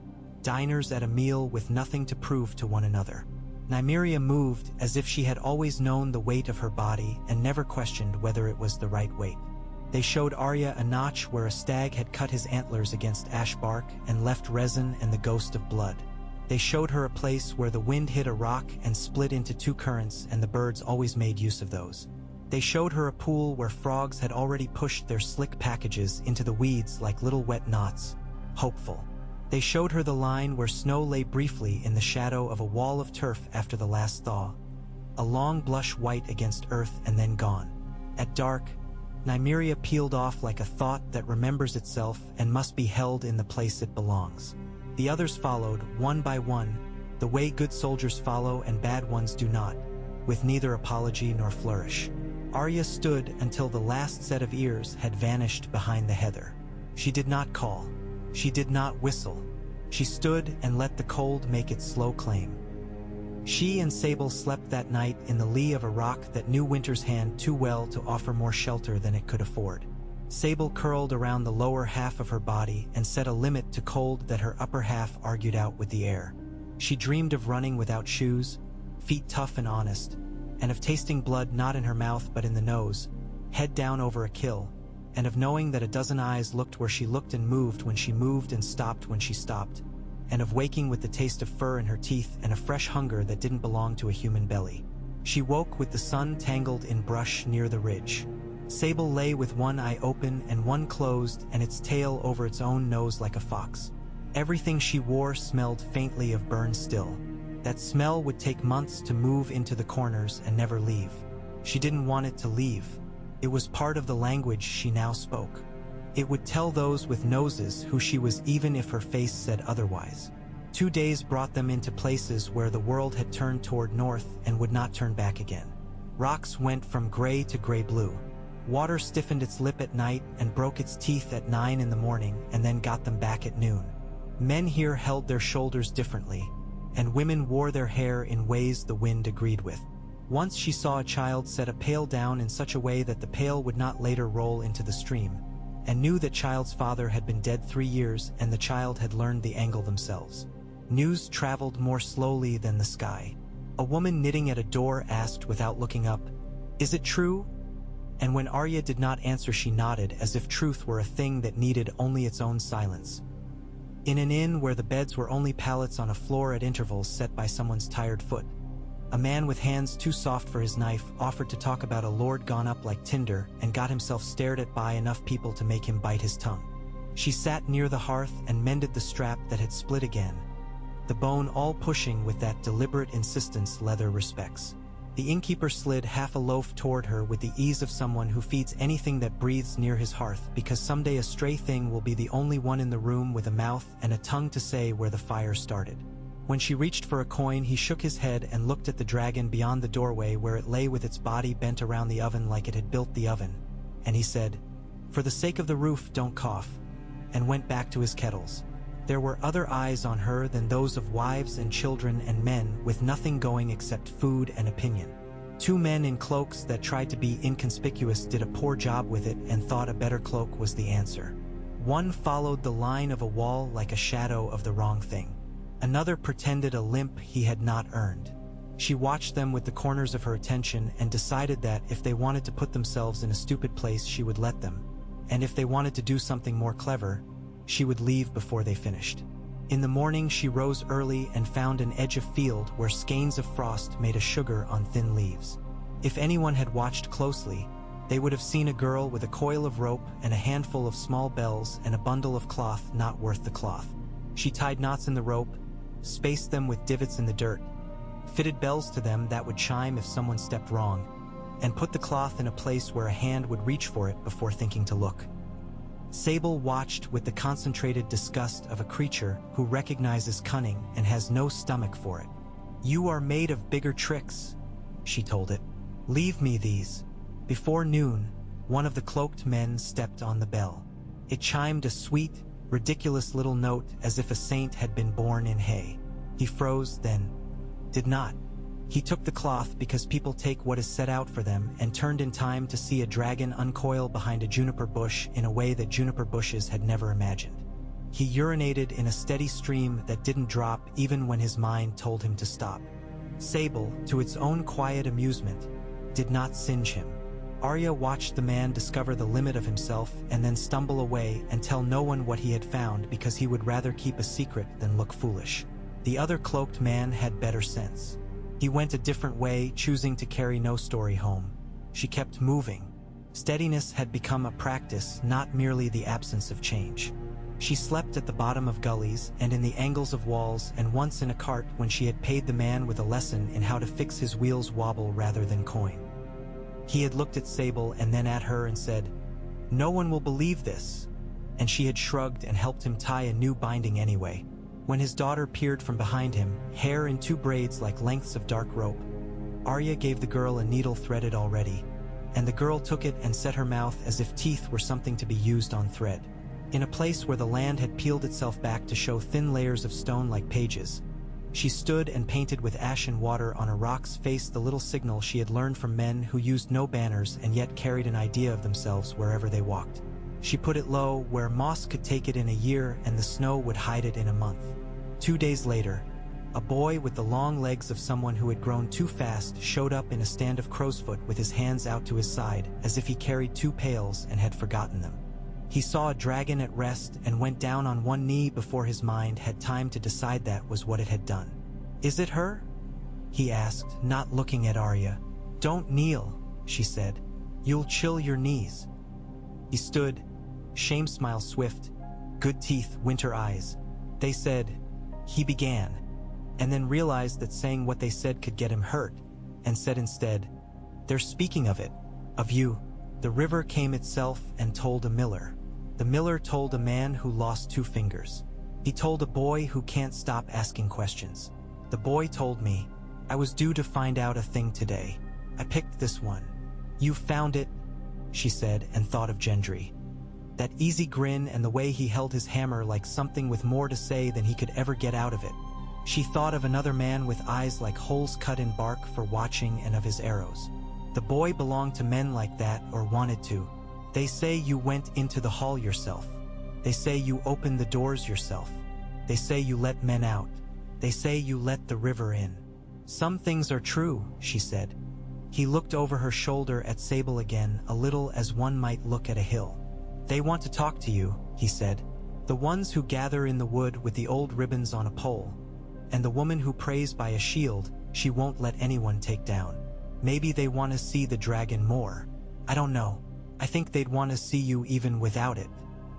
diners at a meal with nothing to prove to one another. Nymeria moved as if she had always known the weight of her body and never questioned whether it was the right weight. They showed Arya a notch where a stag had cut his antlers against ash bark and left resin and the ghost of blood. They showed her a place where the wind hit a rock and split into two currents, and the birds always made use of those. They showed her a pool where frogs had already pushed their slick packages into the weeds like little wet knots, hopeful. They showed her the line where snow lay briefly in the shadow of a wall of turf after the last thaw, a long blush white against earth and then gone. At dark, Nymeria peeled off like a thought that remembers itself and must be held in the place it belongs. The others followed, one by one, the way good soldiers follow and bad ones do not, with neither apology nor flourish. Arya stood until the last set of ears had vanished behind the heather. She did not call. She did not whistle. She stood and let the cold make its slow claim. She and Sable slept that night in the lee of a rock that knew winter's hand too well to offer more shelter than it could afford. Sable curled around the lower half of her body and set a limit to cold that her upper half argued out with the air. She dreamed of running without shoes, feet tough and honest, and of tasting blood not in her mouth but in the nose, head down over a kill, and of knowing that a dozen eyes looked where she looked and moved when she moved and stopped when she stopped, and of waking with the taste of fur in her teeth and a fresh hunger that didn't belong to a human belly. She woke with the sun tangled in brush near the ridge. Sable lay with one eye open and one closed and its tail over its own nose like a fox. Everything she wore smelled faintly of burned still. That smell would take months to move into the corners and never leave. She didn't want it to leave. It was part of the language she now spoke. It would tell those with noses who she was even if her face said otherwise. 2 days brought them into places where the world had turned toward north and would not turn back again. Rocks went from gray to gray-blue. Water stiffened its lip at night and broke its teeth at 9 in the morning and then got them back at noon. Men here held their shoulders differently, and women wore their hair in ways the wind agreed with. Once she saw a child set a pail down in such a way that the pail would not later roll into the stream, and knew that child's father had been dead 3 years and the child had learned the angle themselves. News traveled more slowly than the sky. A woman knitting at a door asked without looking up, "Is it true?" And when Arya did not answer, she nodded as if truth were a thing that needed only its own silence. In an inn where the beds were only pallets on a floor at intervals set by someone's tired foot, a man with hands too soft for his knife offered to talk about a lord gone up like tinder and got himself stared at by enough people to make him bite his tongue. She sat near the hearth and mended the strap that had split again, the bone all pushing with that deliberate insistence leather respects. The innkeeper slid half a loaf toward her with the ease of someone who feeds anything that breathes near his hearth because someday a stray thing will be the only one in the room with a mouth and a tongue to say where the fire started. When she reached for a coin, he shook his head and looked at the dragon beyond the doorway where it lay with its body bent around the oven like it had built the oven, and he said, "For the sake of the roof, don't cough," and went back to his kettles. There were other eyes on her than those of wives and children and men with nothing going except food and opinion. 2 men in cloaks that tried to be inconspicuous did a poor job with it and thought a better cloak was the answer. One followed the line of a wall like a shadow of the wrong thing. Another pretended a limp he had not earned. She watched them with the corners of her attention and decided that if they wanted to put themselves in a stupid place, she would let them, and if they wanted to do something more clever, she would leave before they finished. In the morning she rose early and found an edge of field where skeins of frost made a sugar on thin leaves. If anyone had watched closely, they would have seen a girl with a coil of rope and a handful of small bells and a bundle of cloth not worth the cloth. She tied knots in the rope, spaced them with divots in the dirt, fitted bells to them that would chime if someone stepped wrong, and put the cloth in a place where a hand would reach for it before thinking to look. Sable watched with the concentrated disgust of a creature who recognizes cunning and has no stomach for it. "You are made of bigger tricks," she told it. "Leave me these." Before noon, one of the cloaked men stepped on the bell. It chimed a sweet, ridiculous little note as if a saint had been born in hay. He froze, then did not. He took the cloth because people take what is set out for them and turned in time to see a dragon uncoil behind a juniper bush in a way that juniper bushes had never imagined. He urinated in a steady stream that didn't drop even when his mind told him to stop. Sable, to its own quiet amusement, did not singe him. Arya watched the man discover the limit of himself and then stumble away and tell no one what he had found because he would rather keep a secret than look foolish. The other cloaked man had better sense. He went a different way, choosing to carry no story home. She kept moving. Steadiness had become a practice, not merely the absence of change. She slept at the bottom of gullies and in the angles of walls, and once in a cart when she had paid the man with a lesson in how to fix his wheels wobble rather than coin. He had looked at Sable and then at her and said, "No one will believe this," and she had shrugged and helped him tie a new binding anyway. When his daughter peered from behind him, hair in two braids like lengths of dark rope, Arya gave the girl a needle threaded already, and the girl took it and set her mouth as if teeth were something to be used on thread. In a place where the land had peeled itself back to show thin layers of stone like pages, she stood and painted with ashen water on a rock's face the little signal she had learned from men who used no banners and yet carried an idea of themselves wherever they walked. She put it low, where moss could take it in a year and the snow would hide it in a month. 2 days later, a boy with the long legs of someone who had grown too fast showed up in a stand of crowsfoot with his hands out to his side, as if he carried 2 pails and had forgotten them. He saw a dragon at rest and went down on one knee before his mind had time to decide that was what it had done. "Is it her?" he asked, not looking at Arya. "Don't kneel," she said. "You'll chill your knees." He stood, shame smile swift, good teeth, winter eyes. They said, he began, and then realized that saying what they said could get him hurt, and said instead, "They're speaking of it, of you." The river came itself and told a miller. The miller told a man who lost 2 fingers. He told a boy who can't stop asking questions. The boy told me, "I was due to find out a thing today. I picked this one." "You found it," she said, and thought of Gendry. That easy grin and the way he held his hammer like something with more to say than he could ever get out of it. She thought of another man with eyes like holes cut in bark for watching and of his arrows. The boy belonged to men like that, or wanted to. "They say you went into the hall yourself. They say you opened the doors yourself. They say you let men out. They say you let the river in." "Some things are true," she said. He looked over her shoulder at Sable again, a little as one might look at a hill. "They want to talk to you," he said. "The ones who gather in the wood with the old ribbons on a pole. And the woman who prays by a shield she won't let anyone take down. Maybe they want to see the dragon more. I don't know. I think they'd want to see you even without it.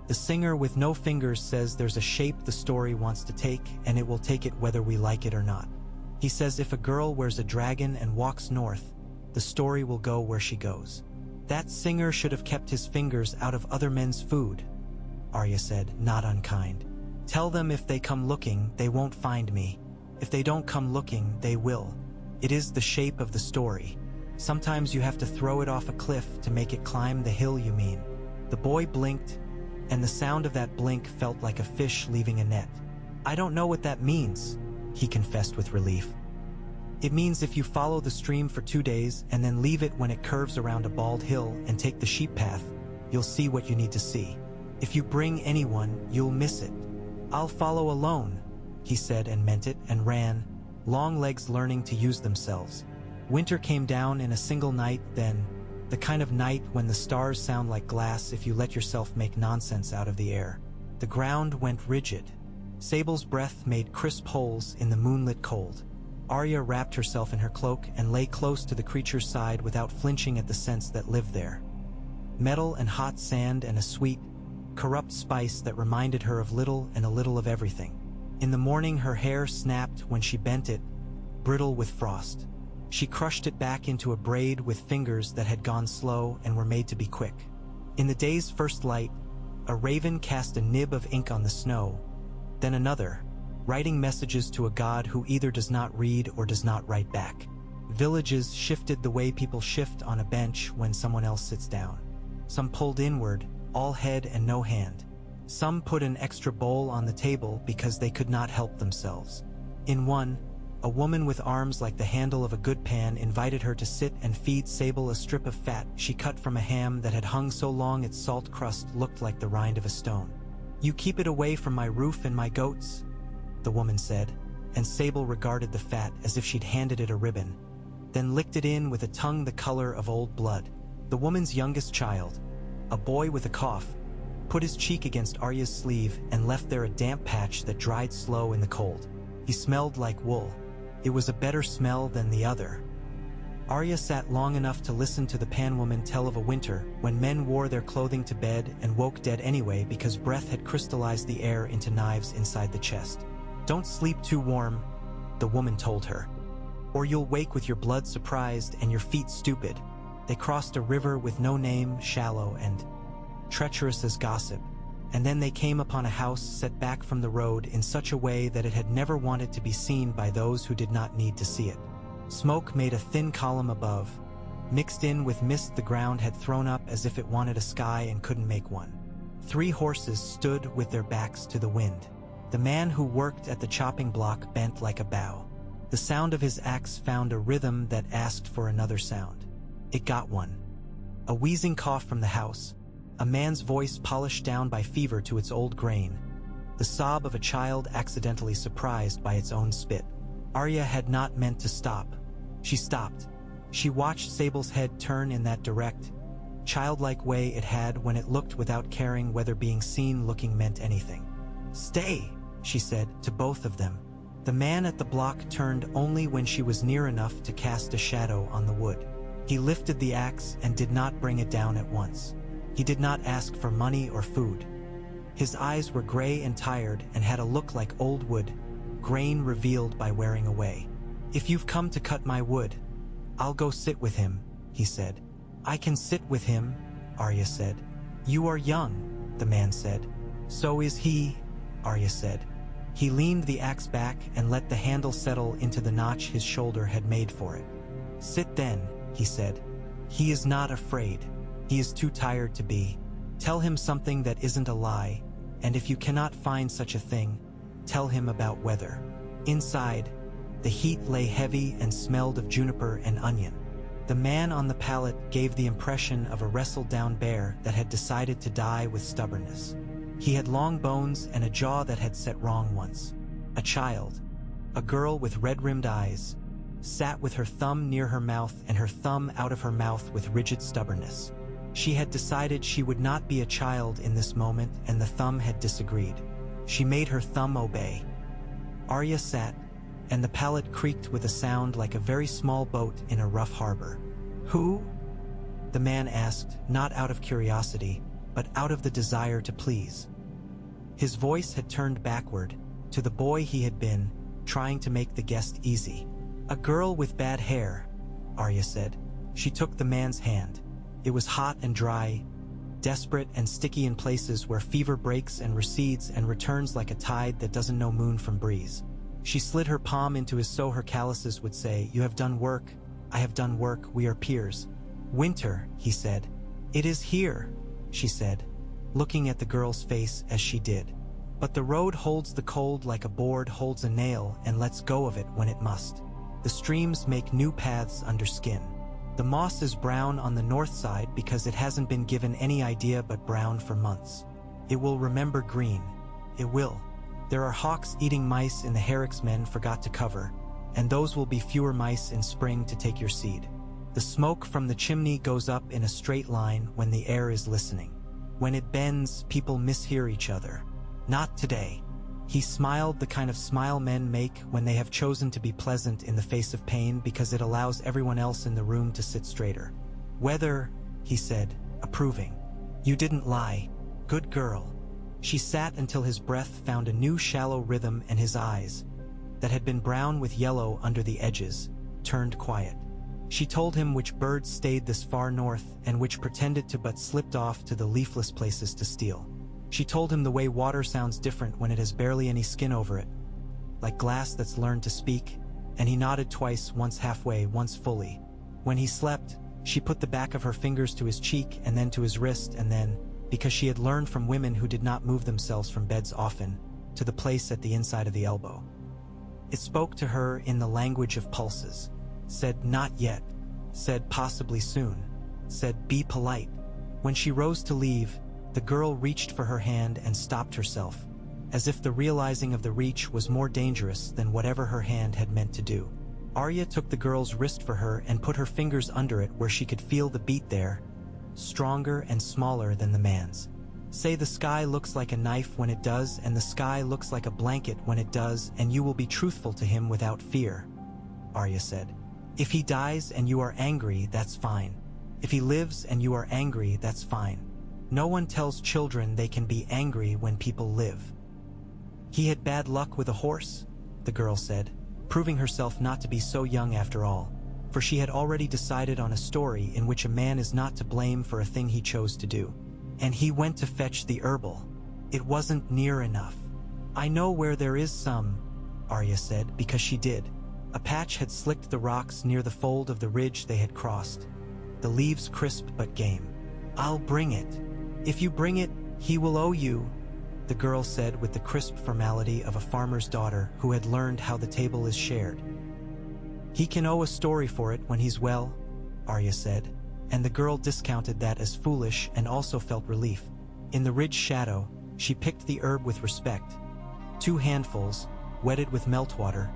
The singer with no fingers says there's a shape the story wants to take, and it will take it whether we like it or not. He says if a girl wears a dragon and walks north, the story will go where she goes. That singer should have kept his fingers out of other men's food," Arya said, not unkind. "Tell them if they come looking, they won't find me. If they don't come looking, they will. It is the shape of the story. Sometimes you have to throw it off a cliff to make it climb the hill you mean." The boy blinked, and the sound of that blink felt like a fish leaving a net. "I don't know what that means," he confessed with relief. "It means if you follow the stream for 2 days and then leave it when it curves around a bald hill and take the sheep path, you'll see what you need to see. If you bring anyone, you'll miss it." "I'll follow alone," he said, and meant it, and ran, long legs learning to use themselves. Winter came down in a single night then, the kind of night when the stars sound like glass if you let yourself make nonsense out of the air. The ground went rigid. Sable's breath made crisp holes in the moonlit cold. Arya wrapped herself in her cloak and lay close to the creature's side without flinching at the scents that lived there. Metal and hot sand and a sweet, corrupt spice that reminded her of little and a little of everything. In the morning her hair snapped when she bent it, brittle with frost. She crushed it back into a braid with fingers that had gone slow and were made to be quick. In the day's first light, a raven cast a nib of ink on the snow, then another, writing messages to a god who either does not read or does not write back. Villages shifted the way people shift on a bench when someone else sits down. Some pulled inward, all head and no hand. Some put an extra bowl on the table because they could not help themselves. In one, a woman with arms like the handle of a good pan invited her to sit and feed Sable a strip of fat she cut from a ham that had hung so long its salt crust looked like the rind of a stone. "You keep it away from my roof and my goats," the woman said, and Sable regarded the fat as if she'd handed it a ribbon, then licked it in with a tongue the color of old blood. The woman's youngest child, a boy with a cough, put his cheek against Arya's sleeve and left there a damp patch that dried slow in the cold. He smelled like wool. It was a better smell than the other. Arya sat long enough to listen to the panwoman tell of a winter when men wore their clothing to bed and woke dead anyway because breath had crystallized the air into knives inside the chest. "Don't sleep too warm," the woman told her, "or you'll wake with your blood surprised and your feet stupid." They crossed a river with no name, shallow and treacherous as gossip, and then they came upon a house set back from the road in such a way that it had never wanted to be seen by those who did not need to see it. Smoke made a thin column above. Mixed in with mist the ground had thrown up as if it wanted a sky and couldn't make one. 3 horses stood with their backs to the wind. The man who worked at the chopping block bent like a bow. The sound of his axe found a rhythm that asked for another sound. It got one. A wheezing cough from the house. A man's voice polished down by fever to its old grain. The sob of a child accidentally surprised by its own spit. Arya had not meant to stop. She stopped. She watched Sable's head turn in that direct, childlike way it had when it looked without caring whether being seen looking meant anything. "Stay," she said to both of them. The man at the block turned only when she was near enough to cast a shadow on the wood. He lifted the axe and did not bring it down at once. He did not ask for money or food. His eyes were gray and tired and had a look like old wood, grain revealed by wearing away. "If you've come to cut my wood, I'll go sit with him," he said. "I can sit with him," Arya said. "You are young," the man said. "So is he," Arya said. He leaned the axe back and let the handle settle into the notch his shoulder had made for it. "Sit then," he said. "He is not afraid. He is too tired to be. Tell him something that isn't a lie, and if you cannot find such a thing, tell him about weather." Inside, the heat lay heavy and smelled of juniper and onion. The man on the pallet gave the impression of a wrestled-down bear that had decided to die with stubbornness. He had long bones and a jaw that had set wrong once. A child, a girl with red-rimmed eyes, sat with her thumb near her mouth and her thumb out of her mouth with rigid stubbornness. She had decided she would not be a child in this moment, and the thumb had disagreed. She made her thumb obey. Arya sat, and the pallet creaked with a sound like a very small boat in a rough harbor. "Who?" the man asked, not out of curiosity, but out of the desire to please. His voice had turned backward, to the boy he had been, trying to make the guest easy. "A girl with bad hair," Arya said. She took the man's hand. It was hot and dry, desperate and sticky in places where fever breaks and recedes and returns like a tide that doesn't know moon from breeze. She slid her palm into his so her calluses would say, "You have done work, I have done work, we are peers." "Winter," he said. "It is here," she said, looking at the girl's face as she did. "But the road holds the cold like a board holds a nail and lets go of it when it must. The streams make new paths under skin. The moss is brown on the north side because it hasn't been given any idea but brown for months. It will remember green. It will. There are hawks eating mice in the hayricks men forgot to cover, and those will be fewer mice in spring to take your seed. The smoke from the chimney goes up in a straight line when the air is listening. When it bends, people mishear each other. Not today." He smiled the kind of smile men make when they have chosen to be pleasant in the face of pain because it allows everyone else in the room to sit straighter. "Weather," he said, approving. "You didn't lie. Good girl." She sat until his breath found a new shallow rhythm and his eyes, that had been brown with yellow under the edges, turned quiet. She told him which birds stayed this far north and which pretended to but slipped off to the leafless places to steal. She told him the way water sounds different when it has barely any skin over it, like glass that's learned to speak, and he nodded twice, once halfway, once fully. When he slept, she put the back of her fingers to his cheek and then to his wrist and then, because she had learned from women who did not move themselves from beds often, to the place at the inside of the elbow. It spoke to her in the language of pulses, said not yet, said possibly soon, said be polite. When she rose to leave, the girl reached for her hand and stopped herself, as if the realizing of the reach was more dangerous than whatever her hand had meant to do. Arya took the girl's wrist for her and put her fingers under it where she could feel the beat there, stronger and smaller than the man's. Say the sky looks like a knife when it does, and the sky looks like a blanket when it does, and you will be truthful to him without fear, Arya said. If he dies and you are angry, that's fine. If he lives and you are angry, that's fine. No one tells children they can be angry when people live. He had bad luck with a horse, the girl said, proving herself not to be so young after all, for she had already decided on a story in which a man is not to blame for a thing he chose to do. And he went to fetch the herbal. It wasn't near enough. I know where there is some, Arya said, because she did. A patch had slicked the rocks near the fold of the ridge they had crossed. The leaves crisp but game. I'll bring it. If you bring it, he will owe you, the girl said with the crisp formality of a farmer's daughter who had learned how the table is shared. He can owe a story for it when he's well, Arya said, and the girl discounted that as foolish and also felt relief. In the ridge shadow, she picked the herb with respect. 2 handfuls, wetted with meltwater,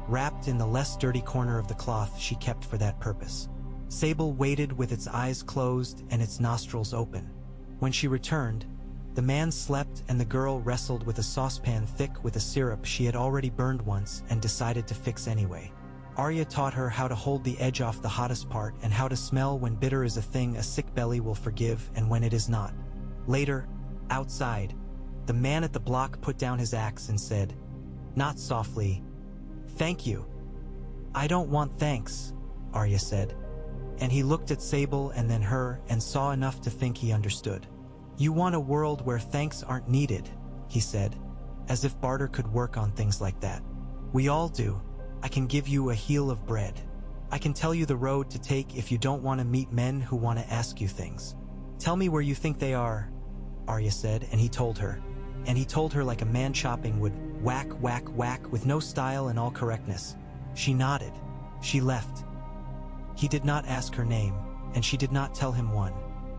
wrapped in the less dirty corner of the cloth she kept for that purpose. Sable waited with its eyes closed and its nostrils open. When she returned, the man slept and the girl wrestled with a saucepan thick with a syrup she had already burned once and decided to fix anyway. Arya taught her how to hold the edge off the hottest part and how to smell when bitter is a thing a sick belly will forgive and when it is not. Later, outside, the man at the block put down his axe and said, not softly, "Thank you." "I don't want thanks," Arya said. And he looked at Sable and then her and saw enough to think he understood. "You want a world where thanks aren't needed," he said, as if barter could work on things like that. "We all do. I can give you a heel of bread. I can tell you the road to take if you don't want to meet men who want to ask you things. Tell me where you think they are," Arya said, and he told her. And he told her like a man chopping would, whack, whack, whack, with no style and all correctness. She nodded. She left. He did not ask her name, and she did not tell him one.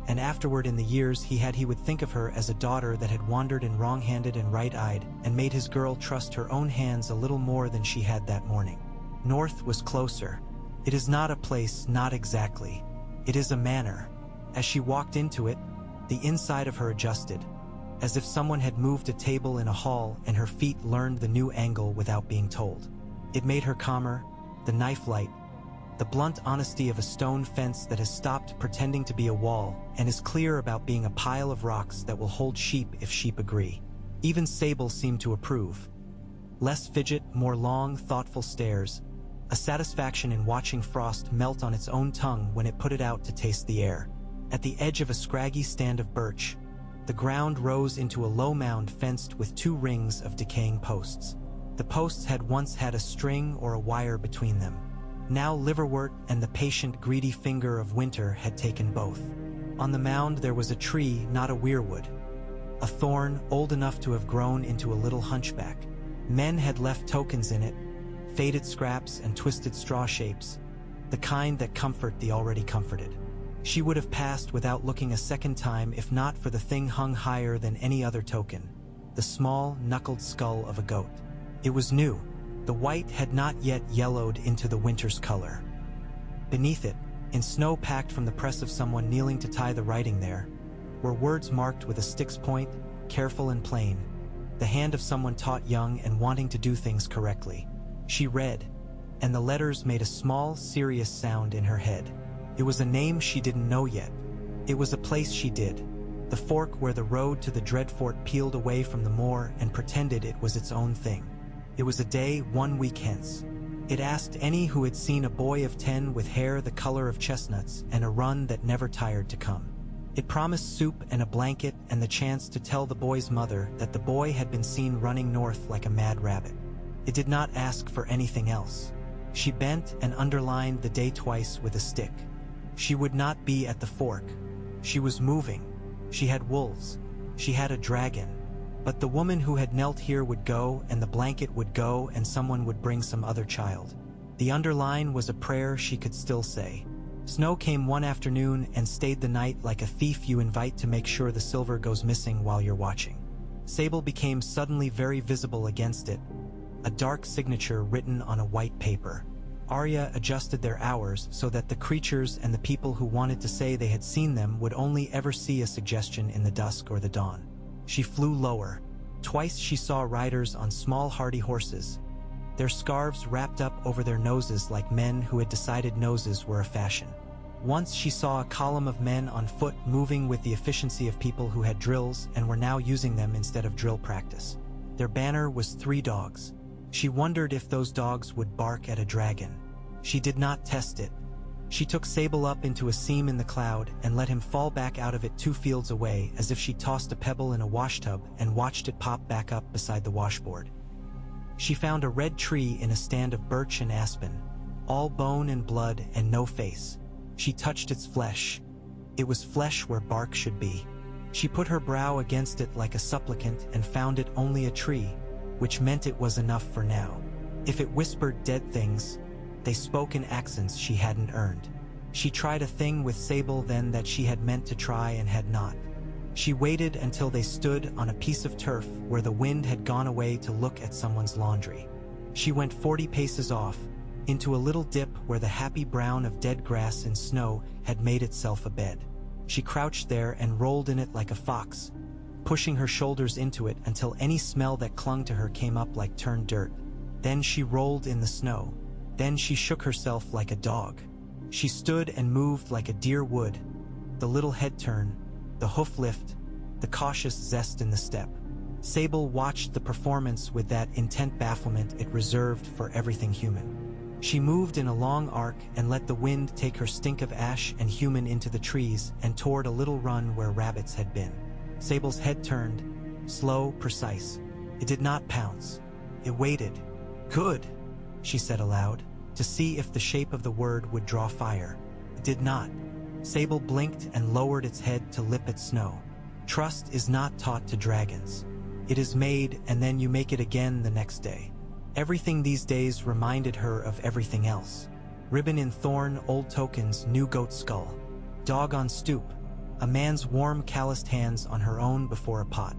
And afterward in the years he would think of her as a daughter that had wandered in wrong-handed and right-eyed, and made his girl trust her own hands a little more than she had that morning. North was closer. It is not a place, not exactly. It is a manner. As she walked into it, the inside of her adjusted, as if someone had moved a table in a hall and her feet learned the new angle without being told. It made her calmer, the knife light, the blunt honesty of a stone fence that has stopped pretending to be a wall and is clear about being a pile of rocks that will hold sheep if sheep agree. Even Sable seemed to approve. Less fidget, more long, thoughtful stares, a satisfaction in watching frost melt on its own tongue when it put it out to taste the air. At the edge of a scraggy stand of birch, the ground rose into a low mound fenced with 2 rings of decaying posts. The posts had once had a string or a wire between them. Now liverwort and the patient, greedy finger of winter had taken both. On the mound there was a tree, not a weirwood. A thorn, old enough to have grown into a little hunchback. Men had left tokens in it, faded scraps and twisted straw shapes, the kind that comfort the already comforted. She would have passed without looking a second time if not for the thing hung higher than any other token, the small, knuckled skull of a goat. It was new. The white had not yet yellowed into the winter's color. Beneath it, in snow packed from the press of someone kneeling to tie the writing there, were words marked with a stick's point, careful and plain, the hand of someone taught young and wanting to do things correctly. She read, and the letters made a small, serious sound in her head. It was a name she didn't know yet. It was a place she did. The fork where the road to the Dreadfort peeled away from the moor and pretended it was its own thing. It was a day 1 week hence. It asked any who had seen a boy of 10 with hair the color of chestnuts and a run that never tired to come. It promised soup and a blanket and the chance to tell the boy's mother that the boy had been seen running north like a mad rabbit. It did not ask for anything else. She bent and underlined the day twice with a stick. She would not be at the fork. She was moving. She had wolves. She had a dragon. But the woman who had knelt here would go, and the blanket would go, and someone would bring some other child. The underline was a prayer she could still say. Snow came one afternoon and stayed the night like a thief you invite to make sure the silver goes missing while you're watching. Sable became suddenly very visible against it, a dark signature written on a white paper. Arya adjusted their hours so that the creatures and the people who wanted to say they had seen them would only ever see a suggestion in the dusk or the dawn. She flew lower. Twice she saw riders on small hardy horses, their scarves wrapped up over their noses like men who had decided noses were a fashion. Once she saw a column of men on foot moving with the efficiency of people who had drills and were now using them instead of drill practice. Their banner was 3 dogs. She wondered if those dogs would bark at a dragon. She did not test it. She took Sable up into a seam in the cloud and let him fall back out of it 2 fields away, as if she tossed a pebble in a washtub and watched it pop back up beside the washboard. She found a red tree in a stand of birch and aspen, all bone and blood and no face. She touched its flesh. It was flesh where bark should be. She put her brow against it like a supplicant and found it only a tree, which meant it was enough for now. If it whispered dead things, they spoke in accents she hadn't earned. She tried a thing with Sable then that she had meant to try and had not. She waited until they stood on a piece of turf where the wind had gone away to look at someone's laundry. She went 40 paces off, into a little dip where the happy brown of dead grass and snow had made itself a bed. She crouched there and rolled in it like a fox, pushing her shoulders into it until any smell that clung to her came up like turned dirt. Then she rolled in the snow. Then she shook herself like a dog. She stood and moved like a deer would, the little head turn, the hoof lift, the cautious zest in the step. Sable watched the performance with that intent bafflement it reserved for everything human. She moved in a long arc and let the wind take her stink of ash and human into the trees and toward a little run where rabbits had been. Sable's head turned, slow, precise. It did not pounce. It waited. "Good," she said aloud, to see if the shape of the word would draw fire. It did not. Sable blinked and lowered its head to lip at snow. Trust is not taught to dragons. It is made and then you make it again the next day. Everything these days reminded her of everything else. Ribbon in thorn, old tokens, new goat skull. Dog on stoop. A man's warm, calloused hands on her own before a pot.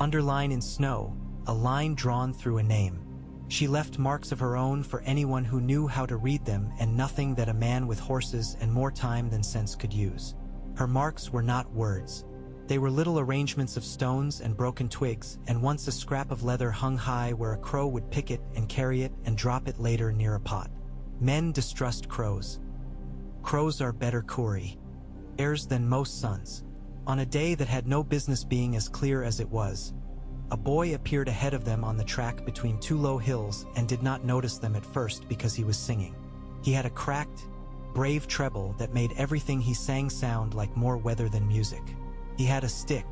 Underline in snow, a line drawn through a name. She left marks of her own for anyone who knew how to read them, and nothing that a man with horses and more time than sense could use. Her marks were not words. They were little arrangements of stones and broken twigs, and once a scrap of leather hung high where a crow would pick it and carry it and drop it later near a pot. Men distrust crows. Crows are better Kuri, heirs than most sons. On a day that had no business being as clear as it was, a boy appeared ahead of them on the track between 2 low hills and did not notice them at first because he was singing. He had a cracked, brave treble that made everything he sang sound like more weather than music. He had a stick.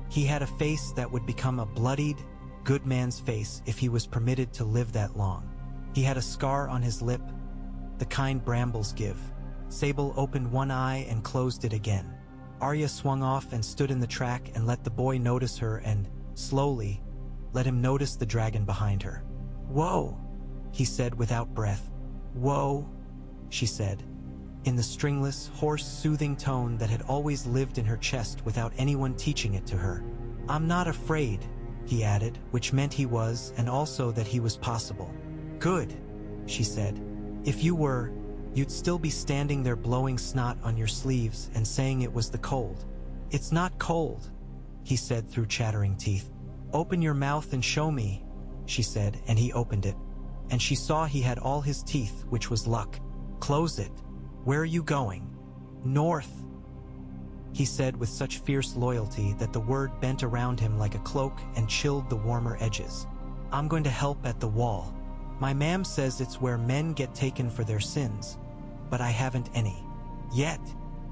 He had a face that would become a bloodied, good man's face if he was permitted to live that long. He had a scar on his lip, the kind brambles give. Sable opened one eye and closed it again. Arya swung off and stood in the track and let the boy notice her and, slowly, let him notice the dragon behind her. "Whoa," he said without breath. "Whoa," she said, in the stringless, hoarse, soothing tone that had always lived in her chest without anyone teaching it to her. "I'm not afraid," he added, which meant he was, and also that he was possible. "Good," she said. "If you were, you'd still be standing there blowing snot on your sleeves and saying it was the cold." "It's not cold," he said through chattering teeth. "Open your mouth and show me," she said, and he opened it. And she saw he had all his teeth, which was luck. "Close it. Where are you going?" "North," he said with such fierce loyalty that the word bent around him like a cloak and chilled the warmer edges. "I'm going to help at the wall. My mam says it's where men get taken for their sins, but I haven't any. Yet,"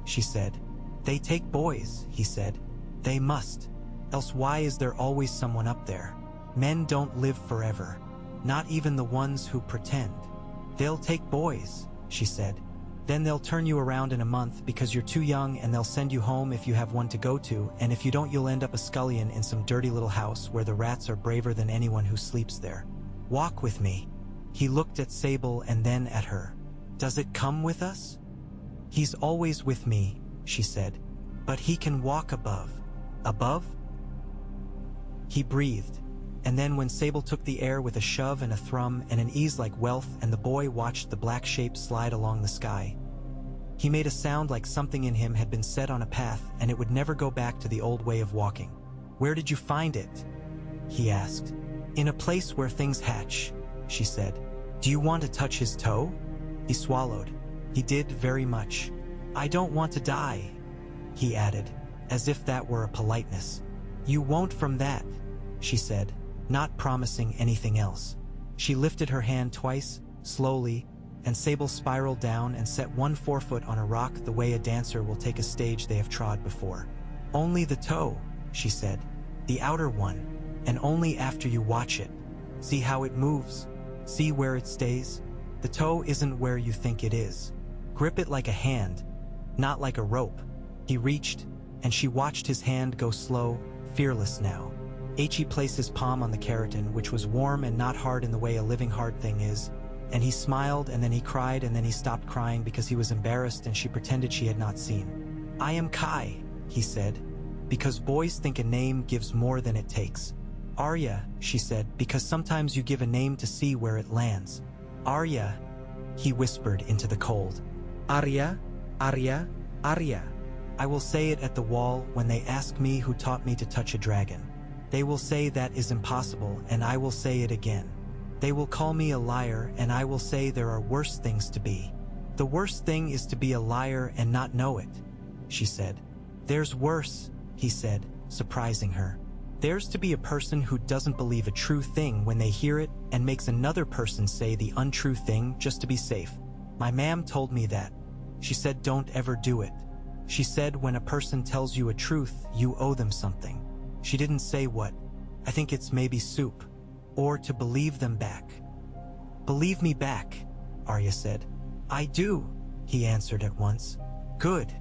she said. "They take boys," he said. "They must. Else why is there always someone up there? Men don't live forever. Not even the ones who pretend. They'll take boys," she said. "Then they'll turn you around in a month because you're too young, and they'll send you home if you have one to go to, and if you don't you'll end up a scullion in some dirty little house where the rats are braver than anyone who sleeps there. Walk with me." He looked at Sable and then at her. "Does it come with us?" "He's always with me," she said. "But he can walk above." "Above?" He breathed. And then when Sable took the air with a shove and a thrum and an ease like wealth, and the boy watched the black shape slide along the sky, he made a sound like something in him had been set on a path and it would never go back to the old way of walking. "Where did you find it?" he asked. "In a place where things hatch," she said. "Do you want to touch his toe?" He swallowed. He did, very much. "I don't want to die," he added, as if that were a politeness. "You won't from that," she said, not promising anything else. She lifted her hand twice, slowly, and Sable spiraled down and set one forefoot on a rock the way a dancer will take a stage they have trod before. "Only the toe," she said, "the outer one, and only after you watch it. See how it moves? See where it stays? The toe isn't where you think it is. Grip it like a hand, not like a rope." He reached, and she watched his hand go slow, fearless now. He placed his palm on the keratin, which was warm and not hard in the way a living hard thing is, and he smiled, and then he cried, and then he stopped crying because he was embarrassed, and she pretended she had not seen. "I am Kai," he said, "because boys think a name gives more than it takes." "Arya," she said, "because sometimes you give a name to see where it lands." "Arya," he whispered into the cold. "Arya, Arya, Arya. I will say it at the wall when they ask me who taught me to touch a dragon. They will say that is impossible, and I will say it again. They will call me a liar, and I will say there are worse things to be. The worst thing is to be a liar and not know it," she said. "There's worse," he said, surprising her. "There's to be a person who doesn't believe a true thing when they hear it and makes another person say the untrue thing just to be safe. My ma'am told me that. She said don't ever do it. She said when a person tells you a truth, you owe them something. She didn't say what. I think it's maybe soup. Or to believe them back." "Believe me back," Arya said. "I do," he answered at once. "Good,"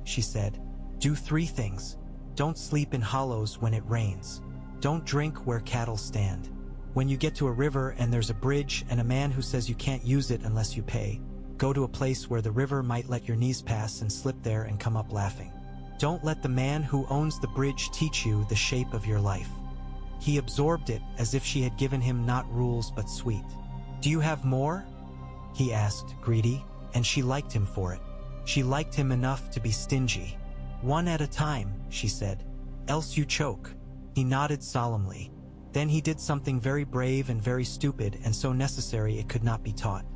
she said. "Do 3 things. Don't sleep in hollows when it rains. Don't drink where cattle stand. When you get to a river and there's a bridge and a man who says you can't use it unless you pay, go to a place where the river might let your knees pass and slip there and come up laughing. Don't let the man who owns the bridge teach you the shape of your life." He absorbed it as if she had given him not rules but sweet. "Do you have more?" he asked, greedy, and she liked him for it. She liked him enough to be stingy. "One at a time," she said, "else you choke." He nodded solemnly. Then he did something very brave and very stupid and so necessary it could not be taught.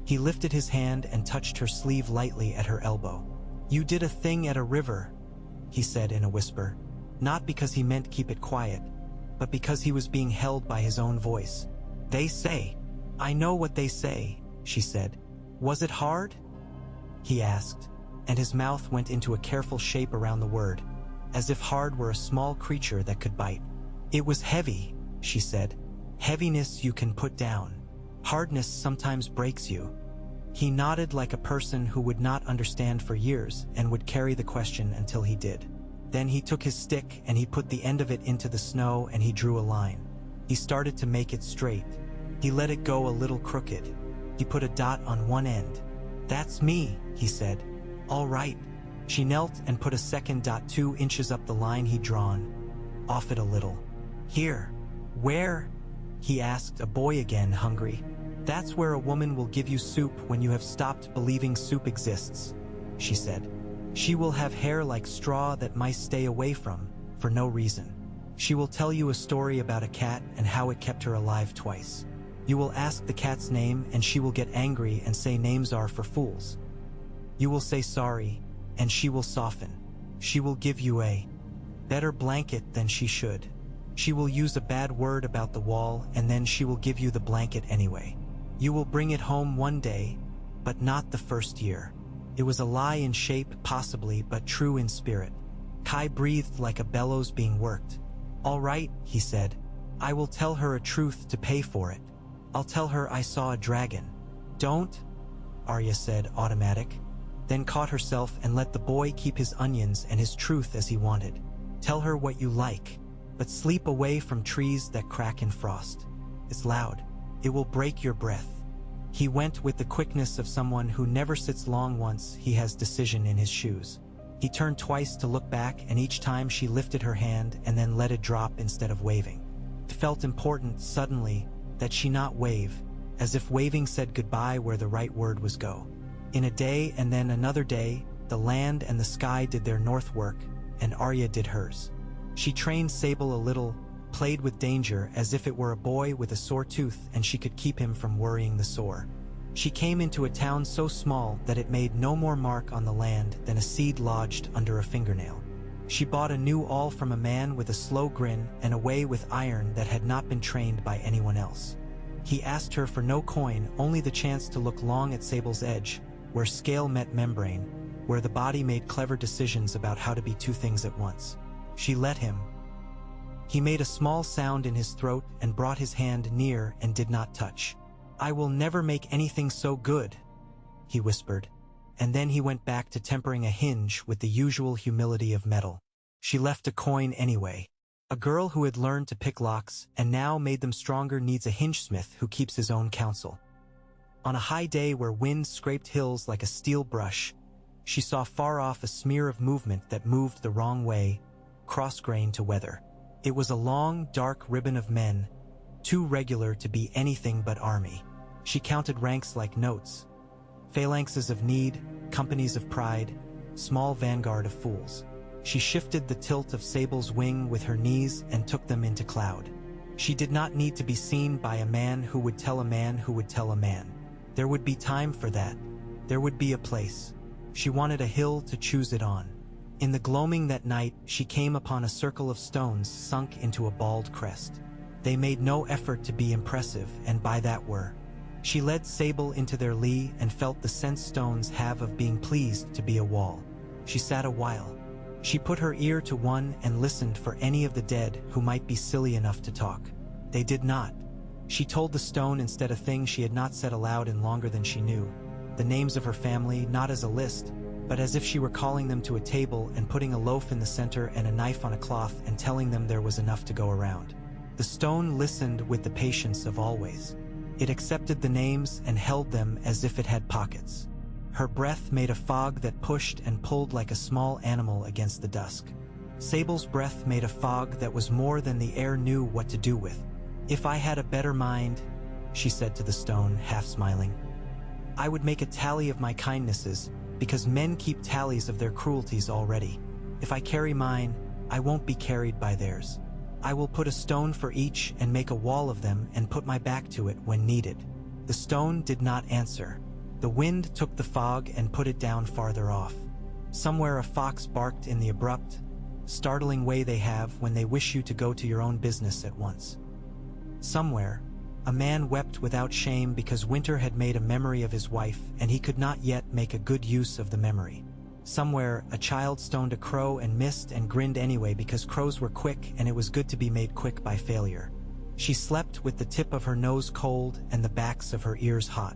He lifted his hand and touched her sleeve lightly at her elbow. "You did a thing at a river," he said in a whisper, not because he meant keep it quiet, but because he was being held by his own voice. "They say." "I know what they say," she said. "Was it hard?" he asked, and his mouth went into a careful shape around the word, as if hard were a small creature that could bite. "It was heavy," she said. "Heaviness you can put down. Hardness sometimes breaks you." He nodded like a person who would not understand for years and would carry the question until he did. Then he took his stick and he put the end of it into the snow and he drew a line. He started to make it straight. He let it go a little crooked. He put a dot on one end. "That's me," he said. "All right." She knelt and put a second dot 2 inches up the line he'd drawn, off it a little. "Here." "Where?" he asked, a boy again, hungry. "That's where a woman will give you soup when you have stopped believing soup exists," she said. "She will have hair like straw that mice stay away from, for no reason. She will tell you a story about a cat and how it kept her alive twice. You will ask the cat's name and she will get angry and say names are for fools. You will say sorry, and she will soften. She will give you a better blanket than she should. She will use a bad word about the wall and then she will give you the blanket anyway. You will bring it home one day, but not the first year." It was a lie in shape, possibly, but true in spirit. Kai breathed like a bellows being worked. "All right," he said. "I will tell her a truth to pay for it. I'll tell her I saw a dragon." "Don't," Arya said, automatic, then caught herself and let the boy keep his onions and his truth as he wanted. "Tell her what you like, but sleep away from trees that crack in frost. It's loud. It will break your breath." He went with the quickness of someone who never sits long once he has decision in his shoes. He turned twice to look back, and each time she lifted her hand and then let it drop instead of waving. It felt important, suddenly, that she not wave, as if waving said goodbye where the right word was go. In a day and then another day, the land and the sky did their north work, and Arya did hers. She trained Sable a little, played with danger as if it were a boy with a sore tooth and she could keep him from worrying the sore. She came into a town so small that it made no more mark on the land than a seed lodged under a fingernail. She bought a new awl from a man with a slow grin and a way with iron that had not been trained by anyone else. He asked her for no coin, only the chance to look long at Sable's edge, where scale met membrane, where the body made clever decisions about how to be two things at once. She let him. He made a small sound in his throat and brought his hand near and did not touch. "I will never make anything so good," he whispered, and then he went back to tempering a hinge with the usual humility of metal. She left a coin anyway. A girl who had learned to pick locks and now made them stronger needs a hingesmith who keeps his own counsel. On a high day where wind scraped hills like a steel brush, she saw far off a smear of movement that moved the wrong way, cross-grained to weather. It was a long, dark ribbon of men, too regular to be anything but army. She counted ranks like notes, phalanxes of need, companies of pride, small vanguard of fools. She shifted the tilt of Sable's wing with her knees and took them into cloud. She did not need to be seen by a man who would tell a man who would tell a man. There would be time for that. There would be a place. She wanted a hill to choose it on. In the gloaming that night, she came upon a circle of stones sunk into a bald crest. They made no effort to be impressive, and by that were. She led Sable into their lee and felt the sense stones have of being pleased to be a wall. She sat a while. She put her ear to one and listened for any of the dead who might be silly enough to talk. They did not. She told the stone instead a thing she had not said aloud in longer than she knew. The names of her family, not as a list, but as if she were calling them to a table and putting a loaf in the center and a knife on a cloth and telling them there was enough to go around. The stone listened with the patience of always. It accepted the names and held them as if it had pockets. Her breath made a fog that pushed and pulled like a small animal against the dusk. Sable's breath made a fog that was more than the air knew what to do with. "If I had a better mind," she said to the stone, half smiling, "I would make a tally of my kindnesses, because men keep tallies of their cruelties already. If I carry mine, I won't be carried by theirs. I will put a stone for each and make a wall of them and put my back to it when needed." The stone did not answer. The wind took the fog and put it down farther off. Somewhere a fox barked in the abrupt, startling way they have when they wish you to go to your own business at once. Somewhere, a man wept without shame because winter had made a memory of his wife and he could not yet make a good use of the memory. Somewhere, a child stoned a crow and missed and grinned anyway because crows were quick and it was good to be made quick by failure. She slept with the tip of her nose cold and the backs of her ears hot.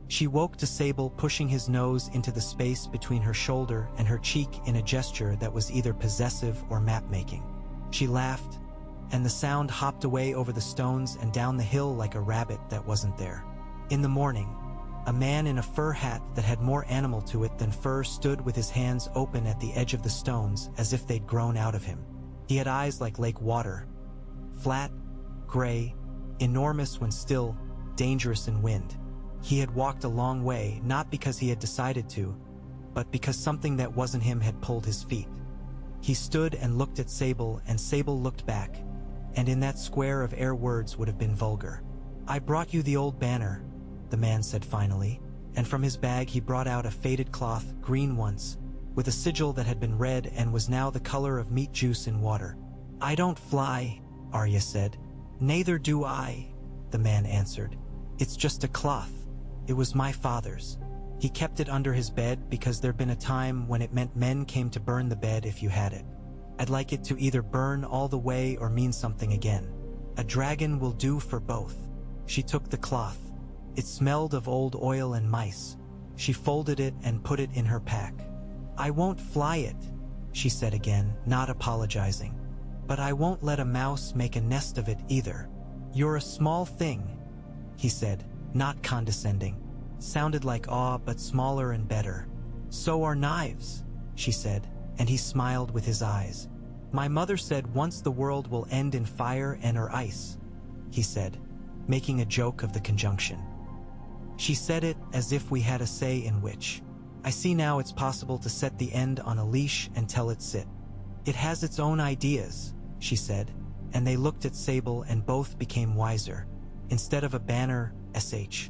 She woke to Sable pushing his nose into the space between her shoulder and her cheek in a gesture that was either possessive or map-making. She laughed, and the sound hopped away over the stones and down the hill like a rabbit that wasn't there. In the morning, a man in a fur hat that had more animal to it than fur stood with his hands open at the edge of the stones as if they'd grown out of him. He had eyes like lake water, flat, gray, enormous when still, dangerous in wind. He had walked a long way, not because he had decided to, but because something that wasn't him had pulled his feet. He stood and looked at Sable, and Sable looked back, and in that square of air words would have been vulgar. "I brought you the old banner," the man said finally, and from his bag he brought out a faded cloth, green once, with a sigil that had been red and was now the color of meat juice in water. "I don't fly," Arya said. "Neither do I," the man answered. "It's just a cloth. It was my father's. He kept it under his bed because there'd been a time when it meant men came to burn the bed if you had it. I'd like it to either burn all the way or mean something again. A dragon will do for both." She took the cloth. It smelled of old oil and mice. She folded it and put it in her pack. "I won't fly it," she said again, not apologizing. "But I won't let a mouse make a nest of it either." "You're a small thing," he said, not condescending. Sounded like awe, but smaller and better. "So are knives," she said, and he smiled with his eyes. My mother said once the world will end in fire and/or ice, he said, making a joke of the conjunction. She said it as if we had a say in which. I see now it's possible to set the end on a leash and tell it sit. It has its own ideas, she said, and they looked at Sable and both became wiser. Instead of a banner, sh.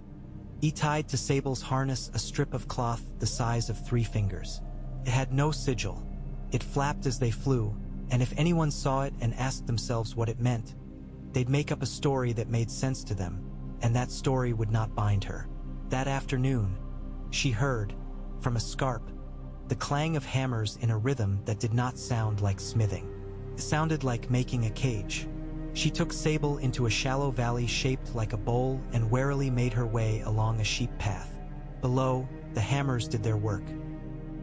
He tied to Sable's harness a strip of cloth the size of 3 fingers. It had no sigil. It flapped as they flew, and if anyone saw it and asked themselves what it meant, they'd make up a story that made sense to them, and that story would not bind her. That afternoon, she heard, from a scarp, the clang of hammers in a rhythm that did not sound like smithing. It sounded like making a cage. She took Sable into a shallow valley shaped like a bowl and warily made her way along a sheep path. Below, the hammers did their work.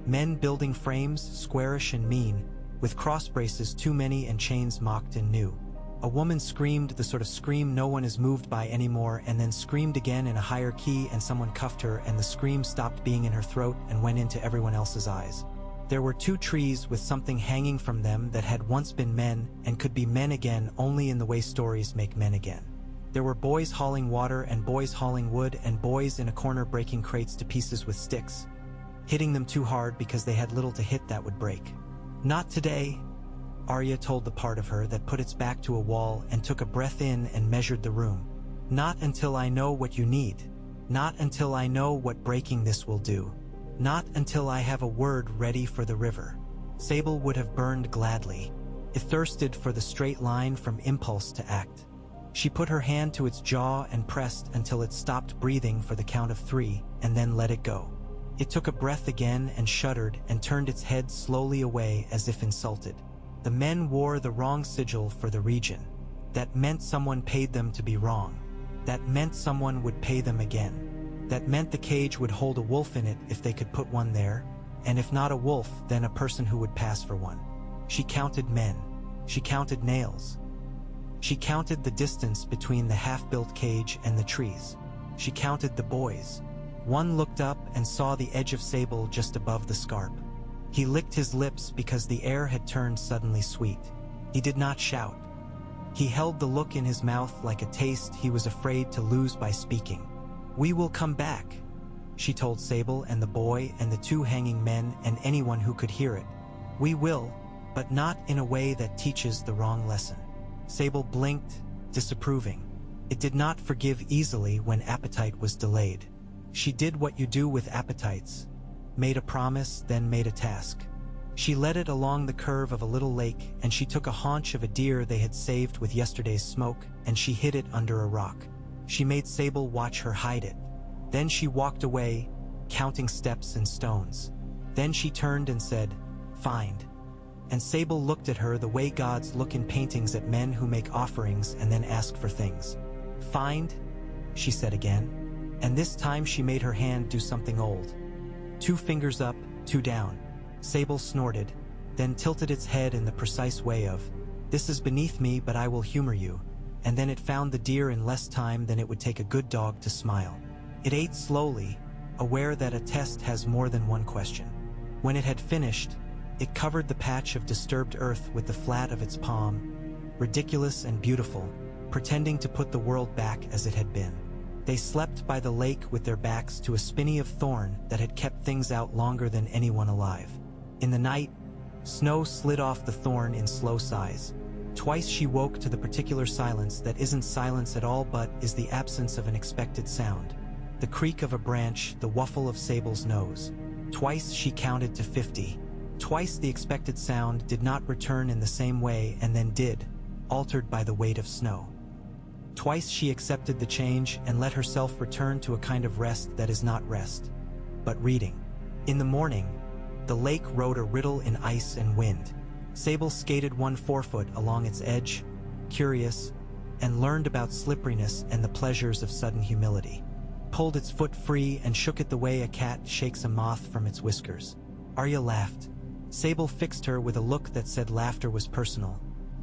Men building frames, squarish and mean, with cross braces too many and chains mocked and new. A woman screamed the sort of scream no one is moved by anymore, and then screamed again in a higher key, and someone cuffed her and the scream stopped being in her throat and went into everyone else's eyes. There were 2 trees with something hanging from them that had once been men and could be men again only in the way stories make men again. There were boys hauling water and boys hauling wood and boys in a corner breaking crates to pieces with sticks, hitting them too hard because they had little to hit that would break. Not today, Arya told the part of her that put its back to a wall and took a breath in and measured the room. Not until I know what you need. Not until I know what breaking this will do. Not until I have a word ready for the river. Sable would have burned gladly. It thirsted for the straight line from impulse to act. She put her hand to its jaw and pressed until it stopped breathing for the count of 3, and then let it go. It took a breath again and shuddered and turned its head slowly away as if insulted. The men wore the wrong sigil for the region. That meant someone paid them to be wrong. That meant someone would pay them again. That meant the cage would hold a wolf in it if they could put one there, and if not a wolf, then a person who would pass for one. She counted men. She counted nails. She counted the distance between the half-built cage and the trees. She counted the boys. One looked up and saw the edge of Sable just above the scarp. He licked his lips because the air had turned suddenly sweet. He did not shout. He held the look in his mouth like a taste he was afraid to lose by speaking. We will come back, she told Sable and the boy and the 2 hanging men and anyone who could hear it. We will, but not in a way that teaches the wrong lesson. Sable blinked, disapproving. It did not forgive easily when appetite was delayed. She did what you do with appetites. Made a promise, then made a task. She led it along the curve of a little lake, and she took a haunch of a deer they had saved with yesterday's smoke, and she hid it under a rock. She made Sable watch her hide it. Then she walked away, counting steps and stones. Then she turned and said, "Find." And Sable looked at her the way gods look in paintings at men who make offerings and then ask for things. "Find," she said again, and this time she made her hand do something old. 2 fingers up, 2 down. Sable snorted, then tilted its head in the precise way of, "This is beneath me, but I will humor you." And then it found the deer in less time than it would take a good dog to smile. It ate slowly, aware that a test has more than one question. When it had finished, it covered the patch of disturbed earth with the flat of its palm, ridiculous and beautiful, pretending to put the world back as it had been. They slept by the lake with their backs to a spinney of thorn that had kept things out longer than anyone alive. In the night, snow slid off the thorn in slow sighs. Twice she woke to the particular silence that isn't silence at all but is the absence of an expected sound. The creak of a branch, the waffle of Sable's nose. Twice she counted to 50. Twice the expected sound did not return in the same way and then did, altered by the weight of snow. Twice she accepted the change and let herself return to a kind of rest that is not rest, but reading. In the morning, the lake wrote a riddle in ice and wind. Sable skated 1 forefoot along its edge, curious, and learned about slipperiness and the pleasures of sudden humility. Pulled its foot free and shook it the way a cat shakes a moth from its whiskers. Arya laughed. Sable fixed her with a look that said laughter was personal,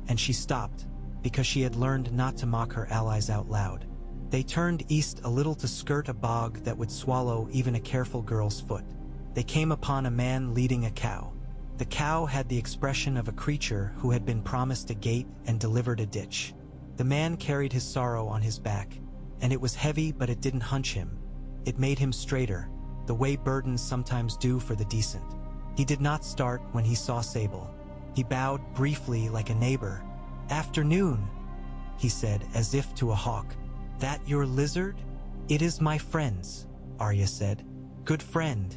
and she stopped, because she had learned not to mock her allies out loud. They turned east a little to skirt a bog that would swallow even a careful girl's foot. They came upon a man leading a cow. The cow had the expression of a creature who had been promised a gate and delivered a ditch. The man carried his sorrow on his back, and it was heavy, but it didn't hunch him. It made him straighter, the way burdens sometimes do for the decent. He did not start when he saw Sable. He bowed briefly like a neighbor. "Afternoon," he said, as if to a hawk. "That your lizard?" "It is my friend's," Arya said. "Good friend,"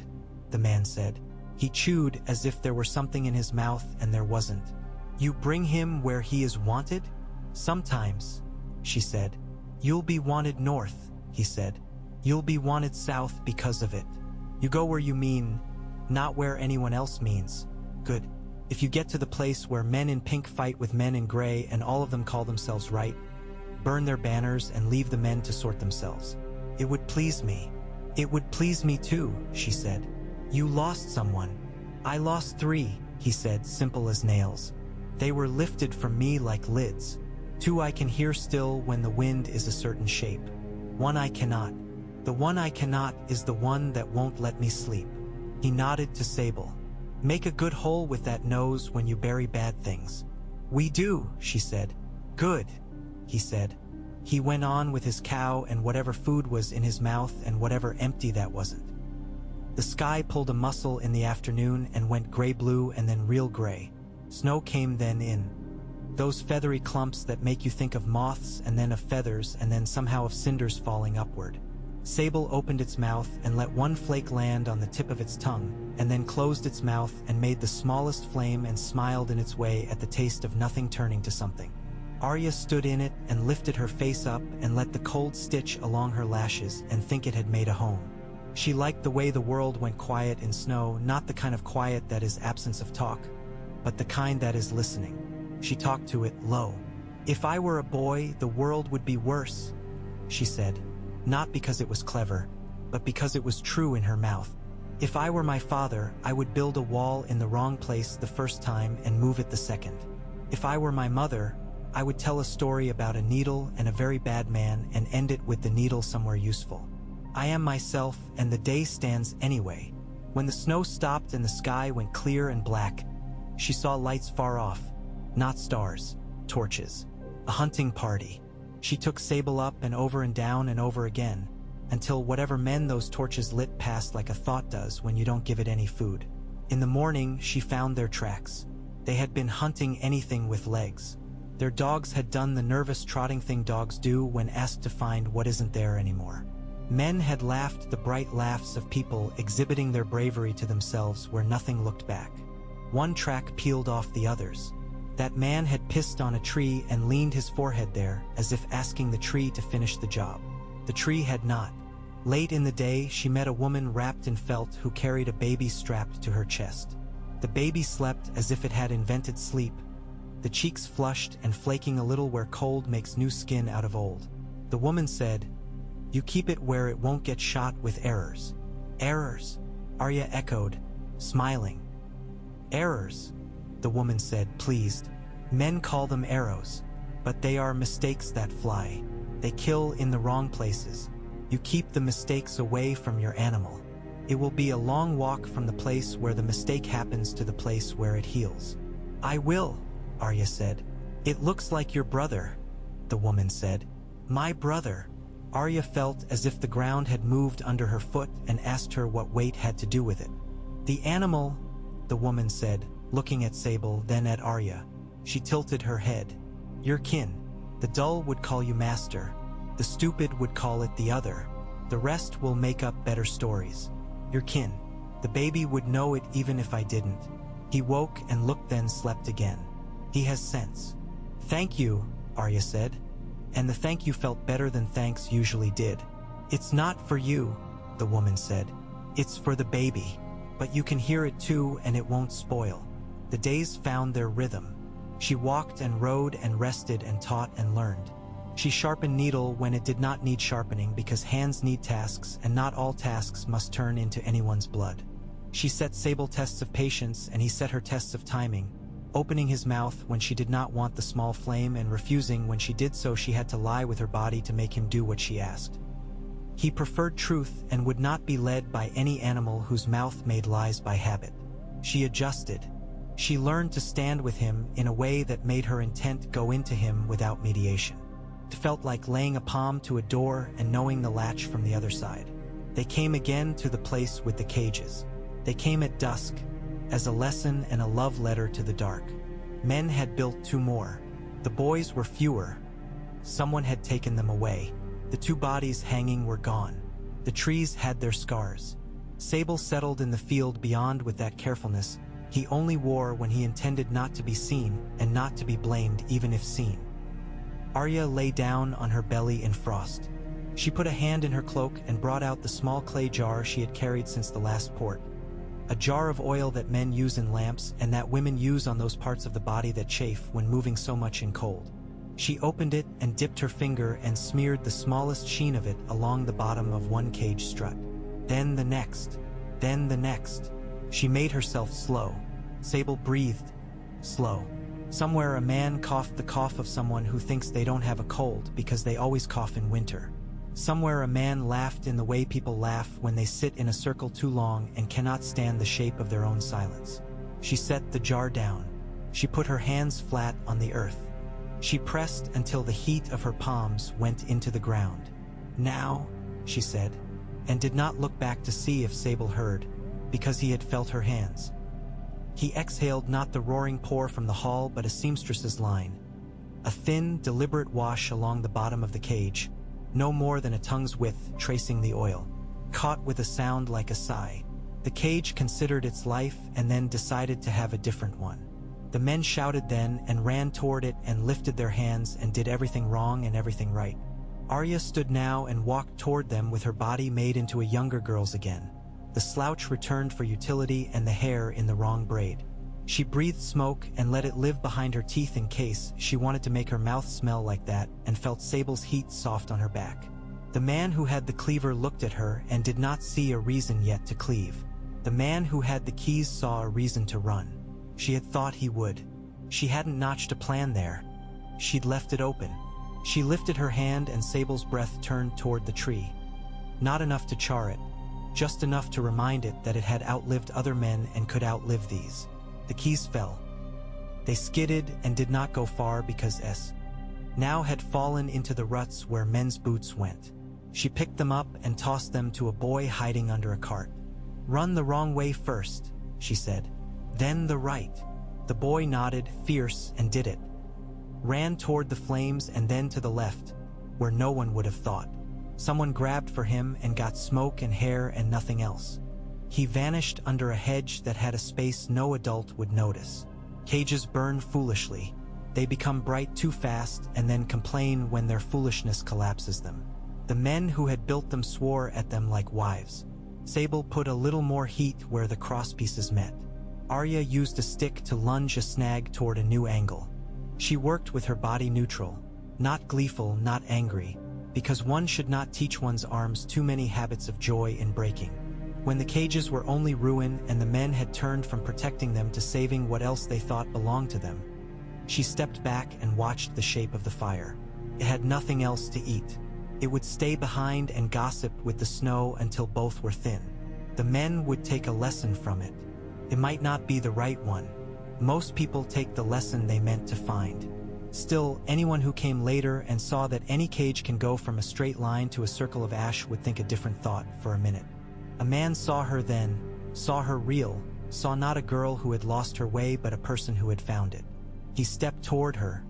the man said. He chewed as if there were something in his mouth and there wasn't. "You bring him where he is wanted?" "Sometimes," she said. "You'll be wanted north," he said. "You'll be wanted south because of it. You go where you mean, not where anyone else means." "Good. If you get to the place where men in pink fight with men in gray and all of them call themselves right, burn their banners and leave the men to sort themselves. It would please me." "It would please me too," she said. "You lost someone." "I lost 3, he said, simple as nails. "They were lifted from me like lids. 2 I can hear still when the wind is a certain shape. 1 I cannot. The 1 I cannot is the one that won't let me sleep." He nodded to Sable. "Make a good hole with that nose when you bury bad things." "We do," she said. "Good," he said. He went on with his cow and whatever food was in his mouth and whatever empty that wasn't. The sky pulled a muscle in the afternoon and went gray-blue and then real gray. Snow came then in. Those feathery clumps that make you think of moths and then of feathers and then somehow of cinders falling upward. Sable opened its mouth and let 1 flake land on the tip of its tongue, and then closed its mouth and made the smallest flame and smiled in its way at the taste of nothing turning to something. Arya stood in it and lifted her face up and let the cold stitch along her lashes and think it had made a home. She liked the way the world went quiet in snow, not the kind of quiet that is absence of talk, but the kind that is listening. She talked to it low. "If I were a boy, the world would be worse," she said, not because it was clever, but because it was true in her mouth. "If I were my father, I would build a wall in the wrong place the first time and move it the second. If I were my mother, I would tell a story about a needle and a very bad man and end it with the needle somewhere useful. I am myself, and the day stands anyway." When the snow stopped and the sky went clear and black, she saw lights far off, not stars, torches, a hunting party. She took Sable up and over again, until whatever men those torches lit passed like a thought does when you don't give it any food. In the morning, she found their tracks. They had been hunting anything with legs. Their dogs had done the nervous trotting thing dogs do when asked to find what isn't there anymore. Men had laughed the bright laughs of people exhibiting their bravery to themselves where nothing looked back. 1 track peeled off the others. That man had pissed on a tree and leaned his forehead there, as if asking the tree to finish the job. The tree had not. Late in the day, she met a woman wrapped in felt who carried a baby strapped to her chest. The baby slept as if it had invented sleep, the cheeks flushed and flaking a little where cold makes new skin out of old. The woman said, "You keep it where it won't get shot with errors." "Errors?" Arya echoed, smiling. "Errors," the woman said, pleased. "Men call them arrows, but they are mistakes that fly. They kill in the wrong places. You keep the mistakes away from your animal. It will be a long walk from the place where the mistake happens to the place where it heals." "I will," Arya said. "It looks like your brother," the woman said. "My brother." Arya felt as if the ground had moved under her foot and asked her what weight had to do with it. "The animal," the woman said, looking at Sable, then at Arya. She tilted her head. "Your kin. The dull would call you master. The stupid would call it the other. The rest will make up better stories. Your kin. The baby would know it even if I didn't." He woke and looked, then slept again. "He has sense." "Thank you," Arya said. And the thank you felt better than thanks usually did. "It's not for you," the woman said. "It's for the baby. But you can hear it too, and it won't spoil." The days found their rhythm. She walked and rode and rested and taught and learned. She sharpened needle when it did not need sharpening because hands need tasks and not all tasks must turn into anyone's blood. She set Sable tests of patience and he set her tests of timing, opening his mouth when she did not want the small flame and refusing when she did so she had to lie with her body to make him do what she asked. He preferred truth and would not be led by any animal whose mouth made lies by habit. She adjusted. She learned to stand with him in a way that made her intent go into him without mediation. It felt like laying a palm to a door and knowing the latch from the other side. They came again to the place with the cages. They came at dusk, as a lesson and a love letter to the dark. Men had built 2 more. The boys were fewer. Someone had taken them away. The 2 bodies hanging were gone. The trees had their scars. Sable settled in the field beyond with that carefulness he only wore when he intended not to be seen and not to be blamed even if seen. Arya lay down on her belly in frost. She put a hand in her cloak and brought out the small clay jar she had carried since the last port. A jar of oil that men use in lamps and that women use on those parts of the body that chafe when moving so much in cold. She opened it and dipped her finger and smeared the smallest sheen of it along the bottom of one cage strut. Then the next. Then the next. She made herself slow. Sable breathed. Slow. Somewhere a man coughed the cough of someone who thinks they don't have a cold because they always cough in winter. Somewhere a man laughed in the way people laugh when they sit in a circle too long and cannot stand the shape of their own silence. She set the jar down. She put her hands flat on the earth. She pressed until the heat of her palms went into the ground. "Now," she said, and did not look back to see if Sable heard, because he had felt her hands. He exhaled not the roaring pour from the hall but a seamstress's line. A thin, deliberate wash along the bottom of the cage, no more than a tongue's width tracing the oil, caught with a sound like a sigh. The cage considered its life and then decided to have a different one. The men shouted then and ran toward it and lifted their hands and did everything wrong and everything right. Arya stood now and walked toward them with her body made into a younger girl's again. The slouch returned for utility and the hair in the wrong braid. She breathed smoke and let it live behind her teeth in case she wanted to make her mouth smell like that, and felt Sable's heat soft on her back. The man who had the cleaver looked at her and did not see a reason yet to cleave. The man who had the keys saw a reason to run. She had thought he would. She hadn't notched a plan there. She'd left it open. She lifted her hand and Sable's breath turned toward the tree. Not enough to char it. Just enough to remind it that it had outlived other men and could outlive these. The keys fell. They skidded and did not go far because S. now had fallen into the ruts where men's boots went. She picked them up and tossed them to a boy hiding under a cart. "Run the wrong way first," she said. "Then the right." The boy nodded, fierce, and did it. Ran toward the flames and then to the left, where no one would have thought. Someone grabbed for him and got smoke and hair and nothing else. He vanished under a hedge that had a space no adult would notice. Cages burn foolishly. They become bright too fast and then complain when their foolishness collapses them. The men who had built them swore at them like wives. Sable put a little more heat where the crosspieces met. Arya used a stick to lunge a snag toward a new angle. She worked with her body neutral, not gleeful, not angry, because one should not teach one's arms too many habits of joy in breaking. When the cages were only ruin and the men had turned from protecting them to saving what else they thought belonged to them, she stepped back and watched the shape of the fire. It had nothing else to eat. It would stay behind and gossip with the snow until both were thin. The men would take a lesson from it. It might not be the right one. Most people take the lesson they meant to find. Still, anyone who came later and saw that any cage can go from a straight line to a circle of ash would think a different thought for a minute. A man saw her then, saw her real, saw not a girl who had lost her way but a person who had found it. He stepped toward her,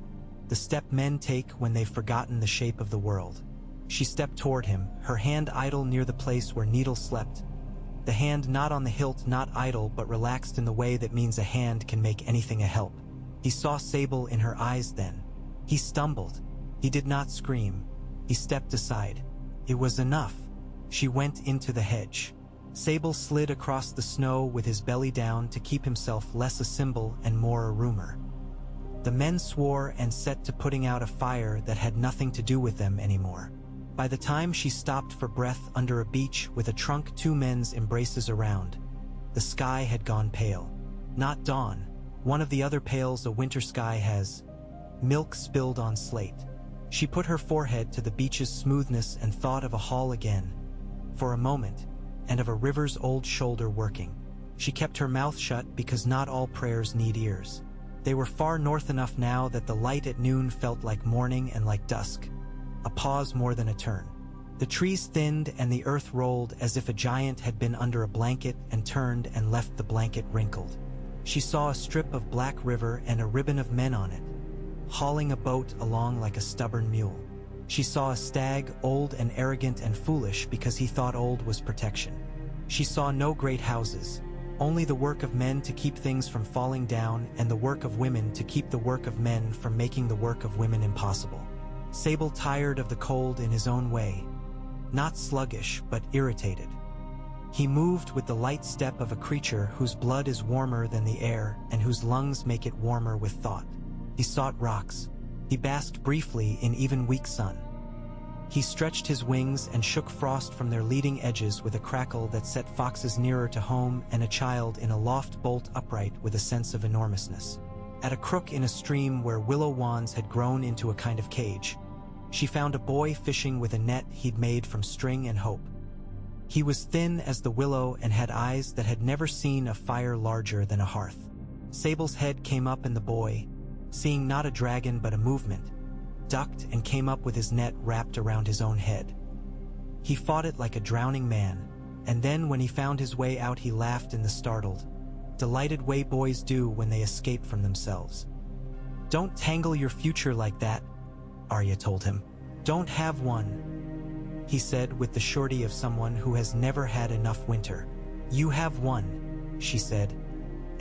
the step men take when they've forgotten the shape of the world. She stepped toward him, her hand idle near the place where Needle slept. The hand not on the hilt, not idle, but relaxed in the way that means a hand can make anything a help. He saw Sable in her eyes then. He stumbled. He did not scream. He stepped aside. It was enough. She went into the hedge. Sable slid across the snow with his belly down to keep himself less a symbol and more a rumor. The men swore and set to putting out a fire that had nothing to do with them anymore. By the time she stopped for breath under a beech with a trunk, 2 men's embraces around, the sky had gone pale. Not dawn. One of the other pales a winter sky has. Milk spilled on slate. She put her forehead to the beach's smoothness and thought of a hall again, for a moment, and of a river's old shoulder working. She kept her mouth shut because not all prayers need ears. They were far north enough now that the light at noon felt like morning and like dusk. A pause more than a turn. The trees thinned and the earth rolled as if a giant had been under a blanket and turned and left the blanket wrinkled. She saw a strip of black river and a ribbon of men on it, hauling a boat along like a stubborn mule. She saw a stag, old and arrogant and foolish because he thought old was protection. She saw no great houses, only the work of men to keep things from falling down and the work of women to keep the work of men from making the work of women impossible. Sable tired of the cold in his own way, not sluggish but irritated. He moved with the light step of a creature whose blood is warmer than the air and whose lungs make it warmer with thought. He sought rocks. He basked briefly in even weak sun. He stretched his wings and shook frost from their leading edges with a crackle that set foxes nearer to home and a child in a loft bolt upright with a sense of enormousness. At a crook in a stream where willow wands had grown into a kind of cage, she found a boy fishing with a net he'd made from string and hope. He was thin as the willow and had eyes that had never seen a fire larger than a hearth. Sable's head came up and the boy, seeing not a dragon but a movement, ducked and came up with his net wrapped around his own head. He fought it like a drowning man, and then when he found his way out he laughed in the startled, delighted way boys do when they escape from themselves. "Don't tangle your future like that," Arya told him. "Don't have one," he said with the surety of someone who has never had enough winter. "You have one," she said,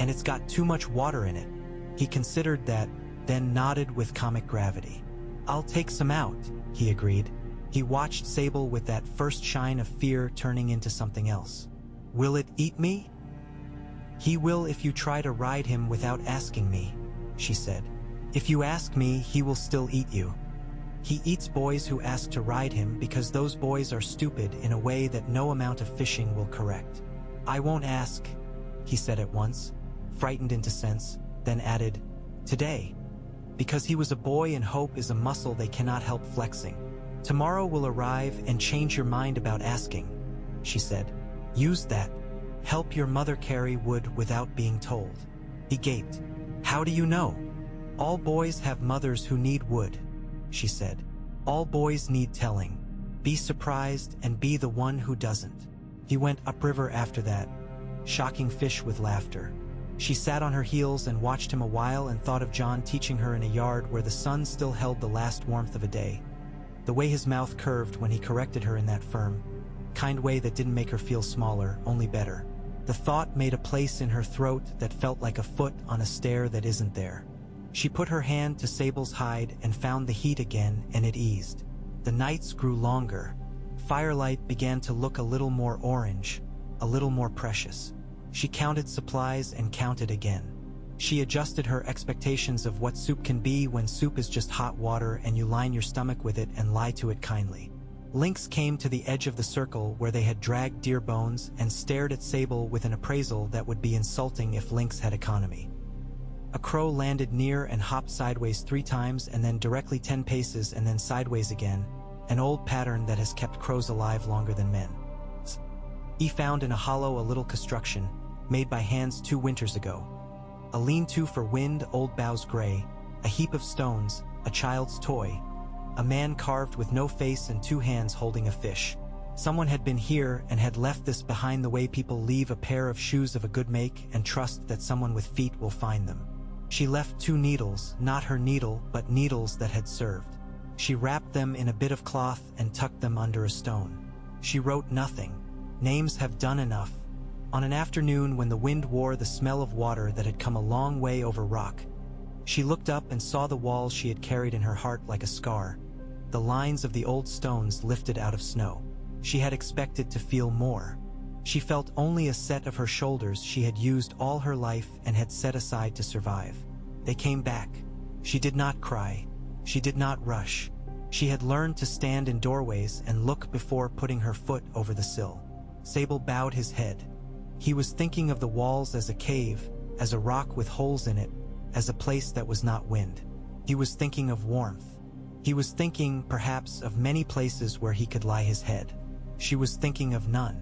"and it's got too much water in it." He considered that, then nodded with comic gravity. "I'll take some out," he agreed. He watched Sable with that first shine of fear turning into something else. "Will it eat me?" "He will if you try to ride him without asking me," she said. "If you ask me, he will still eat you. He eats boys who ask to ride him because those boys are stupid in a way that no amount of fishing will correct." "I won't ask," he said at once, frightened into sense, then added, "Today," because he was a boy and hope is a muscle they cannot help flexing. "Tomorrow will arrive and change your mind about asking," she said. "Use that. Help your mother carry wood without being told." He gaped. "How do you know?" "All boys have mothers who need wood," she said. "All boys need telling. Be surprised and be the one who doesn't." He went upriver after that, shocking fish with laughter. She sat on her heels and watched him a while and thought of John teaching her in a yard where the sun still held the last warmth of a day. The way his mouth curved when he corrected her in that firm, kind way that didn't make her feel smaller, only better. The thought made a place in her throat that felt like a foot on a stair that isn't there. She put her hand to Sable's hide and found the heat again, and it eased. The nights grew longer. Firelight began to look a little more orange, a little more precious. She counted supplies and counted again. She adjusted her expectations of what soup can be when soup is just hot water and you line your stomach with it and lie to it kindly. Lynx came to the edge of the circle where they had dragged deer bones and stared at Sable with an appraisal that would be insulting if Lynx had economy. A crow landed near and hopped sideways 3 times and then directly 10 paces and then sideways again, an old pattern that has kept crows alive longer than men. He found in a hollow a little construction, made by hands 2 winters ago. A lean-to for wind, old boughs gray, a heap of stones, a child's toy, a man carved with no face and 2 hands holding a fish. Someone had been here and had left this behind the way people leave a pair of shoes of a good make and trust that someone with feet will find them. She left 2 needles, not her needle, but needles that had served. She wrapped them in a bit of cloth and tucked them under a stone. She wrote nothing. Names have done enough. On an afternoon when the wind wore the smell of water that had come a long way over rock, she looked up and saw the walls she had carried in her heart like a scar, the lines of the old stones lifted out of snow. She had expected to feel more. She felt only a set of her shoulders she had used all her life and had set aside to survive. They came back. She did not cry. She did not rush. She had learned to stand in doorways and look before putting her foot over the sill. Sable bowed his head. He was thinking of the walls as a cave, as a rock with holes in it, as a place that was not wind. He was thinking of warmth. He was thinking, perhaps, of many places where he could lie his head. She was thinking of none.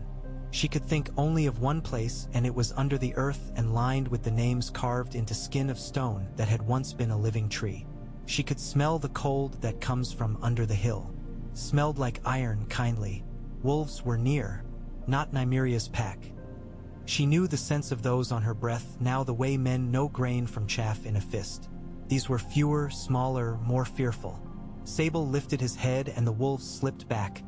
She could think only of one place, and it was under the earth and lined with the names carved into skin of stone that had once been a living tree. She could smell the cold that comes from under the hill. Smelled like iron kindly. Wolves were near, not Nymeria's pack. She knew the sense of those on her breath now the way men know grain from chaff in a fist. These were fewer, smaller, more fearful. Sable lifted his head and the wolves slipped back,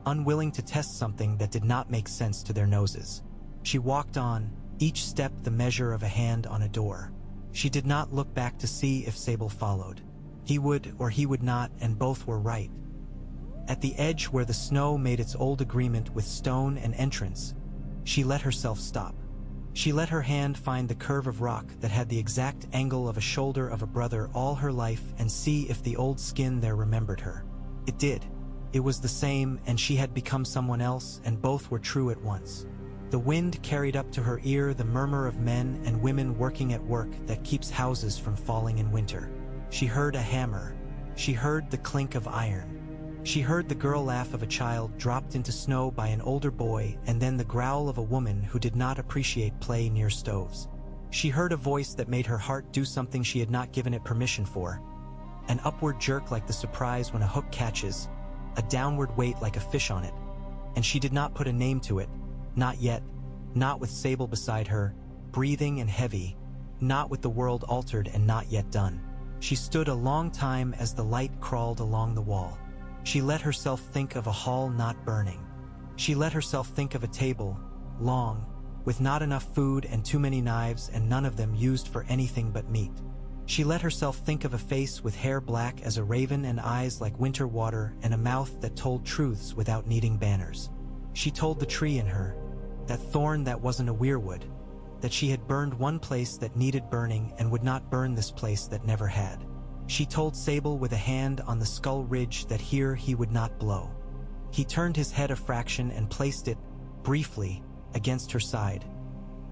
unwilling to test something that did not make sense to their noses. She walked on, each step the measure of a hand on a door. She did not look back to see if Sable followed. He would or he would not, and both were right. At the edge where the snow made its old agreement with stone and entrance, she let herself stop. She let her hand find the curve of rock that had the exact angle of a shoulder of a brother all her life and see if the old skin there remembered her. It did. It was the same, and she had become someone else, and both were true at once. The wind carried up to her ear the murmur of men and women working at work that keeps houses from falling in winter. She heard a hammer. She heard the clink of iron. She heard the girl laugh of a child dropped into snow by an older boy, and then the growl of a woman who did not appreciate play near stoves. She heard a voice that made her heart do something she had not given it permission for. An upward jerk like the surprise when a hook catches, a downward weight like a fish on it. And she did not put a name to it, not yet, not with Sable beside her, breathing and heavy, not with the world altered and not yet done. She stood a long time as the light crawled along the wall. She let herself think of a hall not burning. She let herself think of a table, long, with not enough food and too many knives and none of them used for anything but meat. She let herself think of a face with hair black as a raven and eyes like winter water and a mouth that told truths without needing banners. She told the tree in her, that thorn that wasn't a weirwood, that she had burned one place that needed burning and would not burn this place that never had. She told Sable with a hand on the skull ridge that here he would not blow. He turned his head a fraction and placed it, briefly, against her side.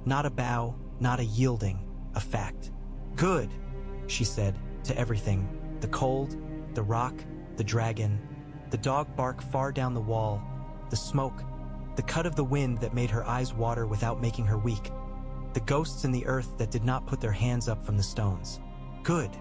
Not a bow, not a yielding, a fact. Good, she said, to everything, the cold, the rock, the dragon, the dog bark far down the wall, the smoke, the cut of the wind that made her eyes water without making her weak, the ghosts in the earth that did not put their hands up from the stones. Good.